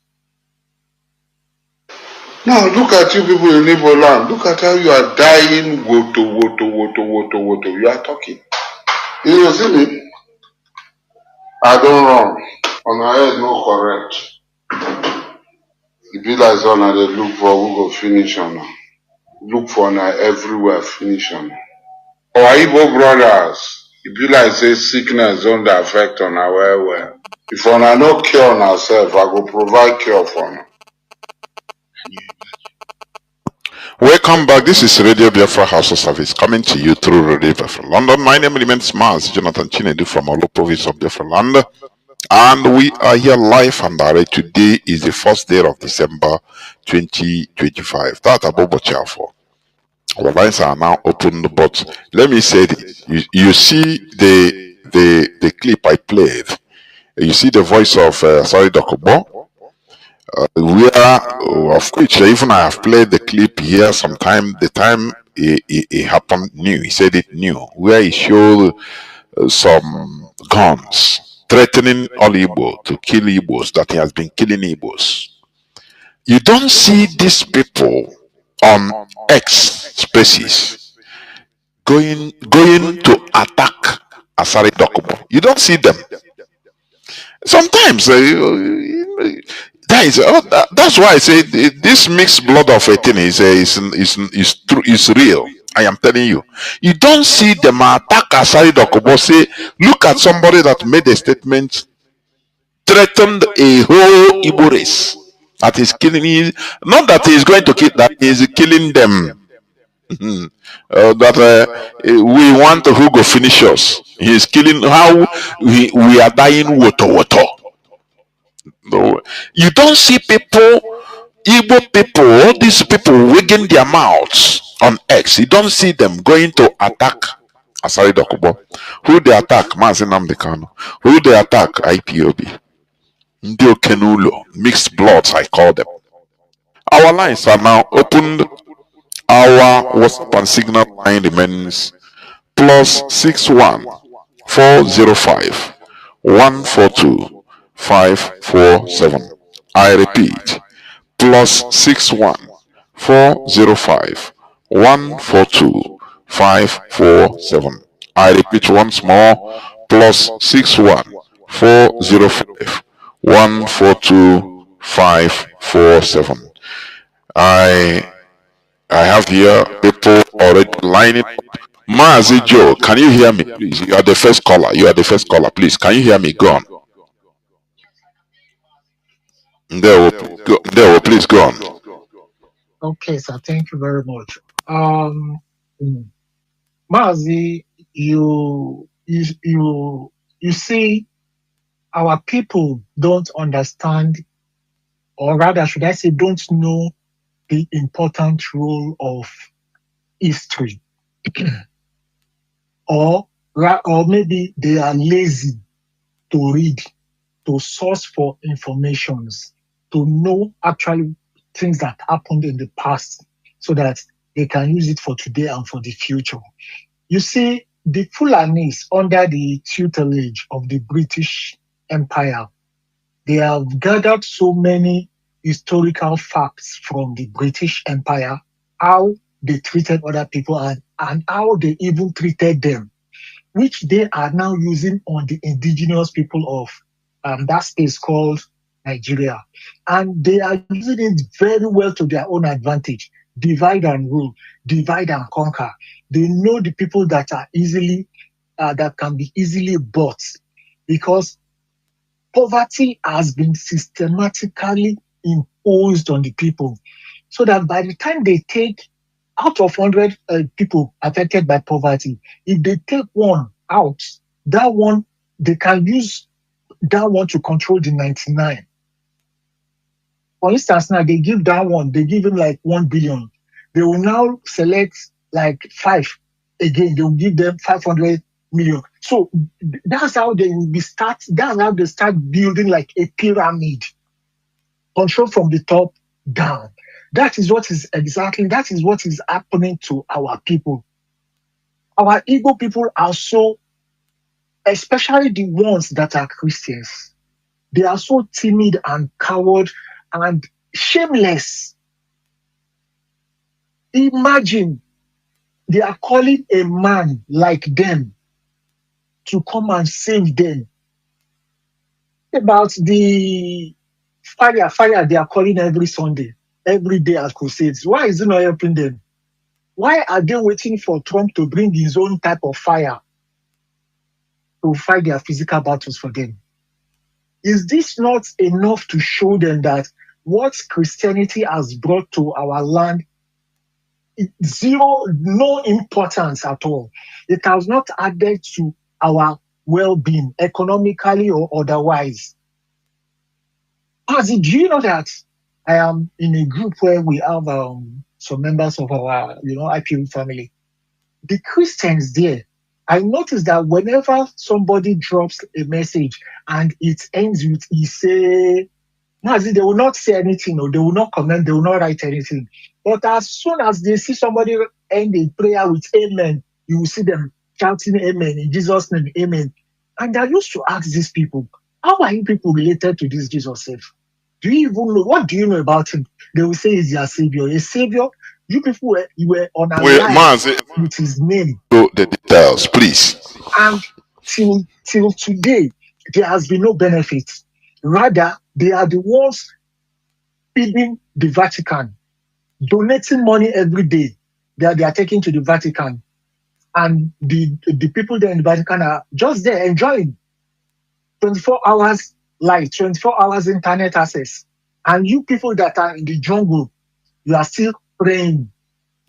Now look at you people in Igbo land. Look at how you are dying. Woto. You are talking. You see me? I don't run. On our head no correct. It be like on they look for who go finish on. Look for now everywhere finish on. Our Igbo brothers, it be like say sickness don't affect on our well. If on no cure on ourselves, I go provide cure for now. Welcome back. This is Radio Biafra House of Service coming to you through Radio Biafra London. My name remains Mazi, Jonathan Chinedu from Olo province of Biafra Land. And we are here live and direct. Today is the first day of December 2025. That's about Chafo. Our lines are now open, but let me say this. You see the clip I played. You see the voice of Sorry Dokubo. Of which even I have played the clip here sometime. The time it happened new. He said it new, where he showed some guns threatening all Igbo to kill Igbos, that he has been killing Igbos. You don't see these people on X spaces going to attack Asari Dokubo. You don't see them. Sometimes that is that's why I say this mixed blood of a thing is real. I am telling you. You don't see them attack Asari Dokubo. Say, look at somebody that made a statement, threatened a whole Igbo race that is killing. Not that he is going to kill, that he is killing them. That we want who go finish us. He is killing. How we are dying water. No, you don't see people, Igbo people, all these people wigging their mouths on X. You don't see them going to attack Asari Dokubo. Who they attack? Mazi Nnamdi Kanu. Who they attack? IPOB. Ndio Kenulo. Mixed bloods, I call them. Our lines are now opened. Our WhatsApp and Signal line remains +61 405 142 547. I repeat, +61 405 142 547. I repeat once more, +61 405 142 547. I have here people already lining up. Mazi Joe, can you hear me, please? You are the first caller. You are the first caller, please. Can you hear me? Go on. Please go on. Okay, sir. Thank you very much. Mazi, you see, our people don't understand, or rather, should I say, don't know the important role of history, or maybe they are lazy to read, to source for informations, to know actually things that happened in the past, so that they can use it for today and for the future. You see, the Fulanis, under the tutelage of the British Empire, they have gathered so many historical facts from the British Empire, how they treated other people and how they even treated them, which they are now using on the indigenous people of that space called Nigeria. And they are using it very well to their own advantage. Divide and rule, divide and conquer. They know the people that are that can be easily bought, because poverty has been systematically imposed on the people, so that by the time they take out of 100 people affected by poverty, if they take one out, that one, they can use that one to control the 99. For instance, now they give that one, they give him like 1 billion. They will now select like 5 again. They will give them 500 million. So that's how they will that's how they start building like a pyramid, control from the top down. That is what is happening to our people. Our Igbo people are so, especially the ones that are Christians, they are so timid and coward and shameless. Imagine they are calling a man like them to come and save them. About the fire they are calling every Sunday, every day at crusades. Why is it not helping them? Why are they waiting for Trump to bring his own type of fire to fight their physical battles for them? Is this not enough to show them that what Christianity has brought to our land, no importance at all? It has not added to our well-being, economically or otherwise. Mazi, do you know that I am in a group where we have some members of our, IPU family? The Christians there, I noticed that whenever somebody drops a message and it ends with he say, Mazi, they will not say anything, or they will not comment, they will not write anything. But as soon as they see somebody end a prayer with amen, you will see them shouting amen, in Jesus' name, amen. And I used to ask these people, how are you people related to this Jesus self? Do you even know, what do you know about him? They will say he's your savior. A savior? You people you were on a line with his name. The details, please. And till today, there has been no benefit. Rather, they are the ones feeding the Vatican, donating money every day that they are taking to the Vatican. And the people there in the Vatican are just there enjoying 24 hours light, 24 hours internet access. And you people that are in the jungle, you are still praying.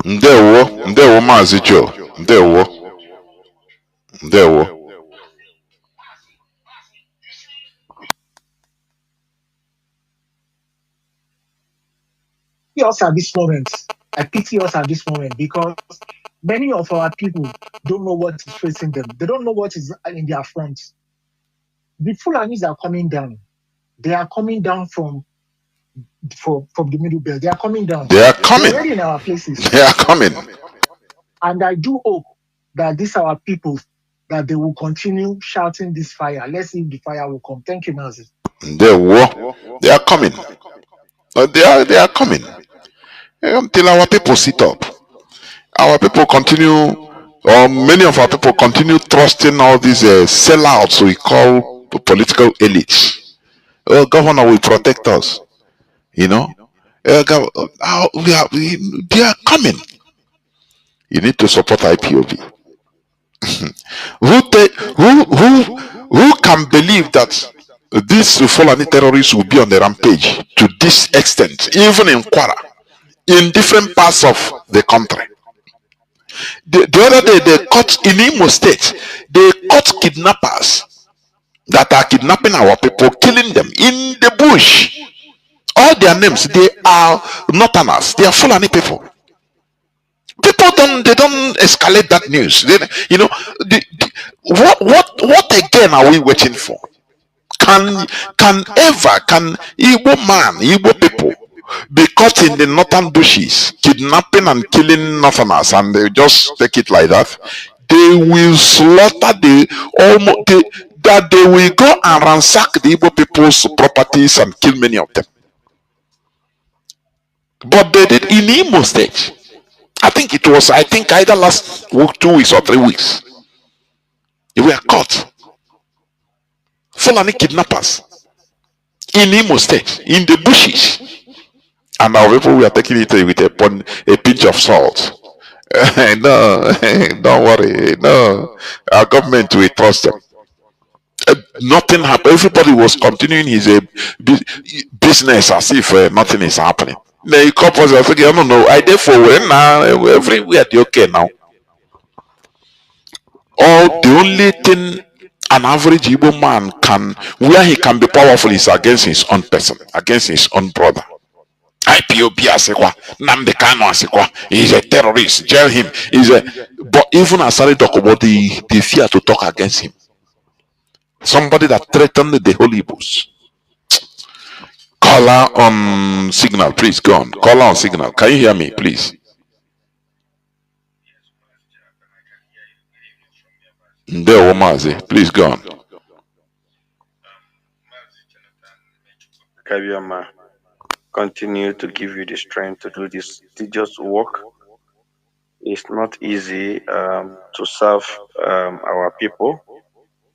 Ndewo Mazi Joe. Ndewo. Pity us at this moment. I pity us at this moment because many of our people don't know what is facing them. They don't know what is in their front. The Fulanis are coming down. They are coming down from the middle belt. They are coming down. They are They're coming. already in our places. They are coming. And I do hope that these our people, that they will continue shouting this fire. Let's see if the fire will come. Thank you, Mazi. They are coming. They are coming. Until our people sit up. Our people continue, or many of our people continue trusting all these sellouts we call political elites. Oh, governor will protect us. You know, they are coming. You need to support IPOB. Who can believe that these Fulani terrorists will be on the rampage to this extent, even in Kwara, in different parts of the country? The other day they caught in Imo State, they caught kidnappers that are kidnapping our people, killing them in the bush. All their names, they are northerners, they are Fulani people. People don't escalate that news. You know, what again are we waiting for? Can Igbo man, Igbo people be caught in the northern bushes, kidnapping and killing northerners, and they just take it like that? They will slaughter that they will go and ransack the Igbo people's properties and kill many of them. But they did in Imo State. I think either last week, 2 weeks or 3 weeks. They were caught. Fulani kidnappers in Imo State, in the bushes. And our people were taking it with a pinch of salt. No, don't worry. No, our government will trust them. Nothing happened. Everybody was continuing his business as if nothing is happening. The couples are thinking, I don't know. I therefore now everywhere they okay now. All the only thing an average Igbo man can, where he can be powerful, is against his own person, against his own brother. IPOB asekwa, Nnamdi Kanu asekwa, he's a terrorist, jail him. But even Asari Dokubo, they fear to talk against him. Somebody that threatened the Holy Books. Caller on signal, please go on. Caller on signal. Can you hear me, please? Ndewo Mazi, please go on. Kabiama, continue to give you the strength to do this tedious work. It's not easy to serve our people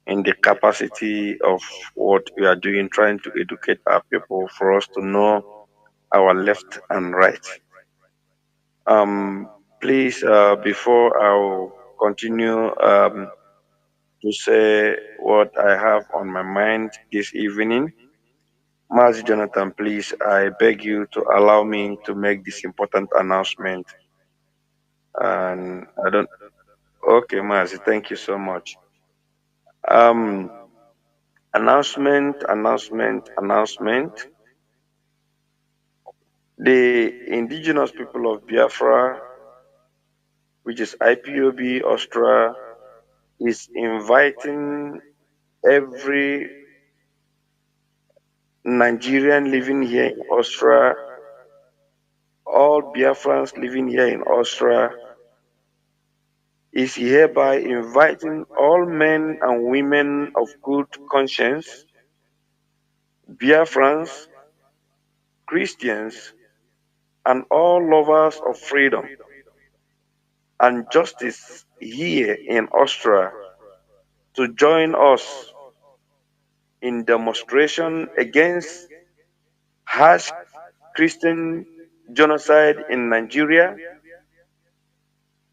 in the capacity of what we are doing, trying to educate our people for us to know our left and right. Please, before I'll continue to say what I have on my mind this evening, Mazi Jonathan, please, I beg you to allow me to make this important announcement. And I don't. Okay, Mazi, thank you so much. Announcement. The indigenous people of Biafra, which is IPOB Austria, is inviting every Nigerian living here in Austria, all Biafrans living here in Austria, is hereby inviting all men and women of good conscience, Biafrans, Christians, and all lovers of freedom and justice here in Austria to join us in demonstration against harsh Christian genocide in Nigeria,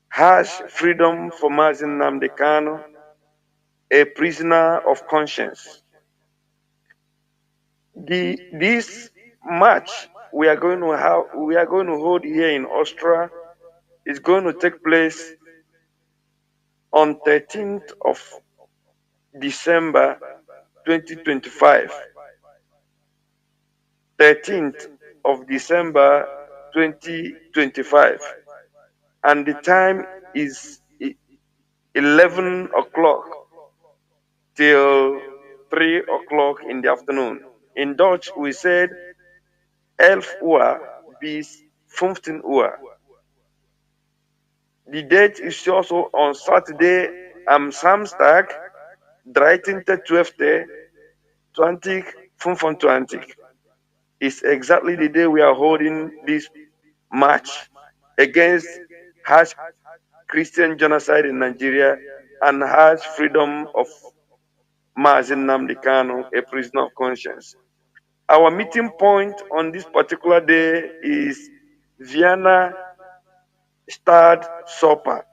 harsh freedom for Mazi Nnamdi Kanu, a prisoner of conscience. This march we are going to hold here in Austria is going to take place on 13th of December 2025. 13th of December 2025, and the time is 11 o'clock till 3 o'clock in the afternoon. In Dutch, we said 11 uur bis 15 uur. The date is also on Saturday am Samstag, 13/12/2025. Is exactly the day we are holding this march against harsh Christian genocide in Nigeria and harsh freedom of Mazi Nnamdi Kanu, a prisoner of conscience. Our meeting point on this particular day is Vienna Stad Supper.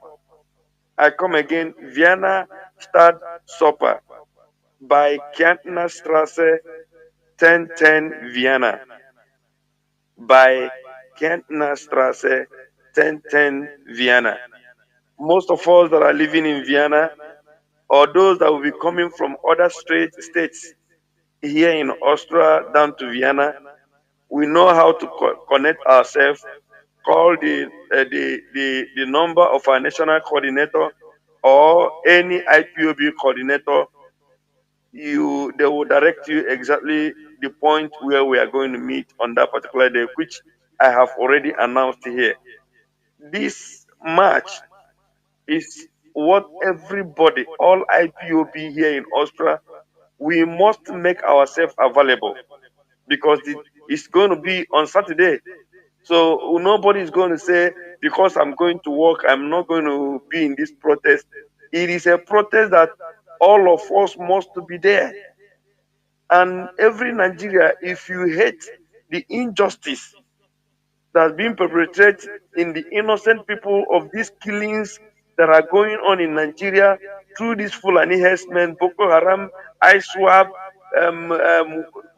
I come again, Vienna Stad Supper by Kärntnerstraße 1010 Vienna. By Kärntnerstraße 1010 Vienna. Most of us that are living in Vienna, or those that will be coming from other states here in Austria down to Vienna, we know how to connect ourselves. Call the number of our national coordinator or any IPOB coordinator. They will direct you exactly the point where we are going to meet on that particular day, which I have already announced here. This march is what everybody, all IPOB here in Austria, we must make ourselves available, because it's going to be on Saturday. So nobody is going to say, because I'm going to work, I'm not going to be in this protest. It is a protest that all of us must be there. And every Nigeria, if you hate the injustice that's being perpetrated in the innocent people of these killings that are going on in Nigeria through these Fulani herdsmen, Boko Haram, ISWAP,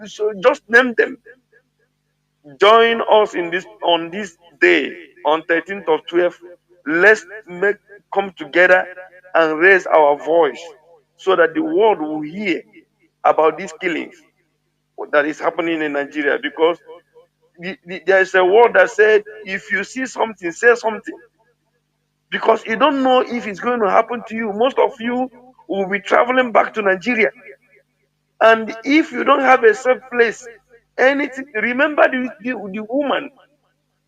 so just name them. Join us in this on this day, on 13th of 12. Let's come together and raise our voice so that the world will hear about these killings that is happening in Nigeria. Because there is a word that said, if you see something, say something. Because you don't know if it's going to happen to you. Most of you will be traveling back to Nigeria. And if you don't have a safe place, anything, remember the woman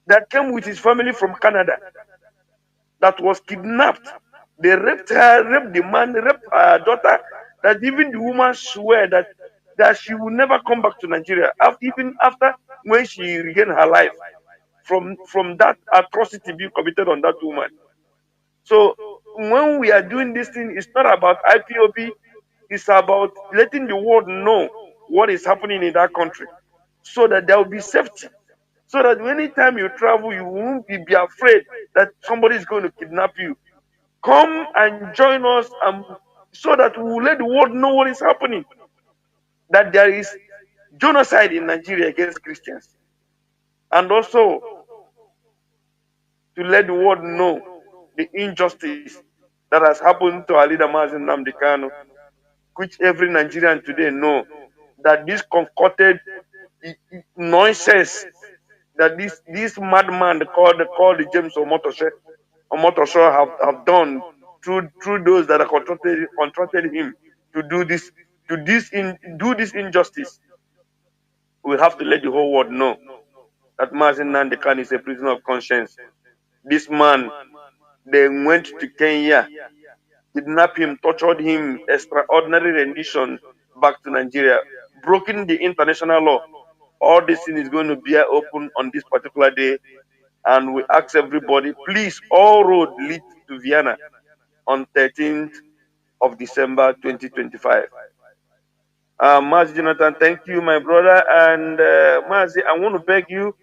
that came with his family from Canada that was kidnapped. They raped her, raped the man, raped her daughter, that even the woman swear that she will never come back to Nigeria, even after when she regained her life from that atrocity being committed on that woman. So when we are doing this thing, it's not about IPOB, it's about letting the world know what is happening in that country so that there will be safety. So that anytime you travel, you won't be afraid that somebody is going to kidnap you. Come and join us, so that we will let the world know what is happening. That there is genocide in Nigeria against Christians. And also to let the world know the injustice that has happened to our leader Mazi Nnamdi Kanu, which every Nigerian today know that this concocted nonsense that this madman called James Omotosho have done through those that are contracted him to do this injustice. We have to let the whole world know that Mazi Nnamdi Kanu is a prisoner of conscience. This man, they went to Kenya, kidnapped him, tortured him, extraordinary rendition back to Nigeria, broken the international law. All this thing is going to be open on this particular day, and we ask everybody, please, all road lead to Vienna on 13th of December 2025. Mazi Jonathan, thank you, my brother. And Mazi, I want to beg you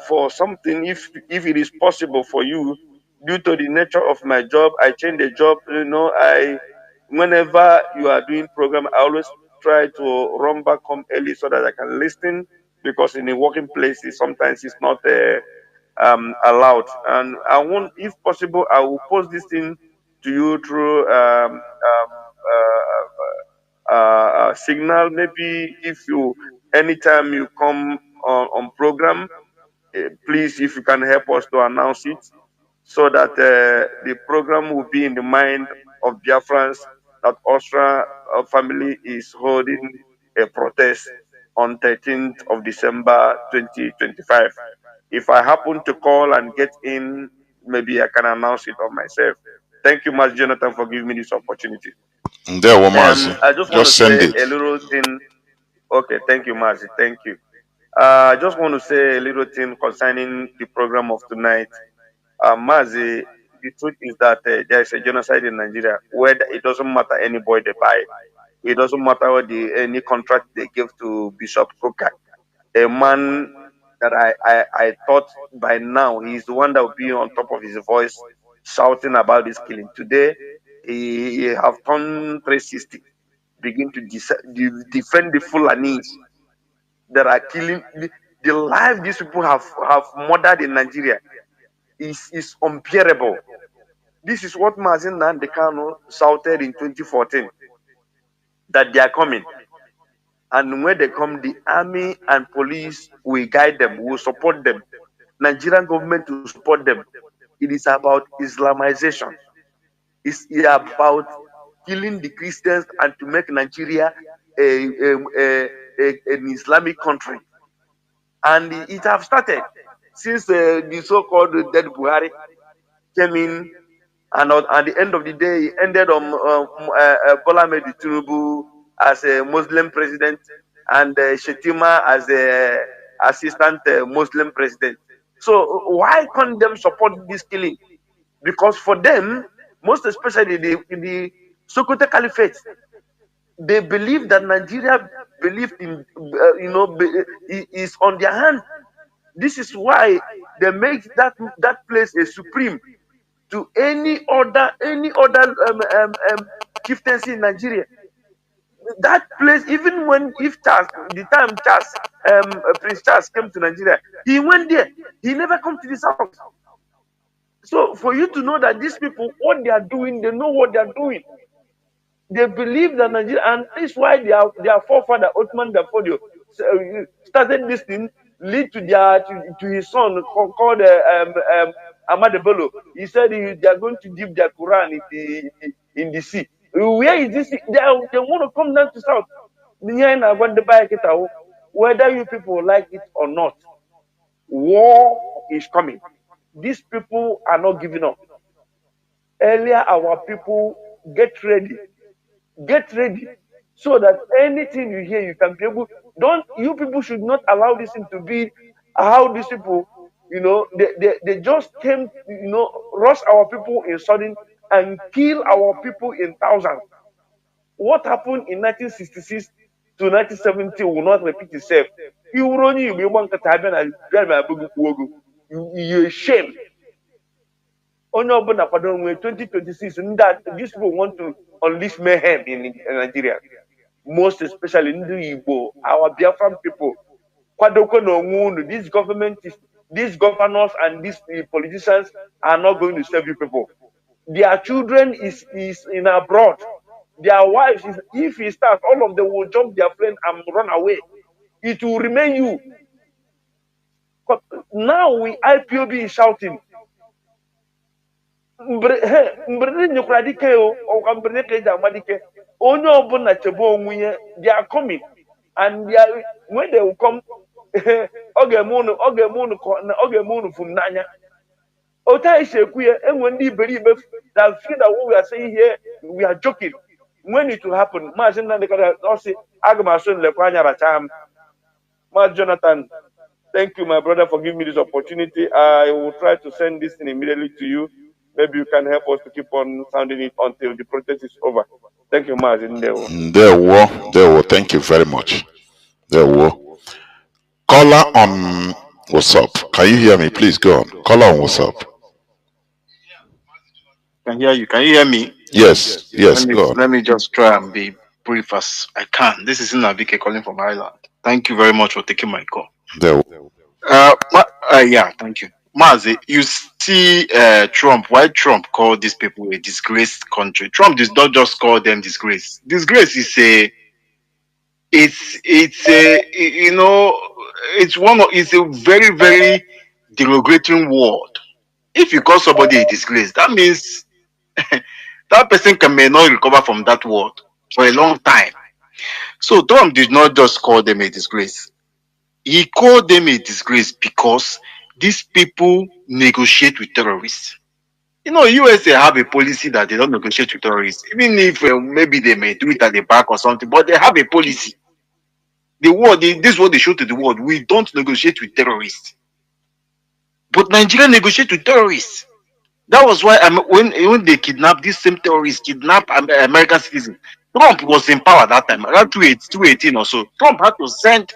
for something, if it is possible for you, due to the nature of my job. I change the job. Whenever you are doing program, I always try to run back home early so that I can listen, because in a working place, sometimes it's not allowed. And I want, if possible, I will post this thing to you through signal. Maybe if you, anytime you come on program, please, if you can help us to announce it, so that the program will be in the mind of Biafrans that Austria family is holding a protest on 13th of December 2025. If I happen to call and get in, maybe I can announce it on myself. Thank you much, Jonathan, for giving me this opportunity. There, Mazi. I just want to Just send say it. a little thing. Okay, thank you, Mazi. Thank you. I just want to say a little thing concerning the program of tonight. Mazi, the truth is that there is a genocide in Nigeria where it doesn't matter any boy they buy. It doesn't matter what any contract they give to Bishop Coker. A man that I thought by now he's the one that will be on top of his voice shouting about this killing. Today, he have turned 360, begin to defend the Fulanis that are killing. The life these people have murdered in Nigeria is unbearable. This is what Mazi Nnamdi Kanu shouted in 2014, that they are coming. And when they come, the army and police will guide them, will support them. Nigerian government will support them. It is about Islamization. It's about killing the Christians and to make Nigeria an Islamic country. And it have started since the so-called dead Buhari came in, and at the end of the day, he ended on Bola Ahmed Tinubu as a Muslim president, and Shetima as a assistant Muslim president. So why can't them support this killing? Because for them, most especially the Sokoto Caliphate, they believe that Nigeria believed in, is on their hand. This is why they make that place a supreme to any other chieftaincy in Nigeria. That place, even when Prince Charles came to Nigeria, he went there. He never come to this house. So for you to know that these people, what they are doing, they know what they are doing. They believe that Nigeria, and that's why their forefather Ottoman Dafodio started this thing, lead to his son called Ahmad Bello. He said they are going to dip their Quran in the sea. Where is this? They want to come down to south. Whether you people like it or not, war is coming. These people are not giving up. Earlier, our people get ready, so that anything you hear, you can be able. You people should not allow this thing to be how these people, they just came, rush our people in sudden and kill our people in thousands. What happened in 1966 to 1970 will not repeat itself. You shame. Only 2026, that these people want to unleash mayhem in Nigeria. Most especially in the Igbo, our Biafran people. These governors and these politicians are not going to serve you people. Their children is in abroad. Their wives, if he starts, all of them will jump their plane and run away. It will remain you. But now IPOB is shouting. They are coming, and when they will come, and when they believe that feel that what we are saying here, we are joking. When it will happen, Jonathan, thank you, my brother, for giving me this opportunity. I will try to send this thing immediately to you. maybe you can help us to keep on sounding it until the protest is over. Thank you, Mazi. There were. Thank you very much. There were. Caller on WhatsApp. Can you hear me? Please go on. Caller on WhatsApp. Can hear you. Can you hear me? Yes, yes, go on. Let me just try and be brief as I can. This is Nnamdi calling from Ireland. Thank you very much for taking my call. There. Yeah, thank you. Mazi, you see Trump, why Trump called these people a disgraced country? Trump does not just call them disgrace. Disgrace is it's a very, very derogatory word. If you call somebody a disgrace, that means that person may not recover from that word for a long time. So Trump did not just call them a disgrace. He called them a disgrace because these people negotiate with terrorists. You know, USA have a policy that they don't negotiate with terrorists, even if maybe they may do it at the back or something, but they have a policy. This is what they show to the world. We don't negotiate with terrorists. But Nigeria negotiate with terrorists. That was why when they kidnapped these same terrorists, kidnapped American citizens, Trump was in power that time, around 2018 or so. Trump had to send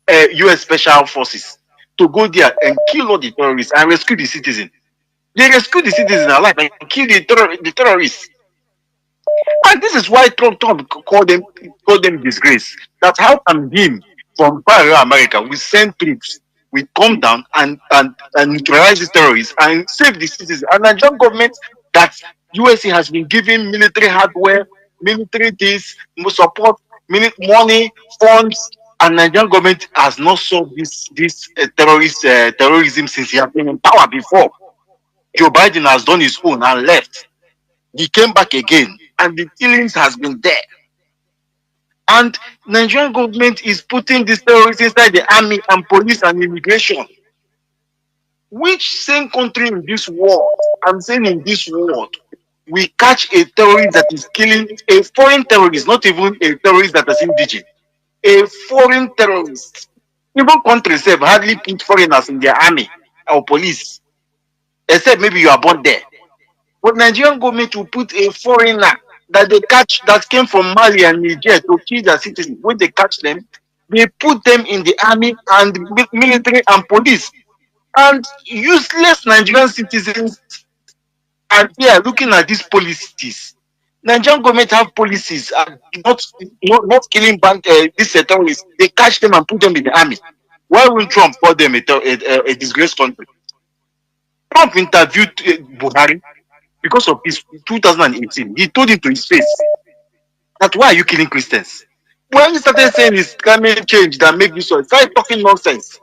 US special forces to go there and kill all the terrorists and rescue the citizens. They rescued the citizens alive and killed the terrorists. And this is why Trump called them disgrace. That how can him from far around America we send troops, we come down and neutralize these terrorists and save the citizens. And the Nigerian government that USA has been giving military hardware, military this support, money, funds, and Nigerian government has not solved this terrorism since he has been in power before. Joe Biden has done his own and left. He came back again, and the killings has been there. And Nigerian government is putting these terrorists inside the army and police and immigration. Which same country in this world, I'm saying in this world, we catch a terrorist that is killing a foreign terrorist, not even a terrorist that is indigenous, a foreign terrorist. Even countries have hardly put foreigners in their army or police, except maybe you are born there. But Nigerian government will put a foreigner that they catch that came from Mali and Niger to kill their citizens. When they catch them, they put them in the army and military and police. And useless Nigerian citizens are there looking at these policies. Nigerian government have policies not killing these terrorists. They catch them and put them in the army. Why will Trump call them a disgraced country? Trump interviewed Buhari because of his 2018. He told him to his face that why are you killing Christians? When he started saying it's climate change that make this, so started talking nonsense.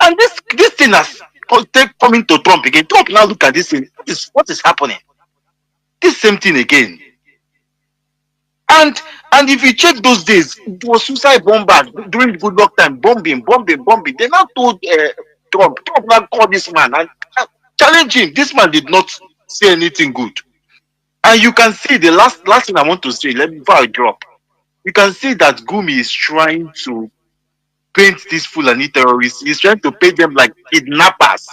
And this thing has coming to Trump again. Trump now look at this thing. What is happening? This same thing again. And if you check those days, it was suicide bombers during the good luck time, bombing. They now told Trump now called this man and challenge him. This man did not say anything good. And you can see the last thing I want to say, before I drop, you can see that Gumi is trying to paint these Fulani terrorists. He's trying to paint them like kidnappers.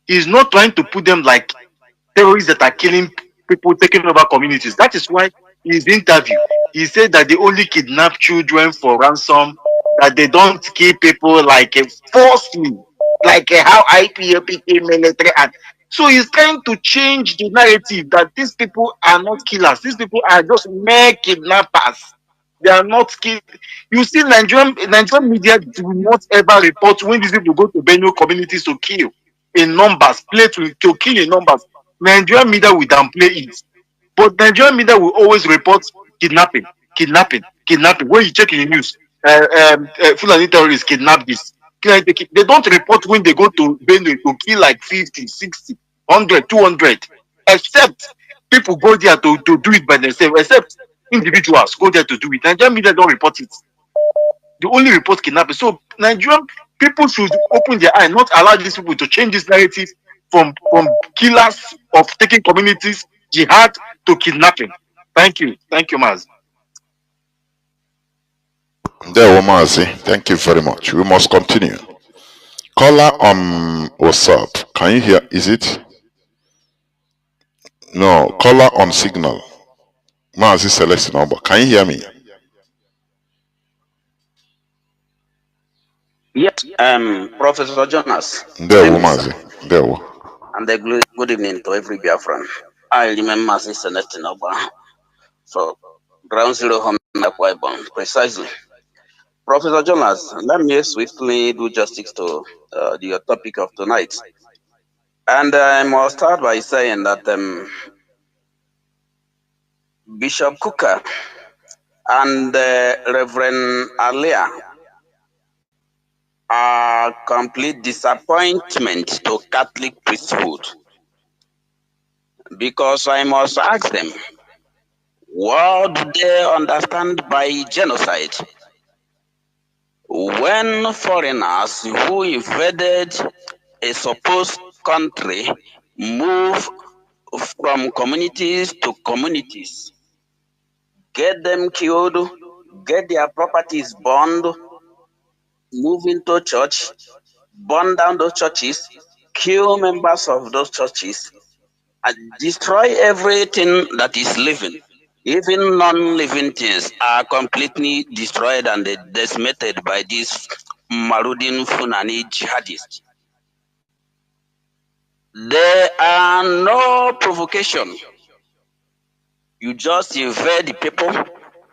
He's not trying to put them like terrorists that are killing people, taking over communities. That is why in his interview, he said that they only kidnap children for ransom, that they don't kill people like forcefully, like how IPOP became military. So he's trying to change the narrative that these people are not killers. These people are just mere kidnappers. They are not killed. You see, Nigerian media do not ever report when these people go to Benue communities to kill in numbers, to kill in numbers. Nigerian media will downplay it. But Nigerian media will always report kidnapping. When you check in the news, Fulani terrorists kidnap this. They don't report when they go to Benue to kill like 50, 60, 100, 200. Except people go there to do it by themselves. Except individuals go there to do it. Nigerian media don't report it. They only report kidnapping. So Nigerian people should open their eye, not allow these people to change this narrative from killers of taking communities, jihad, to kidnapping. Thank you, Mazi. There, Mazi. Thank you very much. We must continue. Caller on WhatsApp. Can you hear? Is it? No, caller on signal. Mazi Celestin, but can you hear me? Yes, Professor Jonas. Good There, evening, sir. Mazi. There. And a good evening to every Biafran. I remember Mazi Celestin for Ground Zero Home Akwaibon, precisely. Professor Jonas, let me swiftly do justice to your topic of tonight. And I must start by saying that Bishop Cooker and Reverend Alia are complete disappointment to Catholic priesthood, because I must ask them, what do they understand by genocide? When foreigners who invaded a supposed country move from communities to communities, get them killed, get their properties burned, move into church, burn down those churches, kill members of those churches, and destroy everything that is living. Even non-living things are completely destroyed and decimated by these marauding Fulani jihadists. There are no provocation. You just invade the people,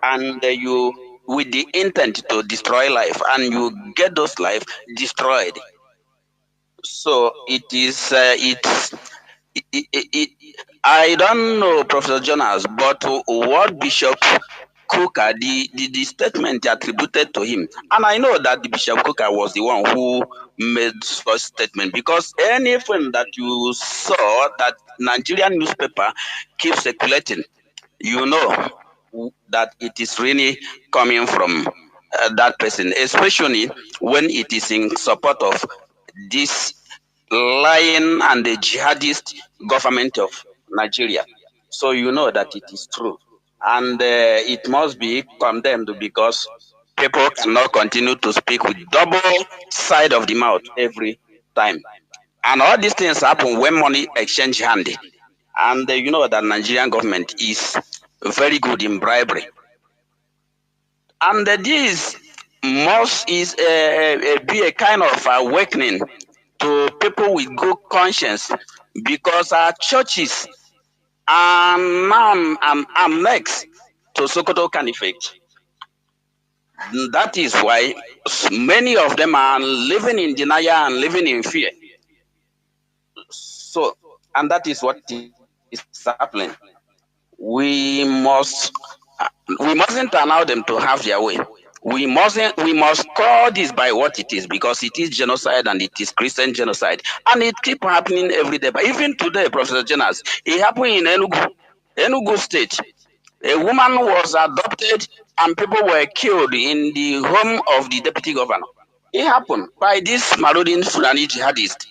and you, with the intent to destroy life, and you get those life destroyed. So it is I don't know, Professor Jonas, but what Bishop Cooker, the statement attributed to him, and I know that the Bishop Cooker was the one who made such statement, because anything that you saw that Nigerian newspaper keeps circulating, you know that it is really coming from that person, especially when it is in support of this lying and the jihadist government of Nigeria. So you know that it is true. And it must be condemned, because people cannot continue to speak with double side of the mouth every time. And all these things happen when money exchange hand. And you know that Nigerian government is very good in bribery. And this must be a kind of awakening to people with good conscience, because our churches are now annexed to Sokoto Caliphate. That is why many of them are living in denial and living in fear. So, and that is what is happening. We mustn't allow them to have their way. We must call this by what it is, because it is genocide, and it is Christian genocide, and it keeps happening every day. But even today, Professor Jonas, it happened in Enugu State. A woman was adopted and people were killed in the home of the deputy governor. It happened by this marauding Fulani jihadist.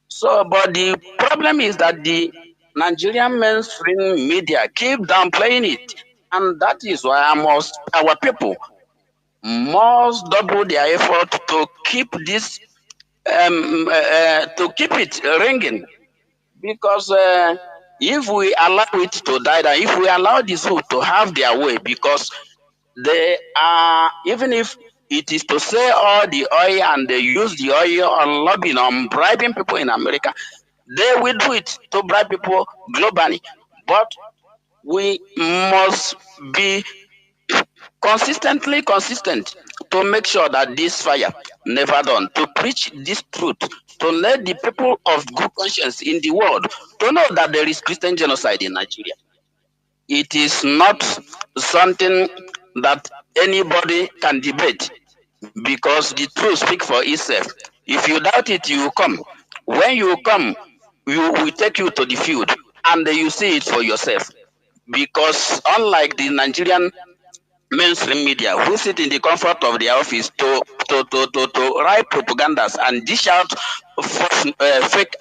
So, but the problem is that the Nigerian mainstream media keep downplaying it, and that is why our people must double their effort to keep this, to keep it ringing, because if we allow it to die down, if we allow this food to have their way, because they are, even if it is to sell all the oil and they use the oil on lobbying, on bribing people in America, they will do it to bribe people globally. But we must be consistent to make sure that this fire never done, to preach this truth, to let the people of good conscience in the world to know that there is Christian genocide in Nigeria. It is not something that anybody can debate, because the truth speaks for itself. If you doubt it, you come. When you come, we will take you to the field, and you see it for yourself. Because unlike the Nigerian mainstream media, who sit in the comfort of their office to write propagandas and dish out fake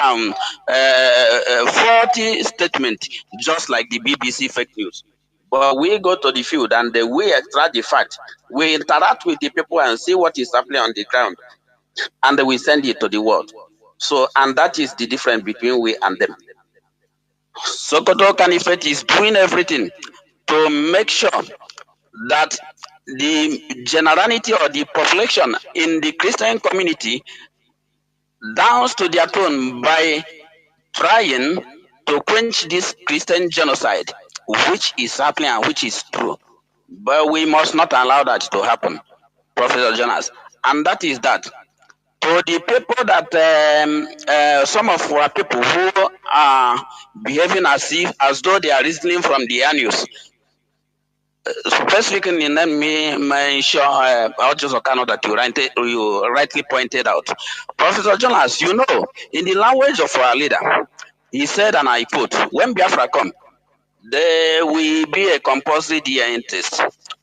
faulty statement, just like the BBC fake news. But we go to the field and we extract the fact. We interact with the people and see what is happening on the ground, and we send it to the world. So, and that is the difference between we and them. Sokoto Caliphate is doing everything to make sure that the generality or the population in the Christian community downs to their tone by trying to quench this Christian genocide, which is happening and which is true. But we must not allow that to happen, Professor Jonas. And that is that. To the people that some of our people who are behaving as though they are reasoning from the annuals, specifically, let me mention Audios of Kanu that you rightly pointed out. Professor Jonas, you know, in the language of our leader, he said, and I quote, when Biafra come, there will be a compulsory DNA test.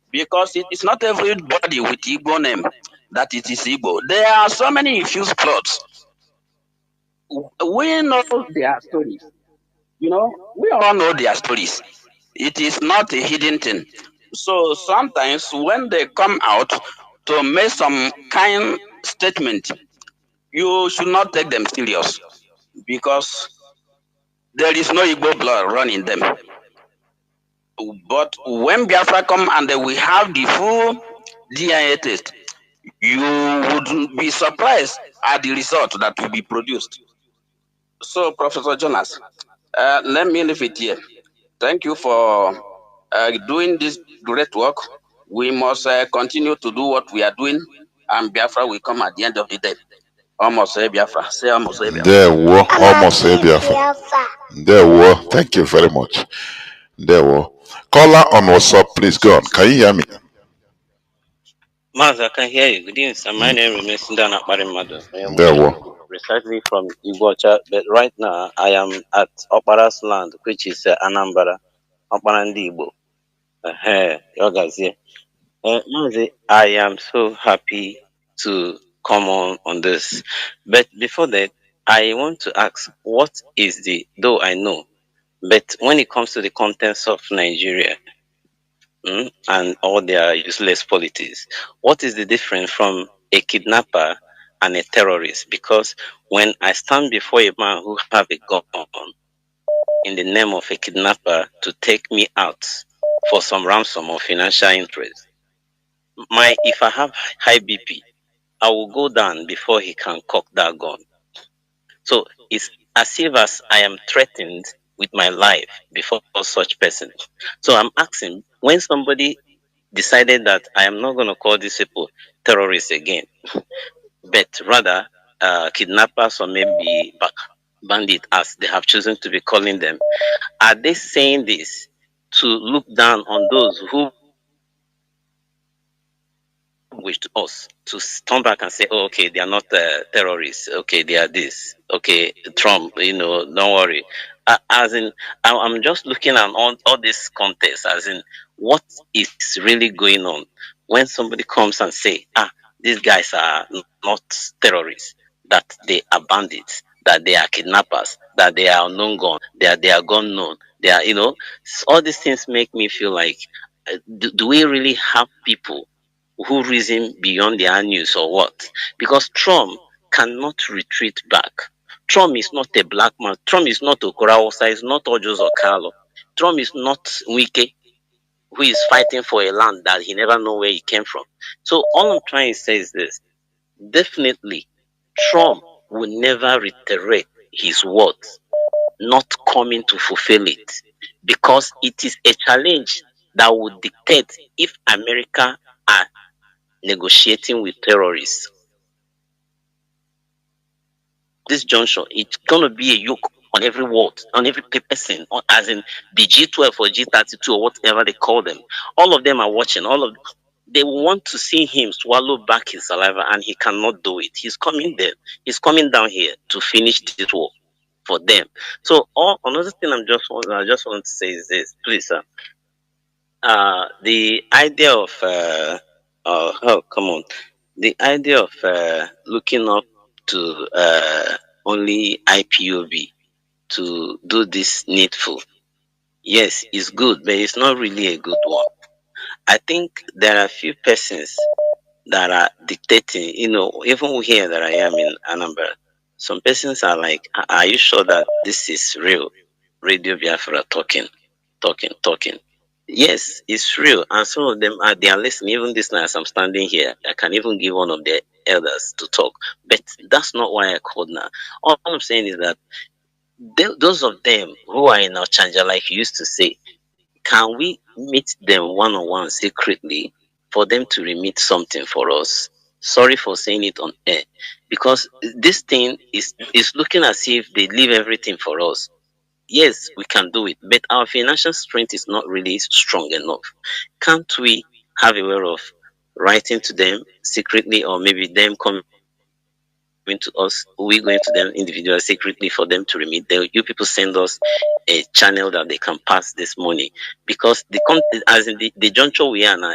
Because it is not everybody with Igbo name that it is Igbo. There are so many infused plots. We know their stories. You know, we all know their stories. It is not a hidden thing. So sometimes when they come out to make some kind statement, you should not take them serious because there is no Igbo blood running them. But when Biafra come and we have the full DNA test, you would be surprised at the result that will be produced. So, Professor Jonas, let me leave it here. Thank you for doing this great work. We must continue to do what we are doing, and Biafra will come at the end of the day. Almost say Biafra. Say almost say Biafra. There were almost a Biafra. There were. Thank you very much. There were. Caller on WhatsApp, please go on. Can you hear me? Mazi, I can hear you. Good evening, sir. My name remains Ndana Madu. There were. Precisely from Igbocha, but right now I am at Opara's land, which is Anambra, Oparandi Igbo. Mazi, I am so happy to come on this. But before that, I want to ask, what is though I know, but when it comes to the contents of Nigeria, and all their useless politics, what is the difference from a kidnapper and a terrorist? Because when I stand before a man who have a gun in the name of a kidnapper to take me out for some ransom or financial interest, if I have high BP, I will go down before he can cock that gun. So it's as if as I am threatened with my life before such person. So I'm asking, when somebody decided that I am not going to call these people terrorists again, but rather kidnappers or maybe bandit, as they have chosen to be calling them, are they saying this to look down on those who wish to us to turn back and say, oh, okay, they are not terrorists, okay, they are this, okay, Trump, don't worry. As in, I'm just looking at all this context, as in, what is really going on when somebody comes and say, these guys are not terrorists, that they are bandits, that they are kidnappers, that they are unknown gun, they are gun known, they are, all these things make me feel like, do we really have people who reason beyond their news or what? Because Trump cannot retreat back. Trump is not a black man. Trump is not Okoroawosa. He's not Ojos or Carlo. Trump is not Wike, who is fighting for a land that he never know where he came from. So all I'm trying to say is this. Definitely, Trump will never reiterate his words, not coming to fulfill it, because it is a challenge that would dictate if America are negotiating with terrorists. This junction, it's gonna be a yoke on every word, on every person, as in the G12 or G32 or whatever they call them. All of them are watching. They want to see him swallow back his saliva, and he cannot do it. He's coming there. He's coming down here to finish this war for them. So, another thing I just want to say is this, please, sir. The idea of come on, the idea of looking up to only IPOB to do this needful, yes, it's good, but it's not really a good one. I think there are a few persons that are dictating, even here that I am in Anambra, Some persons are like, Are you sure that this is real? Radio Biafra talking. Yes, it's real. And some of them are they are listening. Even this night as I'm standing here, I can even give one of the elders to talk. But that's not why I called now. All I'm saying is that those of them who are in our chanja, like you used to say, can we meet them one on one secretly for them to remit something for us? Sorry for saying it on air, because this thing is looking as if they leave everything for us. Yes, we can do it, but our financial strength is not really strong enough. Can't we have a way of writing to them secretly, or maybe them coming to us, we going to them individually secretly for them to remit? You people send us a channel that they can pass this money, because as in the juncture we are now,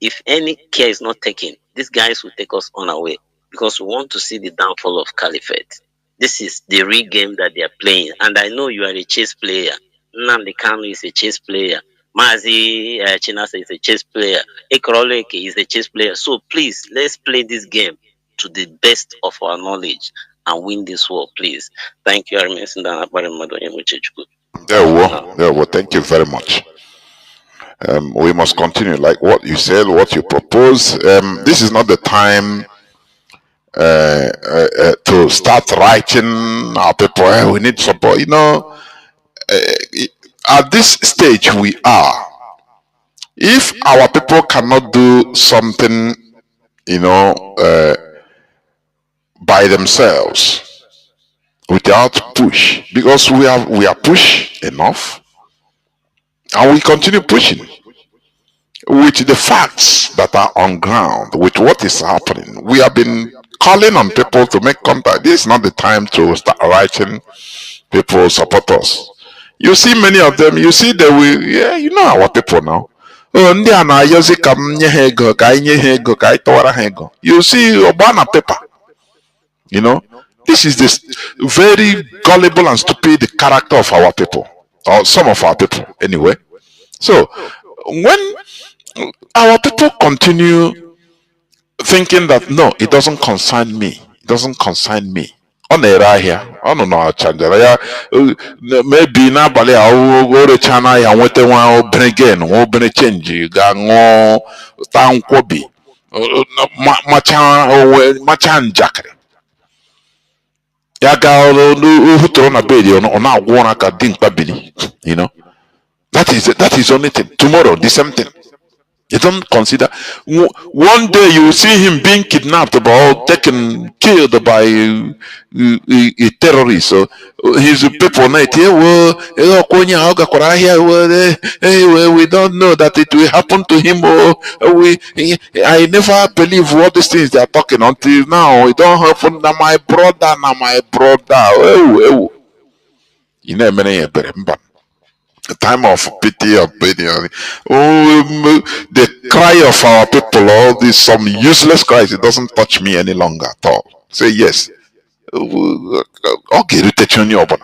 if any care is not taken, these guys will take us on our way, because we want to see the downfall of Caliphate. This is the real game that they are playing, and I know you are a chess player. Nnamdi Kanu is a chess player. Mazi Chinasa is a chess player. Ekoroleke is a chess player. So please, let's play this game to the best of our knowledge and win this war, please. Thank you, Armin Sindana Baramadoye Muchechukwu. There were. Thank you very much. We must continue, like what you said, what you propose. This is not the time to start writing our people. We need support. At this stage we are. If our people cannot do something, by themselves without push, because we are pushed enough, and we continue pushing with the facts that are on ground, with what is happening. We have been calling on people to make contact. This is not the time to start writing people support us. You see many of them, you see that you know our people now. Oh, ndị a na-ayọzi ka m nye ha ego, ka anyị nye ha ego, ka anyị tọwara ha ego. You see ọgba na paper. This is this very gullible and stupid character of our people, or some of our people anyway. So when our people continue thinking that no, it doesn't concern me, ọ na-ere ahịa, ọ nọ na chanjara ya, maybe n'abalị a o recha n'ahịa nweta nwa obere gain, nwa obere change, ga ṅụọ taa nkwobi, macha njakịrị ya, ga hụtụrụ na bed ọ na-agwụ ụra ka dimkpa bili. That is only thing. Tomorrow the same thing. You don't consider. One day you will see him being kidnapped or taken, killed by a terrorist. So his people night here, we don't know that it will happen to him. I never believe what these things they are talking until now. It don't happen. Now my brother. The time of pity and pain. The cry of our people, all this some useless cries, it doesn't touch me any longer at all. Say yes. Okay, retention your okay,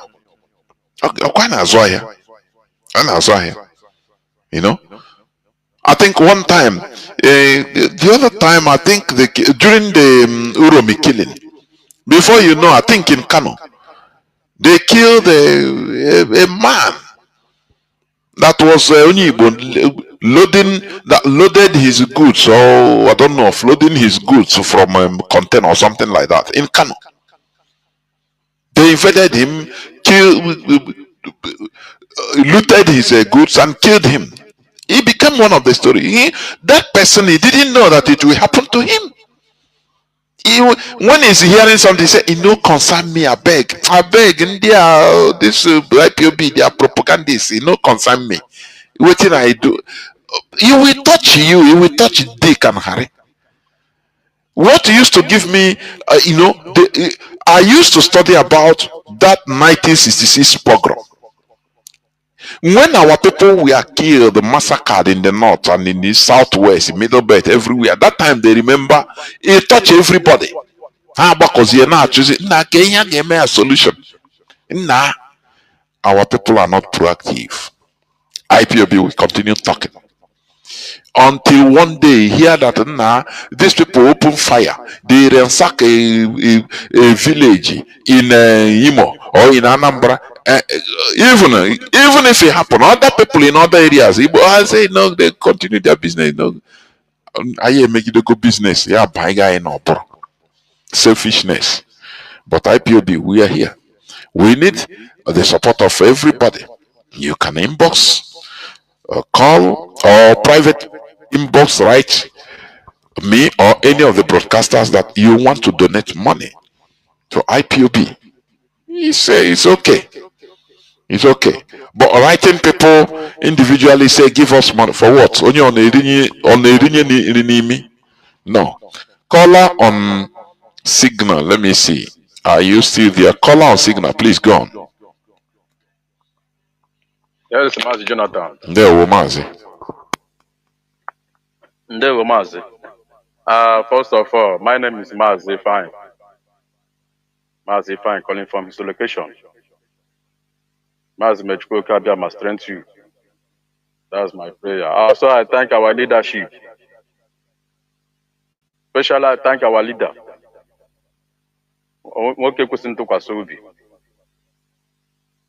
I think one time, the other time, I think during the Uromi killing, before you know, I think in Kanu, they killed a man that was loaded his goods, so I don't know, loading his goods from a container or something like that in Kanu. They invaded him, looted his goods and killed him. He became one of the story. That person, he didn't know that it will happen to him. When he's hearing something, he say, "It no concern me. I beg, India, this IPOB, they are propagandists. It no concern me. What did I do? He will touch you. He will touch Dick and Harry." What used to give me, I used to study about that 1966 pogrom. When our people were killed, massacred in the north and in the southwest, middle belt, everywhere, that time they remember it touched everybody. Because you're not choosing a solution. Nah, our people are not proactive. IPOB will continue talking. until one day hear that these people open fire, they ransack a village in Imo or in Anambra. Even if it happen, other people in other areas, I say no, they continue their business. No, I make it a good business. Yeah, buy guy in opera. Selfishness. But IPOB, we are here. We need the support of everybody. You can inbox, call, or private inbox, right? Me or any of the broadcasters that you want to donate money to IPOB. He say it's okay. It's okay. But writing people individually say give us money for what? Only on the no. Caller on Signal. Let me see. Are you still there? Caller on Signal, please go on. Yes, Mazi Jonathan. There, Mazi. There, Mazi. First of all, my name is Mazi Fine. Mazi Fine, calling from his location. Mazi Mechko Kabia must strength you. That's my prayer. Also, I thank our leadership. Especially, I thank our leader.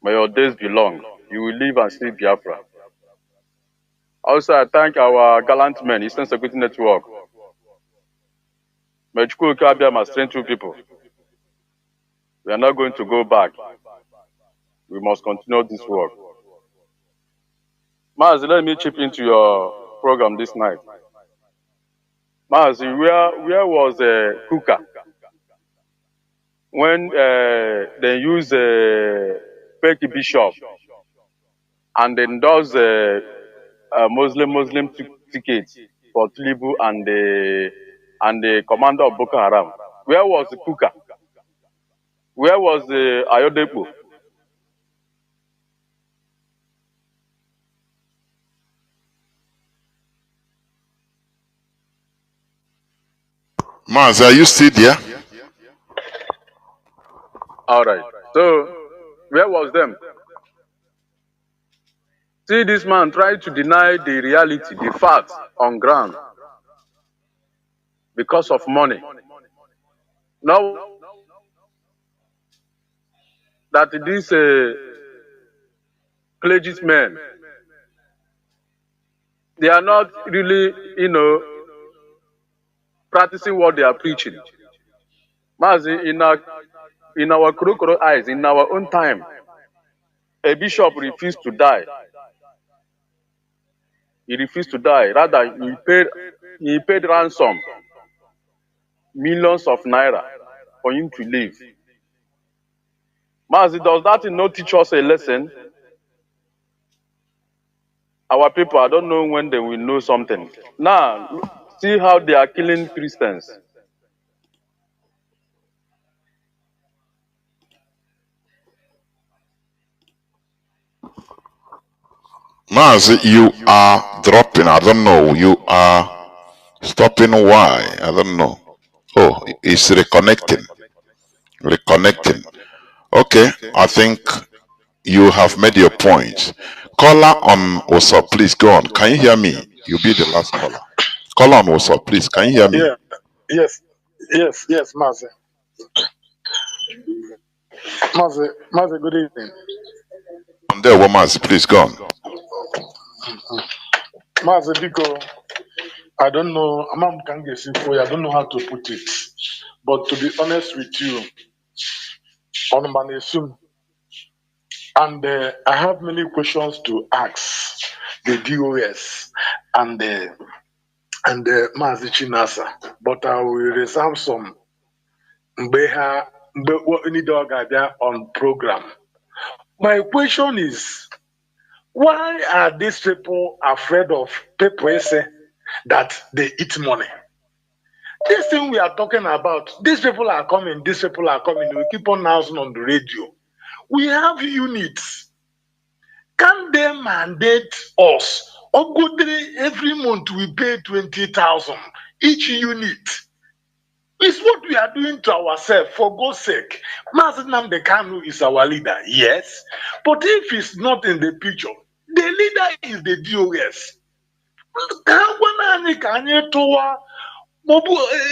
May your days be long. You will live and see Biafra. Also, I thank our gallant men, Eastern Security Network. Mechko Kabia must strength you people. We are not going to go back. We must continue this work. Mazi, let me chip into your program this night. Mazi, where was Kuka when they use fake bishop and endorse Muslim tickets for Tlibu and the commander of Boko Haram? Where was Kuka? Where was Ayodepo? Mazi, are you still there? All right. So, where was them? See, this man tried to deny the reality, the facts on ground because of money. Now that these clergymen, they are not really, practicing what they are preaching. Mazi, in our crocodile eyes, in our own time, a bishop refused to die. He refused to die. Rather, he paid ransom, millions of naira, for him to live. Mazi, does that not teach us a lesson? Our people, I don't know when they will know something. Now, see how they are killing Christians. Mazi, you are dropping. I don't know. You are stopping. Why? I don't know. Oh, it's reconnecting. Reconnecting. Okay, I think you have made your point. Caller on WhatsApp, please go on. Can you hear me? You'll be the last caller. Caller on WhatsApp, please. Can you hear me? Yeah, yes, Mazi. Mazi, good evening. On there, Mazi, please go on. Mazi, Biko, I don't know, I don't know how to put it. But to be honest with you, on Manesum, and I have many questions to ask the DOS and the Mazi Chinasa, but I will reserve some on program. My question is, why are these people afraid of people say that they eat money? This thing we are talking about, these people are coming, we keep on announcing on the radio. We have units. Can they mandate us? Every month we pay 20,000 each unit. It's what we are doing to ourselves, for God's sake. Mazi Nnamdi Kanu is our leader, yes. But if he's not in the picture, the leader is the DOS.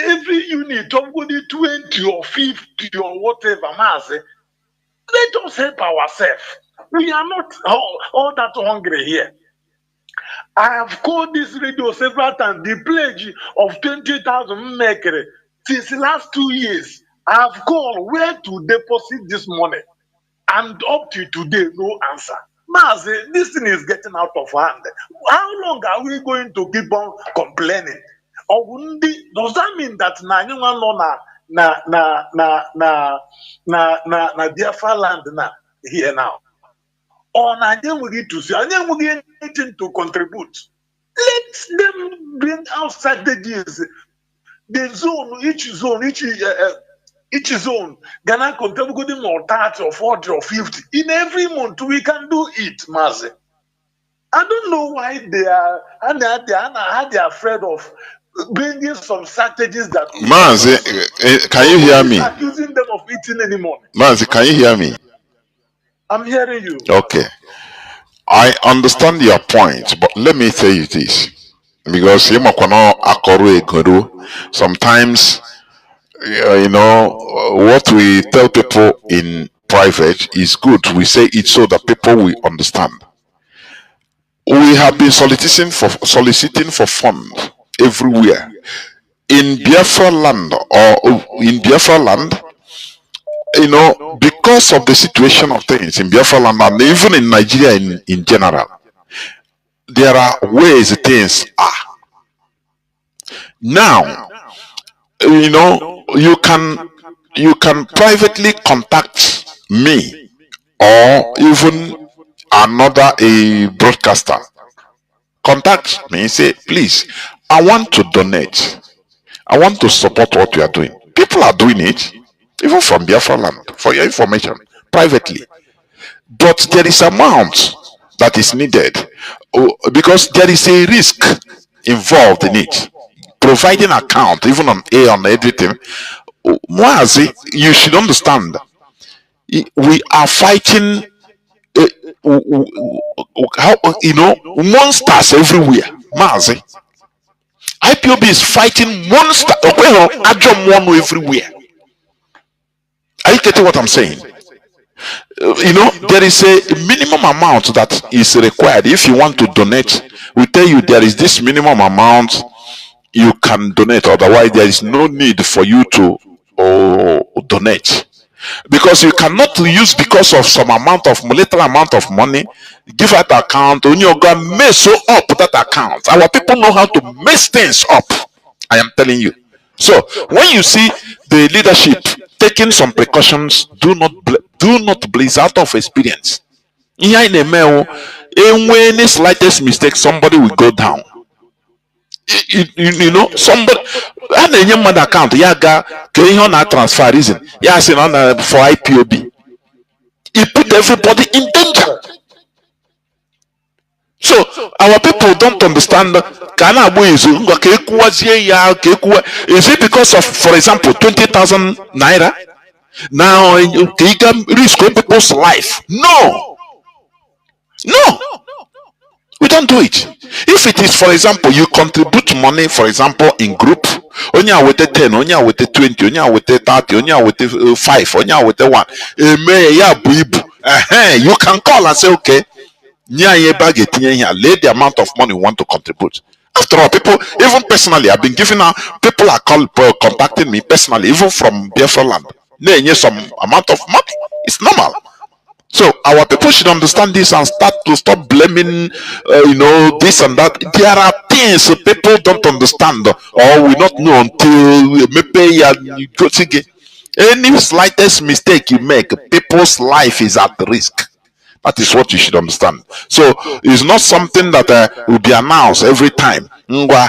Every unit of 20 or 50 or whatever, Mazi. Let us help ourselves. We are not all that hungry here. I have called this radio several times. The pledge of 20,000 maker since the last 2 years. I have called where to deposit this money. And up to today, no answer. Mazi, this thing is getting out of hand. How long are we going to keep on complaining? Does that mean that na Biafra land now here now? Or na we to see anything to contribute? Let them bring out strategies. The zone, each zone, Ghana contribute more 30 or 40 or 50. In every month, we can do it, Mazi. I don't know why they are afraid of bringing some strategies that Mazi, can you hear me? accusing them of eating anymore. Mazi, can you hear me? I'm hearing you. Okay. I understand your point, but let me tell you this. Because sometimes, what we tell people in private is good. We say it so that people will understand. We have been soliciting for funds everywhere. In Biafra land because of the situation of things in Biafra land and even in Nigeria in general, there are ways things are. Now, you can privately contact me or even another a broadcaster. Contact me and say, please, I want to donate. I want to support what you are doing. People are doing it, even from Biafra land, for your information, privately. But there is amount that is needed because there is a risk involved in it. Providing account, even on everything. Mazi, you should understand. We are fighting, monsters everywhere. Mazi, IPOB is fighting monster. Everywhere. Are you getting what I'm saying? There is a minimum amount that is required. If you want to donate, we tell you there is this minimum amount you can donate. Otherwise, there is no need for you to donate. Because you cannot use because of some little amount of money, give out account, when you're going to mess up that account. Our people know how to mess things up. I am telling you. So when you see the leadership taking some precautions, do not blaze out of experience. In any slightest mistake, somebody will go down. Somebody and a young account on transfer reason for IPOB. It put everybody in danger. So our people don't understand. Is it because of, for example, 20,000 naira? Now you can risk people's life? No. We don't do it. If it is, for example, you contribute money, for example, in group, onya with the 10, onya with the 20, onya with the 30, onya with the 5, onya with the 1. You can call and say, okay, lay the amount of money you want to contribute. After all, people, even personally, I've been giving out, people are contacting me personally, even from Biafra land. Some amount of money. It's normal. So our people should understand this and stop blaming, this and that. There are things people don't understand or will not know until maybe you go to any slightest mistake you make, people's life is at risk. That is what you should understand. So it's not something that will be announced every time. The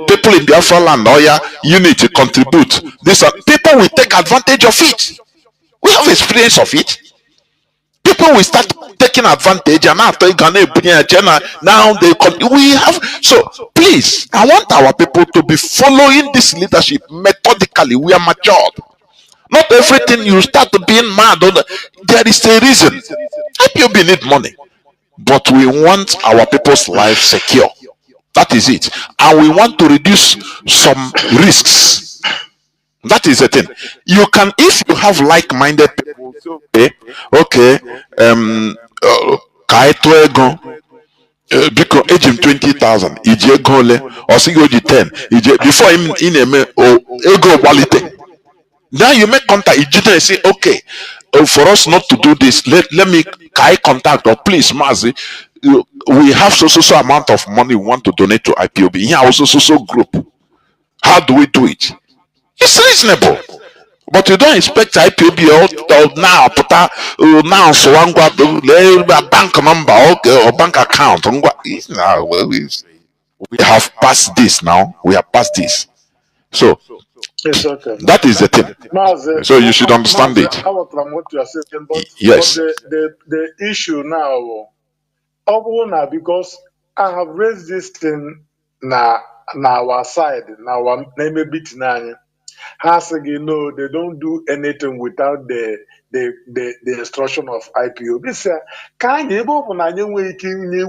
people in Biafra land, you need to contribute. These people will take advantage of it. We have experience of it. People will start taking advantage, and after now we have. So please, I want our people to be following this leadership methodically. We are matured. Not everything you start to being mad on. There is a reason. IPOB need money, but we want our people's life secure. That is it, and we want to reduce some risks. That is the thing. You can, if you have like-minded people, say, okay, ka anyị tụọ ego, biko eji m 20,000 iji ego ole, ọ sị gị o ji 10 iji, before ị na-eme ego gbalite. Now you make contact, you say, okay, for us not to do this, let me contact, or please, Mazi, we have so amount of money we want to donate to IPOB. Here also so group. How do we do it? It's reasonable. But you don't expect IPOB now put now so one bank number, okay, or bank account. Now we have passed this now. We have passed this. So It's okay. that is the thing. Mazi, So you should understand Mazi, it. I what you are saying, Yes. the issue now, because I have raised this thing now our side, now our name bit now. Has again, no, they don't do anything without the instruction of IPO. This kind of open and you make new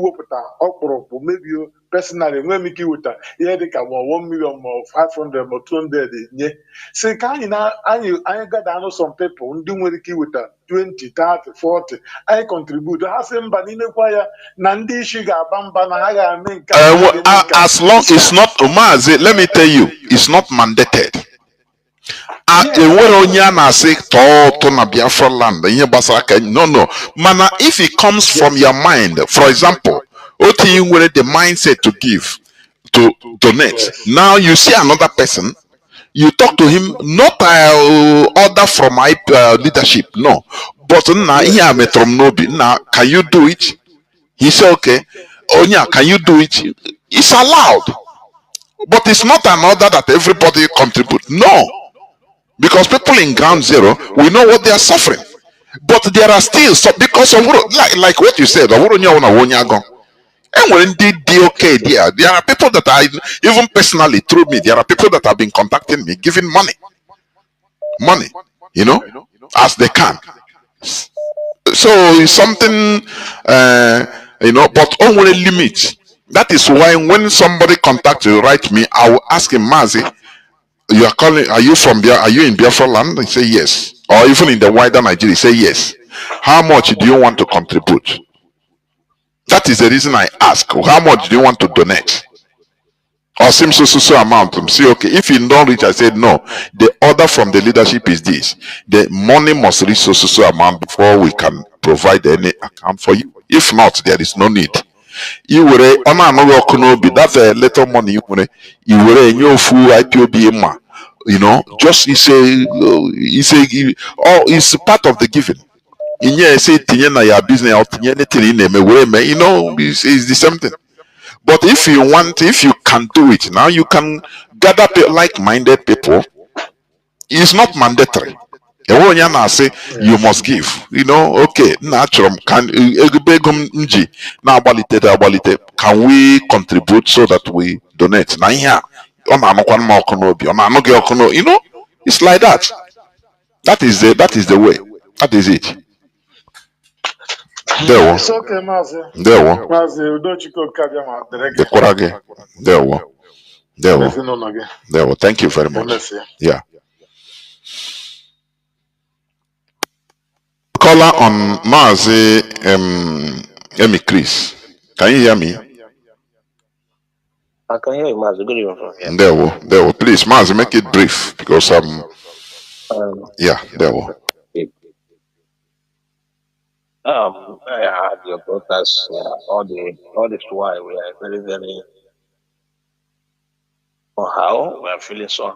or maybe you personally when make you with yeah they can 1 million or 500 or 200 yeah. Say kind of now I got I know some people do with 20, 30, 40. I contribute. Has him but in a choir Nandi Shiga Bamba Naga make As long it's not Mazi, let me tell you, it's not mandated. Enwere onye a na-asị tọọ ụtụ na Biafra land ihe gbasara ka no mana if it comes from your mind, for example, otu ị nwere the mindset to give, to donate, now you see another person, you talk to him, not order from my leadership, no, but nna ihe a metụrụ m n'obi, nna, can you do it? He said okay. Onya, can you do it? It's allowed, but it's not an order that everybody contribute, no. Because people in ground zero, we know what they are suffering. But there are still some, because of like what you said, and when they okay there are people that I even personally through me, there are people that have been contacting me, giving money, as they can. So it's something but only limit. That is why when somebody contacts you, write me, I will ask him, Mazi, you are calling, are you from are you in Biafra land? They say yes. Or even in the wider Nigeria, say yes. How much do you want to contribute? That is the reason I ask. How much do you want to donate? Or same so amount. Say okay. If you don't reach, I said no. The order from the leadership is this: the money must reach so amount before we can provide any account for you. If not, there is no need. You were on another be that's a little money you were in your full IPOB, just it's part of the giving. In here say na your business out anything in it's the same thing. But if you can do it now, you can gather like-minded people. It's not mandatory. Say you must give, okay, natural can can we contribute so that we donate? Now here, it's like that. That is the way. That is it. There It's okay, Mazi. There Mazi, Udochiko Kagama, the Korage. There Thank you very much. Yeah. Caller on Mazi Emi Chris. Can you hear me? I can hear you, Mazi. Good evening from here. There please, Mazi, make it brief because yeah, there I had your broadcast all this while. We are very, very how we are feeling so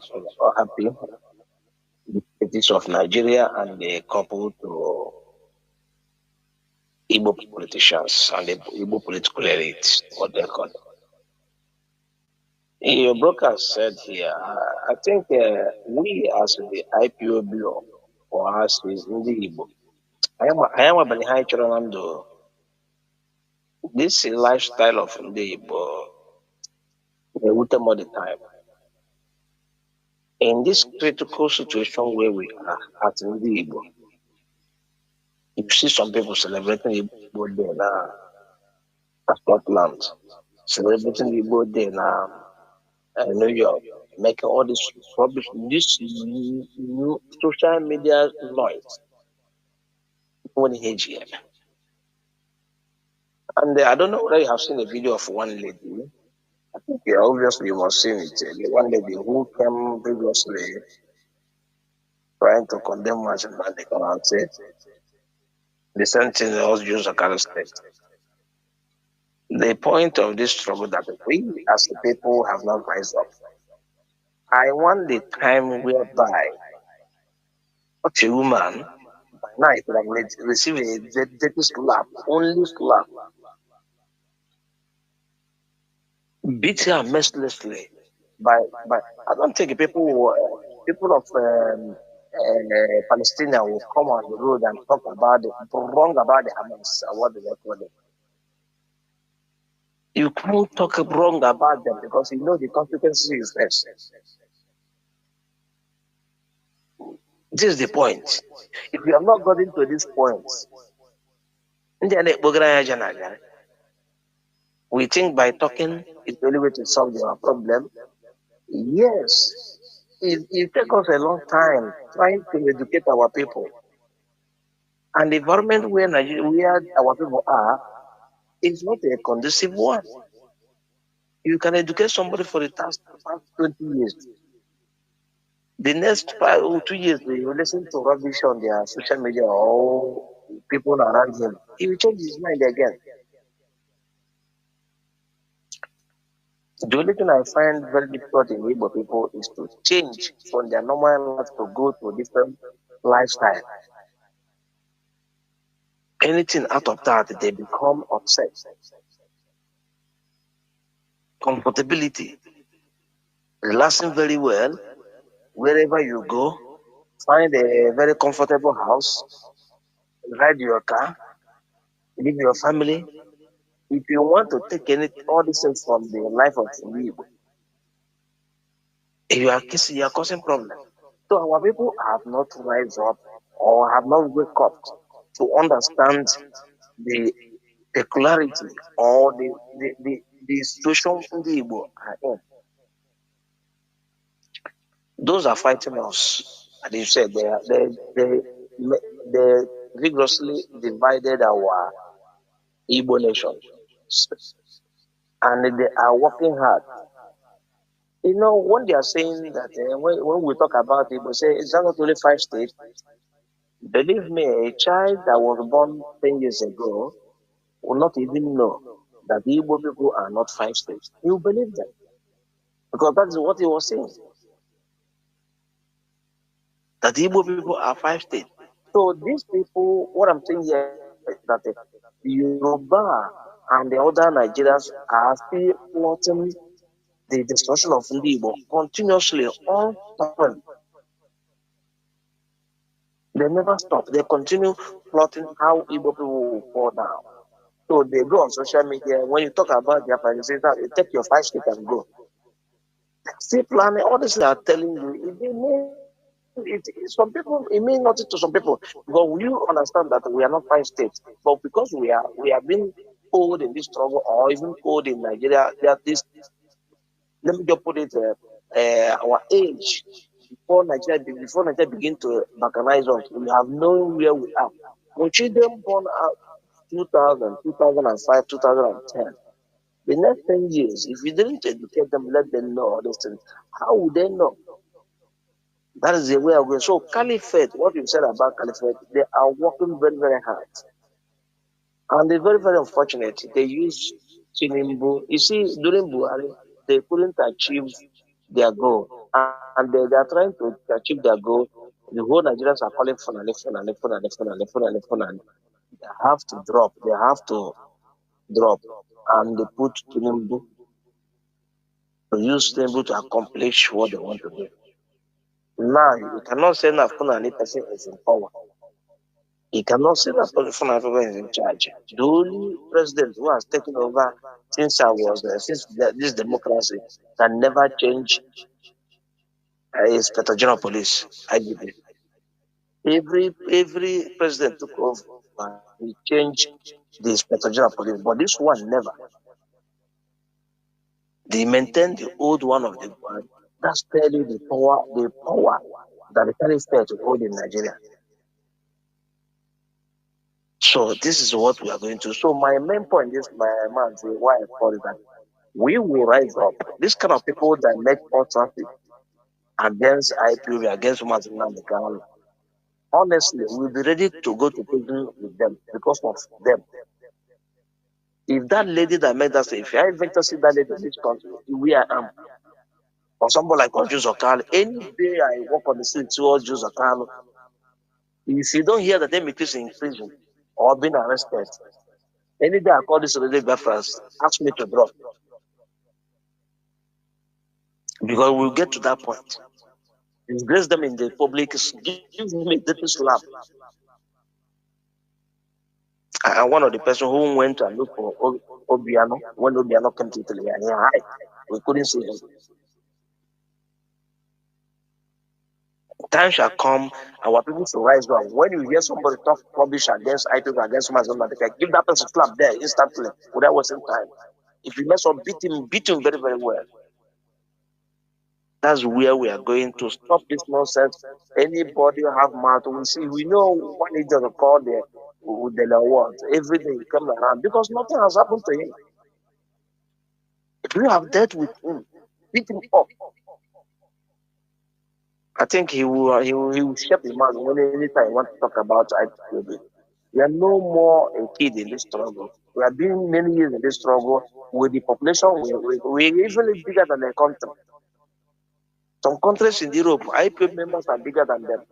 happy. The cities of Nigeria and the couple to Igbo politicians and the Igbo political elite, what they call it. Your broadcast said here, I think we as the IPOB or as the Igbo, I am a Benihai Choronando. This lifestyle of the Igbo, they would more the time. In this critical situation where we are at Igbo, you see some people celebrating Igbo Day now at Scotland, celebrating Igbo Day now New York, making all this rubbish, this new social media noise. And I don't know whether you have seen a video of one lady. I think obviously you must seen it. One lady who came previously trying to condemn much and they come and say the same thing also Jews are arrested. The point of this trouble that we as the people have not rise up. I want the time whereby such a woman by night would have received a dirty slap, only slap, beat her mercilessly. By I don't think people of Palestine will come on the road and talk about it, wrong about the Hamas, what do they call it? You can't talk wrong about them because you know the consequences you face. This is the point. If you have not gotten to this point, we think by talking is the only way to solve our problem. Yes, it takes us a long time trying to educate our people. And the environment where our people are is not a conducive one. You can educate somebody for the past 20 years. The next 5 or 2 years, they will listen to rubbish on their social media or people around him. He will change his mind again. The only thing I find very difficult in Igbo people is to change from their normal life to go to a different lifestyle. Anything out of that, they become upset. Comfortability, relaxing very well, wherever you go, find a very comfortable house, ride your car, live your family. If you want to take all these things from the life of Igbo, you are causing problem. So our people have not rise up or have not wake up to understand the peculiarity or the situation the Igbo are in. Those are fighting us. And you said they vigorously divided our Igbo nation. And they are working hard. You know, when they are saying that, when we talk about Igbo, say, it's not only 5 states. Believe me, a child that was born 10 years ago will not even know that the Igbo people are not 5 states. You believe that? Because that is what he was saying. That the Igbo people are 5 states. So these people, what I'm saying here is that the Yoruba and the other Nigerians are still plotting the destruction of Igbo continuously all the time. They never stop. They continue plotting how Igbo people will fall down. So they go on social media. When you talk about Biafra, you say that you take your 5 states and go. Still planning. All this they are telling you. Some people, it means nothing to some people. But you understand that we are not 5 states. But because we have been old in this struggle, or even old in Nigeria, let me just put it, our age before Nigeria begin to balkanize us, we have known where we are. When children born out 2000, 2005, 2010, the next 10 years, if you didn't educate them, let them know all these things, how would they know? That is the way of going. So Caliphate, what you said about Caliphate, they are working very, very hard. And they're very, very unfortunate. They use Chinedu. You see, during Buhari, they couldn't achieve their goal. And they are trying to achieve their goal. The whole Nigerians are calling for They have to drop. They have to drop. And they put Chinedu to use Tinubu to accomplish what they want to do. Now, you cannot say that Fulani person is in power. You cannot say that Fulani person is in charge. The only president who has taken over since this democracy can never change Inspector General Police, IGP. Every president took over, he changed the Inspector General Police, but this one never. They maintain the old one of the one. That's clearly the power that the carry state to hold in Nigeria. So this is what we are going to. So my main point is, my man, why I call it that we will rise up. This kind of people that make all traffic against IPOB, against Mazi Nnamdi Kanu, honestly, we'll be ready to go to prison with them because of them. If that lady that made us, if I even to see that lady in this country, we are or somebody like Juice Okal, any day I walk on the street towards Juice Okal, if you don't hear that they make this in prison or being arrested, any day I call this lady Biafrans, ask me to drop. Because we'll get to that point. Disgrace them in the public, give them a dirty slap. And one of the person who went and looked for Obiano, when Obiano came to Italy, and he hid, we couldn't see him. Time shall come, our people should rise up. When you hear somebody talk rubbish against IPOB, against Mazon, give that person a slap there instantly without wasting time. If you mess up, beat him very, very well. That's where we are going to stop this nonsense. Anybody who have mouth, we know one idiot to call the award. Every day he comes around because nothing has happened to him. If you have dealt with him, beat him up. I think he will shut his mouth anytime he wants to talk about IPOB. We are no more a kid in this struggle. We have been many years in this struggle with the population. We're even bigger than the country. Some countries in Europe, IPOB members are bigger than them.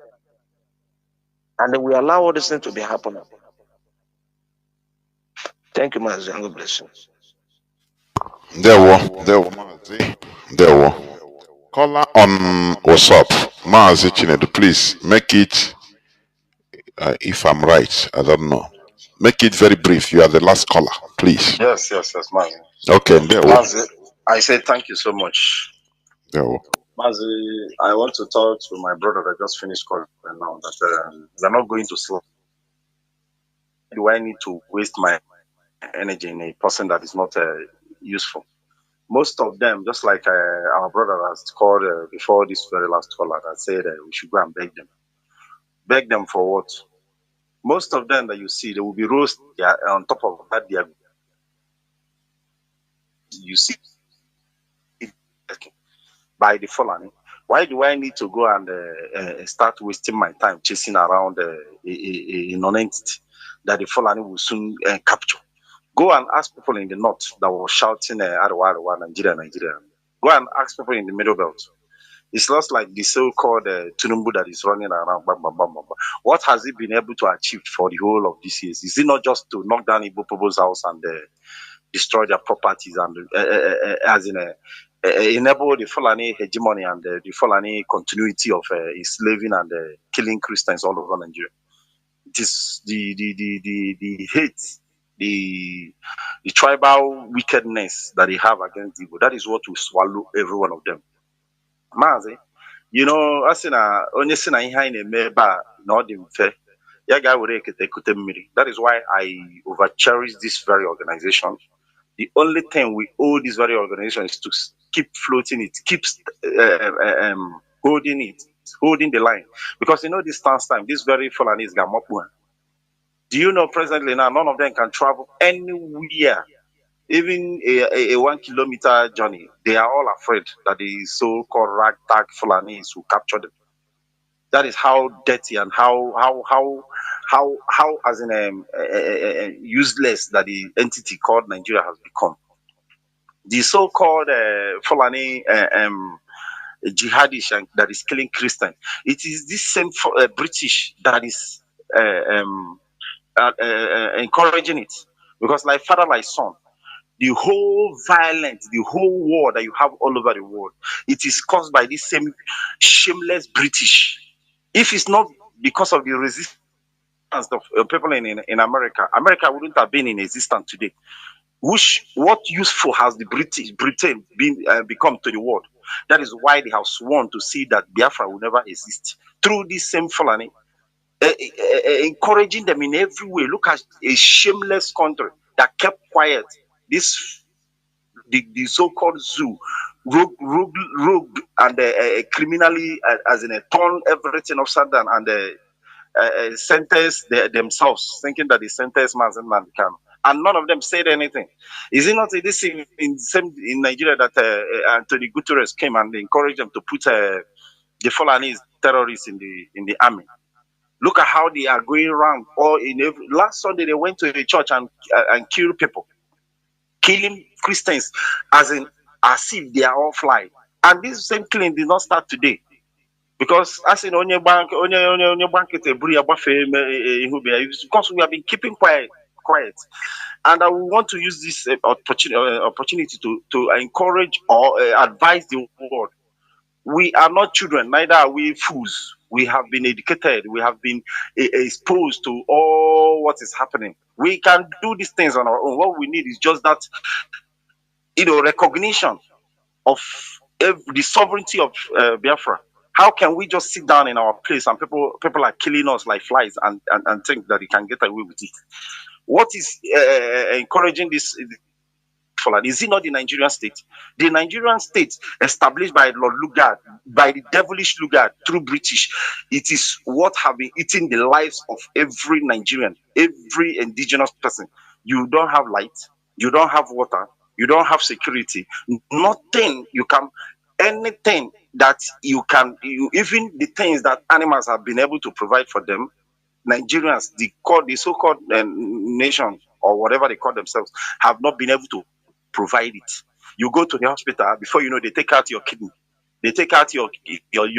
And we allow all this thing to be happening. Thank you, Mazi. God bless you. Mazi. There were. Caller on WhatsApp, Mazi Chinedu, please make it, if I'm right, I don't know. Make it very brief. You are the last caller, please. Yes, Mazi. Okay, there we Mazi, I say thank you so much. There we Mazi, I want to talk to my brother that just finished calling now that we are not going to sleep. Do I need to waste my energy in a person that is not useful? Most of them, just like our brother has called before this very last caller, that said we should go and beg them. Beg them for what? Most of them that you see, they will be roasted on top of that. You see by the Fulani. Why do I need to go and start wasting my time chasing around a non-entity that the Fulani will soon capture? Go and ask people in the north that were shouting Arewa, Arewa, Nigeria, Nigeria. Go and ask people in the middle belt. It's not like the so-called TUNU that is running around. Bam, bam, bam, bam. What has he been able to achieve for the whole of these years? Is it not just to knock down Igbo people's house and destroy their properties and enable the Fulani hegemony and the Fulani continuity of enslaving and killing Christians all over Nigeria? It is the hate, the tribal wickedness that they have against Igbo. That is what will swallow every one of them. Mazi, you know, I say na onye si na ihe anyị na-eme ebe a na ọ dị mfe, ya ga-were ekete ekute mmiri. That is why I over cherish this very organization. The only thing we owe this very organization is to keep floating it, keep holding the line. Because you know this time, this very Fulanese Gamopu. Do you know presently now, none of them can travel anywhere, even a 1 kilometer journey. They are all afraid that the so-called ragtag Fulanis will capture them. That is how dirty and how as in useless that the entity called Nigeria has become. The so-called Fulani jihadish that is killing Christians. It is this same British that is encouraging it, because like father like son, the whole violence, the whole war that you have all over the world, it is caused by this same shameless British. If it's not because of the resistance of people in America, America wouldn't have been in existence today. What useful has the Britain become to the world? That is why they have sworn to see that Biafra will never exist. Through this same Fulani, encouraging them in every way. Look at a shameless country that kept quiet. This the so-called zoo, rogue and criminally, as in a turn everything upside down and sentence themselves, thinking that they sentenced Mazi Nnamdi Kanu. And none of them said anything. Is it not this in Nigeria that Anthony Guterres came and encouraged them to put the Fulanese terrorists in the army? Look at how they are going around. Or last Sunday they went to a church and killed people, killing Christians as if they are all fly. And this same killing did not start today. Because as in onye bank because we have been keeping quiet. And I want to use this opportunity to encourage or advise the world. We are not children, neither are we fools. We have been educated, we have been exposed to all what is happening. We can do these things on our own. What we need is just that, recognition of the sovereignty of Biafra. How can we just sit down in our place and people are killing us like flies and think that they can get away with it? What is encouraging this? Is it not the Nigerian state? The Nigerian state established by Lord Lugard, by the devilish Lugard through British, it is what have been eating the lives of every Nigerian, every indigenous person. You don't have light, you don't have water, you don't have security, nothing you can, anything that you can, even the things that animals have been able to provide for them, Nigerians, the so-called nation or whatever they call themselves, have not been able to provide it. You go to the hospital, before you know, they take out your kidney, they take out your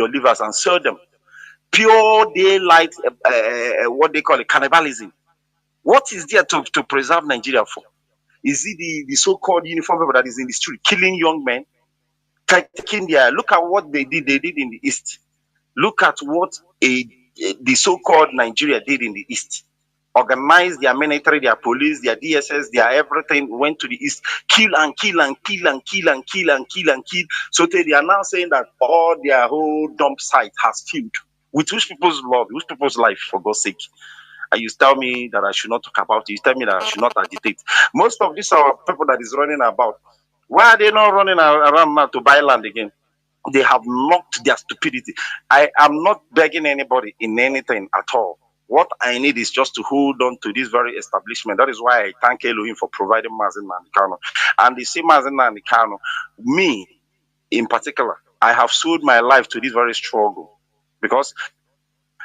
livers and sell them. Pure daylight, what they call it, cannibalism. What is there to preserve Nigeria for? Is it the so-called uniform people that is in the street killing young men, taking their? Look at what they did in the East. Look at what the so-called Nigeria did in the East. Organized their military, their police, their DSS, their everything, went to the East, kill and kill and kill and kill and kill and kill and kill. So they are now saying that all their whole dump site has filled. With which people's love, which people's life, for God's sake? And you tell me that I should not talk about it. You tell me that I should not agitate. Most of these are people that is running about. Why are they not running around now to buy land again? They have knocked their stupidity. I am not begging anybody in anything at all. What I need is just to hold on to this very establishment. That is why I thank Elohim for providing Mazi Nnamdi Kanu. And the same Mazi Nnamdi Kanu, me in particular, I have sold my life to this very struggle. Because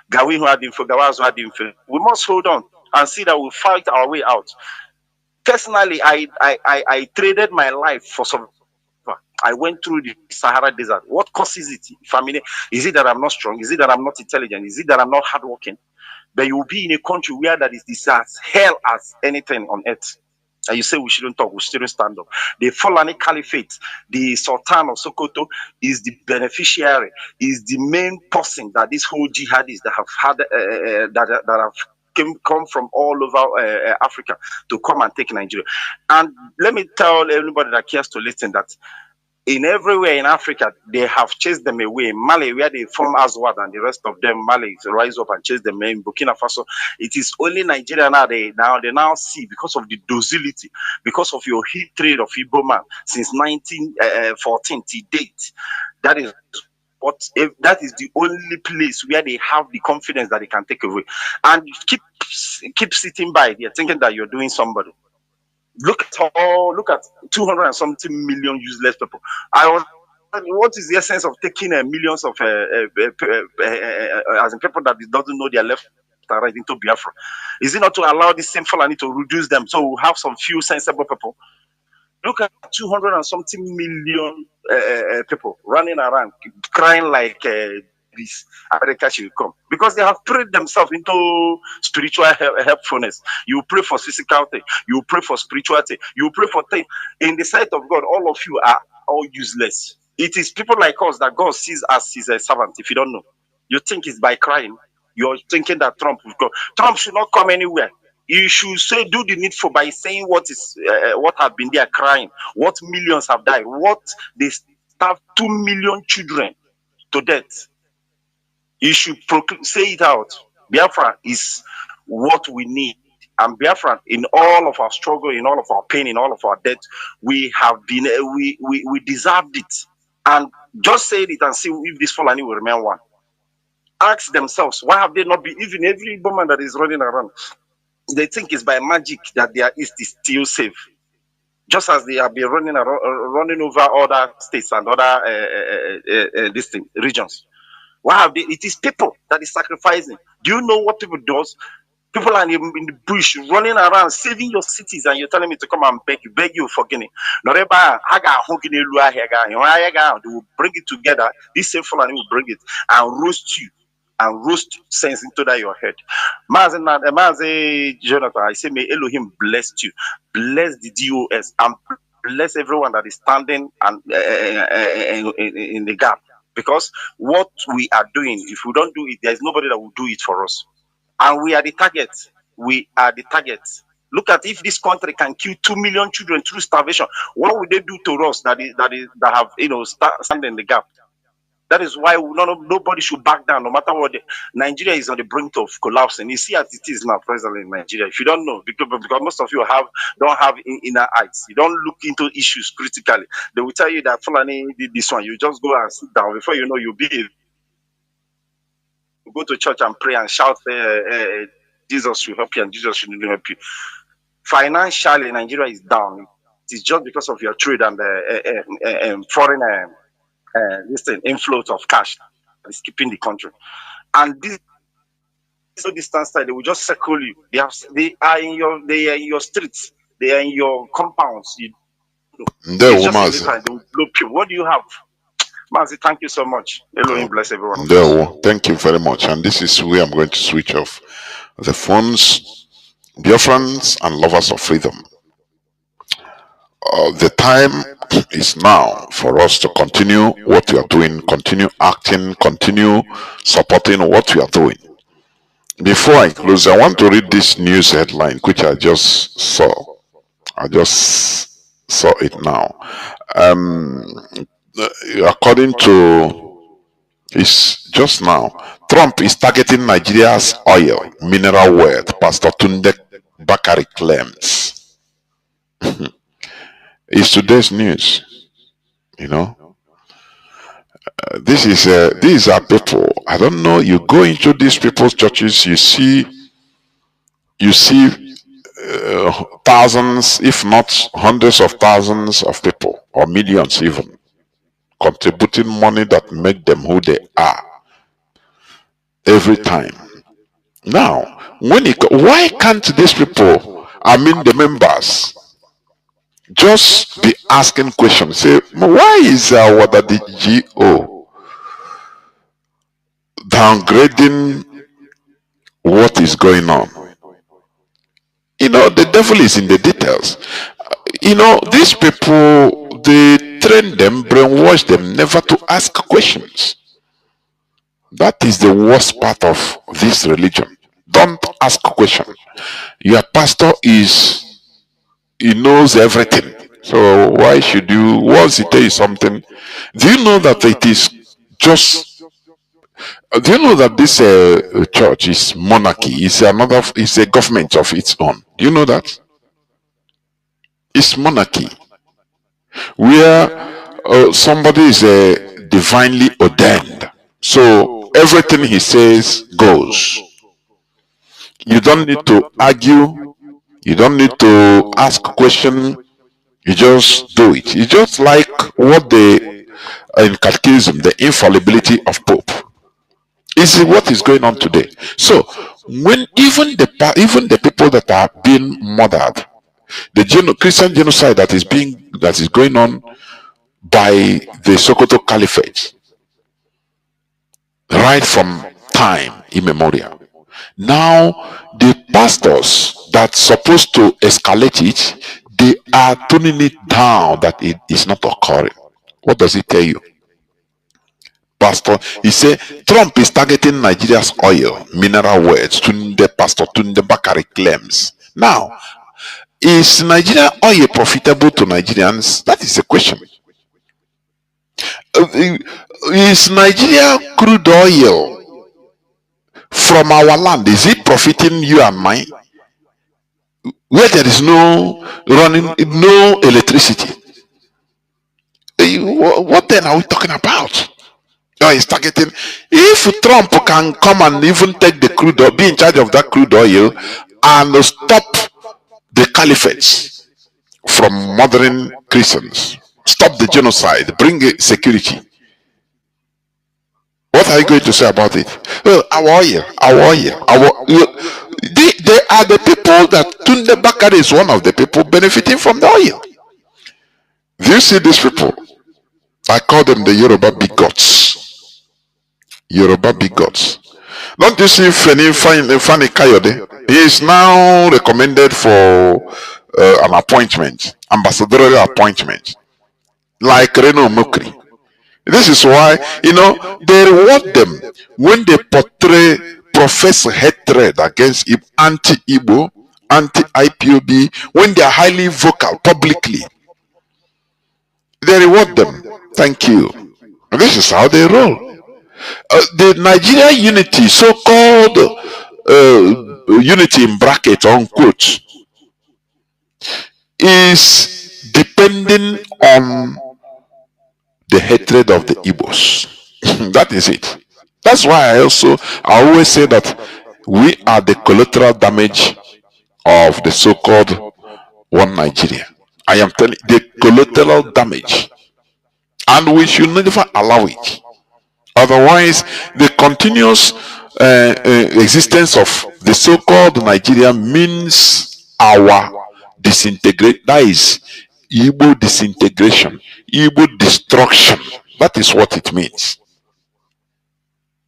Gawi who had info, Gawaz who had info, we must hold on and see that we fight our way out. Personally, I traded my life for some. I went through the Sahara Desert. What causes it? Family? Is it that I'm not strong? Is it that I'm not intelligent? Is it that I'm not hardworking? But you will be in a country where that is this as hell as anything on earth. And you say we shouldn't talk, we shouldn't stand up. The Fulani Caliphate, the Sultan of Sokoto is the beneficiary, is the main person that this whole jihadists that have had that have come from all over Africa to come and take Nigeria. And let me tell everybody that cares to listen that in everywhere in Africa, they have chased them away. Mali, where they form Azwad and the rest of them, Mali rise up and chase them in Burkina Faso. It is only Nigeria now they now see, because of the docility, because of your hatred of Igbo man since 1914 to date. That is the only place where they have the confidence that they can take away. And keep sitting by there thinking that you're doing somebody. Look at 200 and something million useless people. What is the essence of taking millions of as in people that doesn't know their left and right into Biafra? Is it not to allow this same Fulani to reduce them so we have some few sensible people? Look at 200 and something million people running around crying like this. America should come because they have prayed themselves into spiritual helpfulness. You pray for physical thing, you pray for spiritual thing, you pray for thing. In the sight of God, all of you are all useless. It is people like us that God sees as his servant. If you don't know, you think it's by crying. You're thinking that Trump will come. Trump should not come anywhere. You should say, do the needful by saying what have been there crying, what millions have died, what the starve 2 million children to death. You should say it out. Biafra is what we need. And Biafra, in all of our struggle, in all of our pain, in all of our death, we have been, we deserved it. And just say it and see if this Fulani will remain one. Ask themselves, why have they not been, even every woman that is running around, they think it's by magic that their East is still safe. Just as they have been running over other states and other regions. Why have they? It is people that is sacrificing. Do you know what people do? People are in the bush running around saving your cities, and you're telling me to come and beg you for Guinea. They will bring it together. This same Fulani will bring it and roast you and roast sense into that your head. Mazi Jonathan, I say may Elohim bless you, bless the DOS, and bless everyone that is standing and in the gap. Because what we are doing, if we don't do it, there is nobody that will do it for us. And we are the target. We are the target. Look at if this country can kill 2 million children through starvation, what would they do to us that have stand in the gap? That is why nobody should back down, no matter what. Nigeria is on the brink of collapsing. You see as it is now, presently in Nigeria. If you don't know, because most of you don't have inner eyes, you don't look into issues critically. They will tell you that Fulani did this one. You just go and sit down. Before you know, go to church and pray and shout, Jesus will help you and Jesus should help you. Financially, Nigeria is down. It is just because of your trade and foreign inflow of cash that is keeping the country. And this so distance side, they will just circle you. They are in your streets, they are in your compounds. It's just a little, they will blow you. What do you have? Mazi, thank you so much. Elohim bless everyone. Thank you very much. And this is where I'm going to switch off the phones. Biafrans and lovers of freedom. The time is now for us to continue what we are doing, continue acting, continue supporting what we are doing. Before I close, I want to read this news headline, which I just saw. I just saw it now. According to, it's just now, Trump is targeting Nigeria's oil, mineral wealth, Pastor Tunde Bakari claims. It's today's news, you know. These are people. I don't know. You go into these people's churches, you see thousands, if not hundreds of thousands of people, or millions even, contributing money that make them who they are every time. Now, why can't these people, the members, just be asking questions? Say, why is what the GO downgrading what is going on? You know, the devil is in the details. You know, these people, they train them, brainwash them never to ask questions. That is the worst part of this religion. Don't ask a question. Your pastor he knows everything. So why should you, once he tells you something, do you know that it is just, do you know that this church is monarchy, it's a government of its own? Do you know that? It's monarchy, where somebody is divinely ordained. So everything he says goes. You don't need to argue. You don't need to ask a question. You just do it. It's just like what in catechism, the infallibility of Pope. Is what is going on today. So when even the people that are being murdered, the Christian genocide that is going on by the Sokoto Caliphate, right from time immemorial. Now the pastors that's supposed to escalate it, they are tuning it down that it is not occurring. What does it tell you? Pastor, he said Trump is targeting Nigeria's oil, mineral wealth. Pastor Tunde Bakari claims. Now, is Nigeria oil profitable to Nigerians? That is the question. Is Nigeria crude oil from our land, is it profiting you and mine? Where there is no running, no electricity. What then are we talking about? Oh, he's targeting. If Trump can come and even take the crude oil, be in charge of that crude oil, and stop the caliphates from murdering Christians, stop the genocide, bring security, what are you going to say about it? Oh, our oil, they are the people that Tunde Bakari is one of the people benefiting from the oil. Do you see these people? I call them the Yoruba bigots. Yoruba bigots. Don't you see Fani Kayode? He is now recommended for an appointment, ambassadorial appointment, like Reno Mukri. This is why, they reward them when they portray, profess hatred against anti-Igbo, anti-IPOB, when they are highly vocal publicly. They reward them. Thank you. And this is how they roll. The Nigeria unity, so-called unity in bracket, unquote, is depending on the hatred of the Igbos. That is it. That's why I always say that we are the collateral damage of the so-called one Nigeria. I am telling you, the collateral damage, and we should never allow it. Otherwise, the continuous existence of the so-called Nigeria means our disintegration. That is Igbo disintegration, Igbo destruction. That is what it means.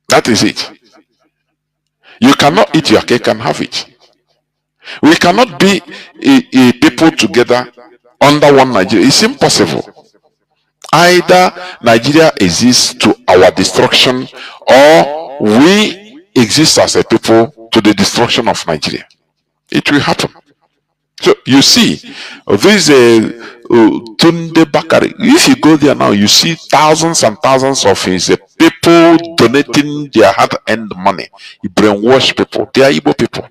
That is it. You cannot eat your cake and have it. We cannot be a people together under one Nigeria. It's impossible. Either Nigeria exists to our destruction, or we exist as a people to the destruction of Nigeria. It will happen. So you see, this Tunde Bakari, if you go there now, you see thousands and thousands of his people donating their hard-earned money. He brainwash people. They are Igbo people.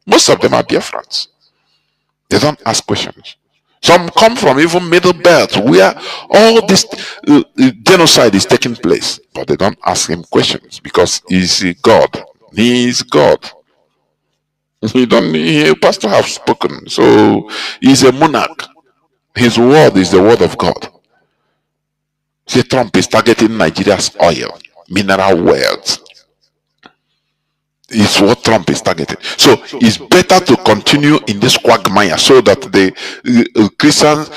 Most of them are Biafrans. They don't ask questions. Some come from even Middle Belt, where all this genocide is taking place, but they don't ask him questions because he's God. He is God. Pastor have spoken, so he's a monarch. His word is the word of God. See, Trump is targeting Nigeria's oil, mineral wealth. Is what Trump is targeting. So it's better to continue in this quagmire so that the Christians,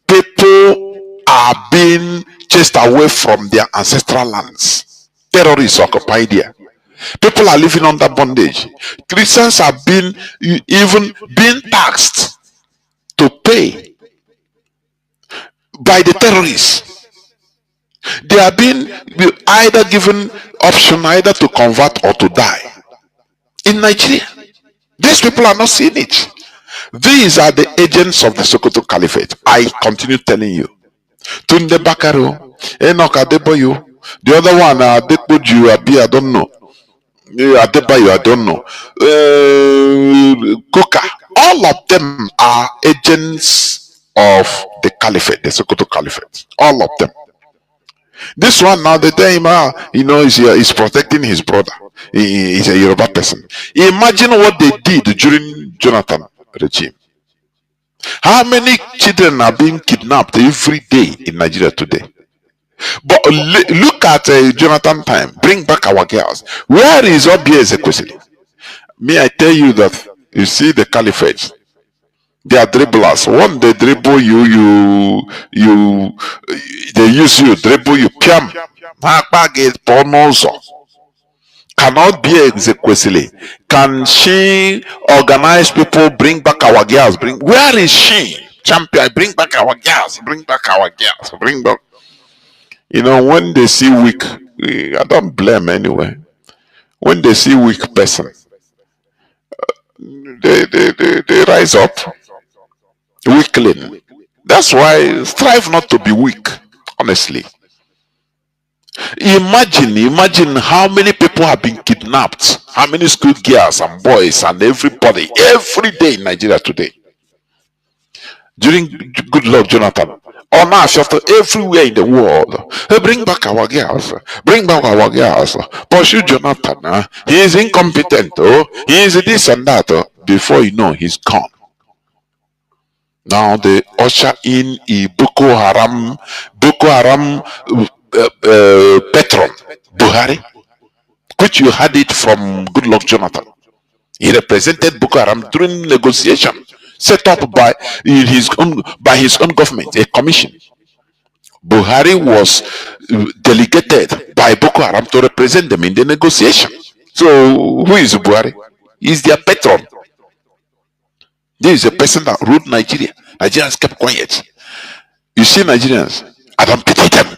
people are being chased away from their ancestral lands. Terrorists occupy there. People are living under bondage. Christians have been even being taxed to pay by the terrorists. They are being either given option either to convert or to die. In Nigeria, these people are not seeing it. These are the agents of the Sokoto Caliphate. I continue telling you. Tunde Bakaro, Enoch Adeboyo, the other one, Adepoju Abi, I don't know. Adebayo, I don't know. Kuka. All of them are agents of the Caliphate, the Sokoto Caliphate. All of them. This one now, the time, he's protecting his brother. He's a Yoruba person. Imagine what they did during Jonathan regime. How many children are being kidnapped every day in Nigeria today? But look at Jonathan time. Bring back our girls. Where is RBL Excelency? May I tell you that you see the caliphate. They are dribblers. One they dribble you, they use you, dribble you, piam. Cannot be Exequesili. Can she organize people, bring back our girls? Where is she? Champion, bring back our girls, bring back our girls, bring back. When they see weak, I don't blame anyway. When they see weak person, they rise up. Weakling. That's why strive not to be weak, honestly. Imagine how many people have been kidnapped, how many school girls and boys and everybody every day in Nigeria today. During good luck, Jonathan, or now everywhere in the world. Hey, bring back our girls, bring back our girls. Pursue Jonathan. He is incompetent. Oh, he is this and that. Oh. Before you know, he's gone. Now they usher in a Boko Haram patron, Buhari, which you had it from Good Luck Jonathan. He represented Boko Haram during negotiation set up by his own government, a commission. Buhari was delegated by Boko Haram to represent them in the negotiation. So who is Buhari? He's their patron. This is a person that ruled Nigeria. Nigerians kept quiet. You see Nigerians, I don't pity them.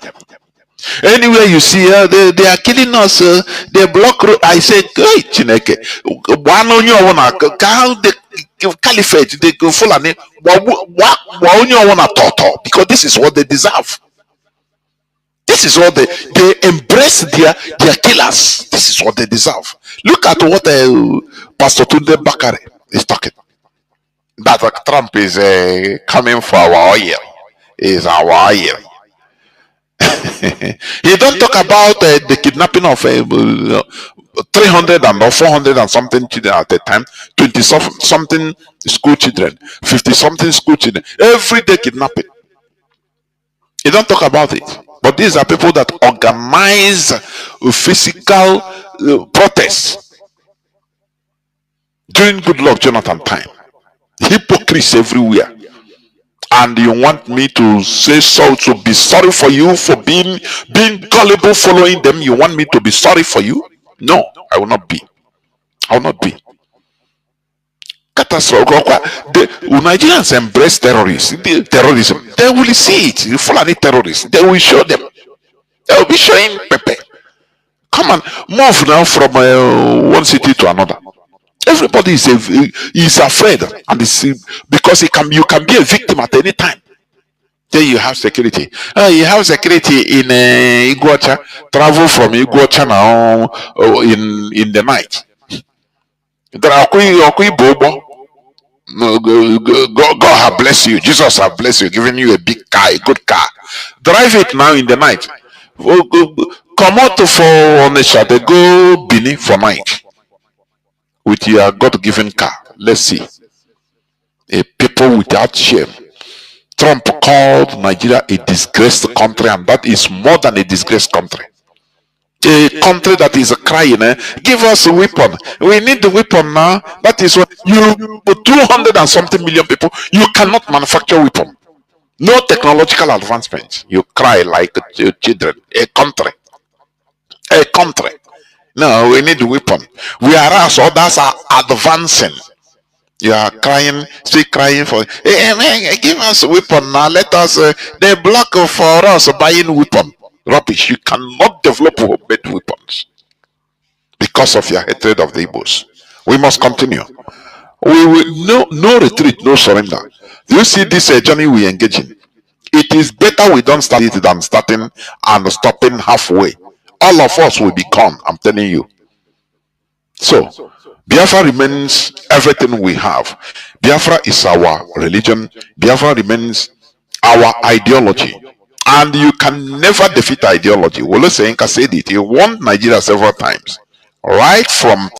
Anywhere you see, they are killing us. They block road. I said, hey, Chineke, one on your one, how the caliphate, they go full and one on one because this is what they deserve. This is what they embrace their killers. This is what they deserve. Look at what Pastor Tunde Bakare is talking. That Trump is coming for our oil. Is our oil. He don't talk about the kidnapping of 300 and or 400 and something children at a time, 20 something school children, 50 something school children, every day kidnapping. He don't talk about it. But these are people that organize physical protests during Good Luck Jonathan time. Hypocrites everywhere. And you want me to say so, to be sorry for you for being gullible following them? You want me to be sorry for you? No, I will not be. I will not be. Catastrophe. The Nigerians embrace terrorism. They will see it. You follow any terrorists. They will show them. They will be showing Pepe. Come on, move now from one city to another. Everybody is afraid, and because you can be a victim at any time. Then you have security. You have security in Iguacha. Travel from Iguacha now in the night. God have blessed you. Jesus have blessed you, giving you a big car, a good car. Drive it now in the night. Come out for Onisha. They go Bini for night with your God-given car. Let's see. A people without shame. Trump called Nigeria a disgraced country, and that is more than a disgraced country. A country that is crying, give us a weapon. We need the weapon now. That is what you 200 and something million people. You cannot manufacture weapon. No technological advancement. You cry like children. A country. No, we need the weapon. Whereas others are advancing. You are crying, still crying for, hey, give us a weapon now. Let us, they block for us buying weapon. Rubbish. You cannot develop better weapons because of your hatred of the Igbos. We must continue. We will no retreat, no surrender. Do you see this journey we engage in? It is better we don't start it than starting and stopping halfway. All of us will be gone, I'm telling you. So, Biafra remains everything we have. Biafra is our religion. Biafra remains our ideology. And you can never defeat ideology. Wole Soyinka said it. He won Nigeria several times. Right from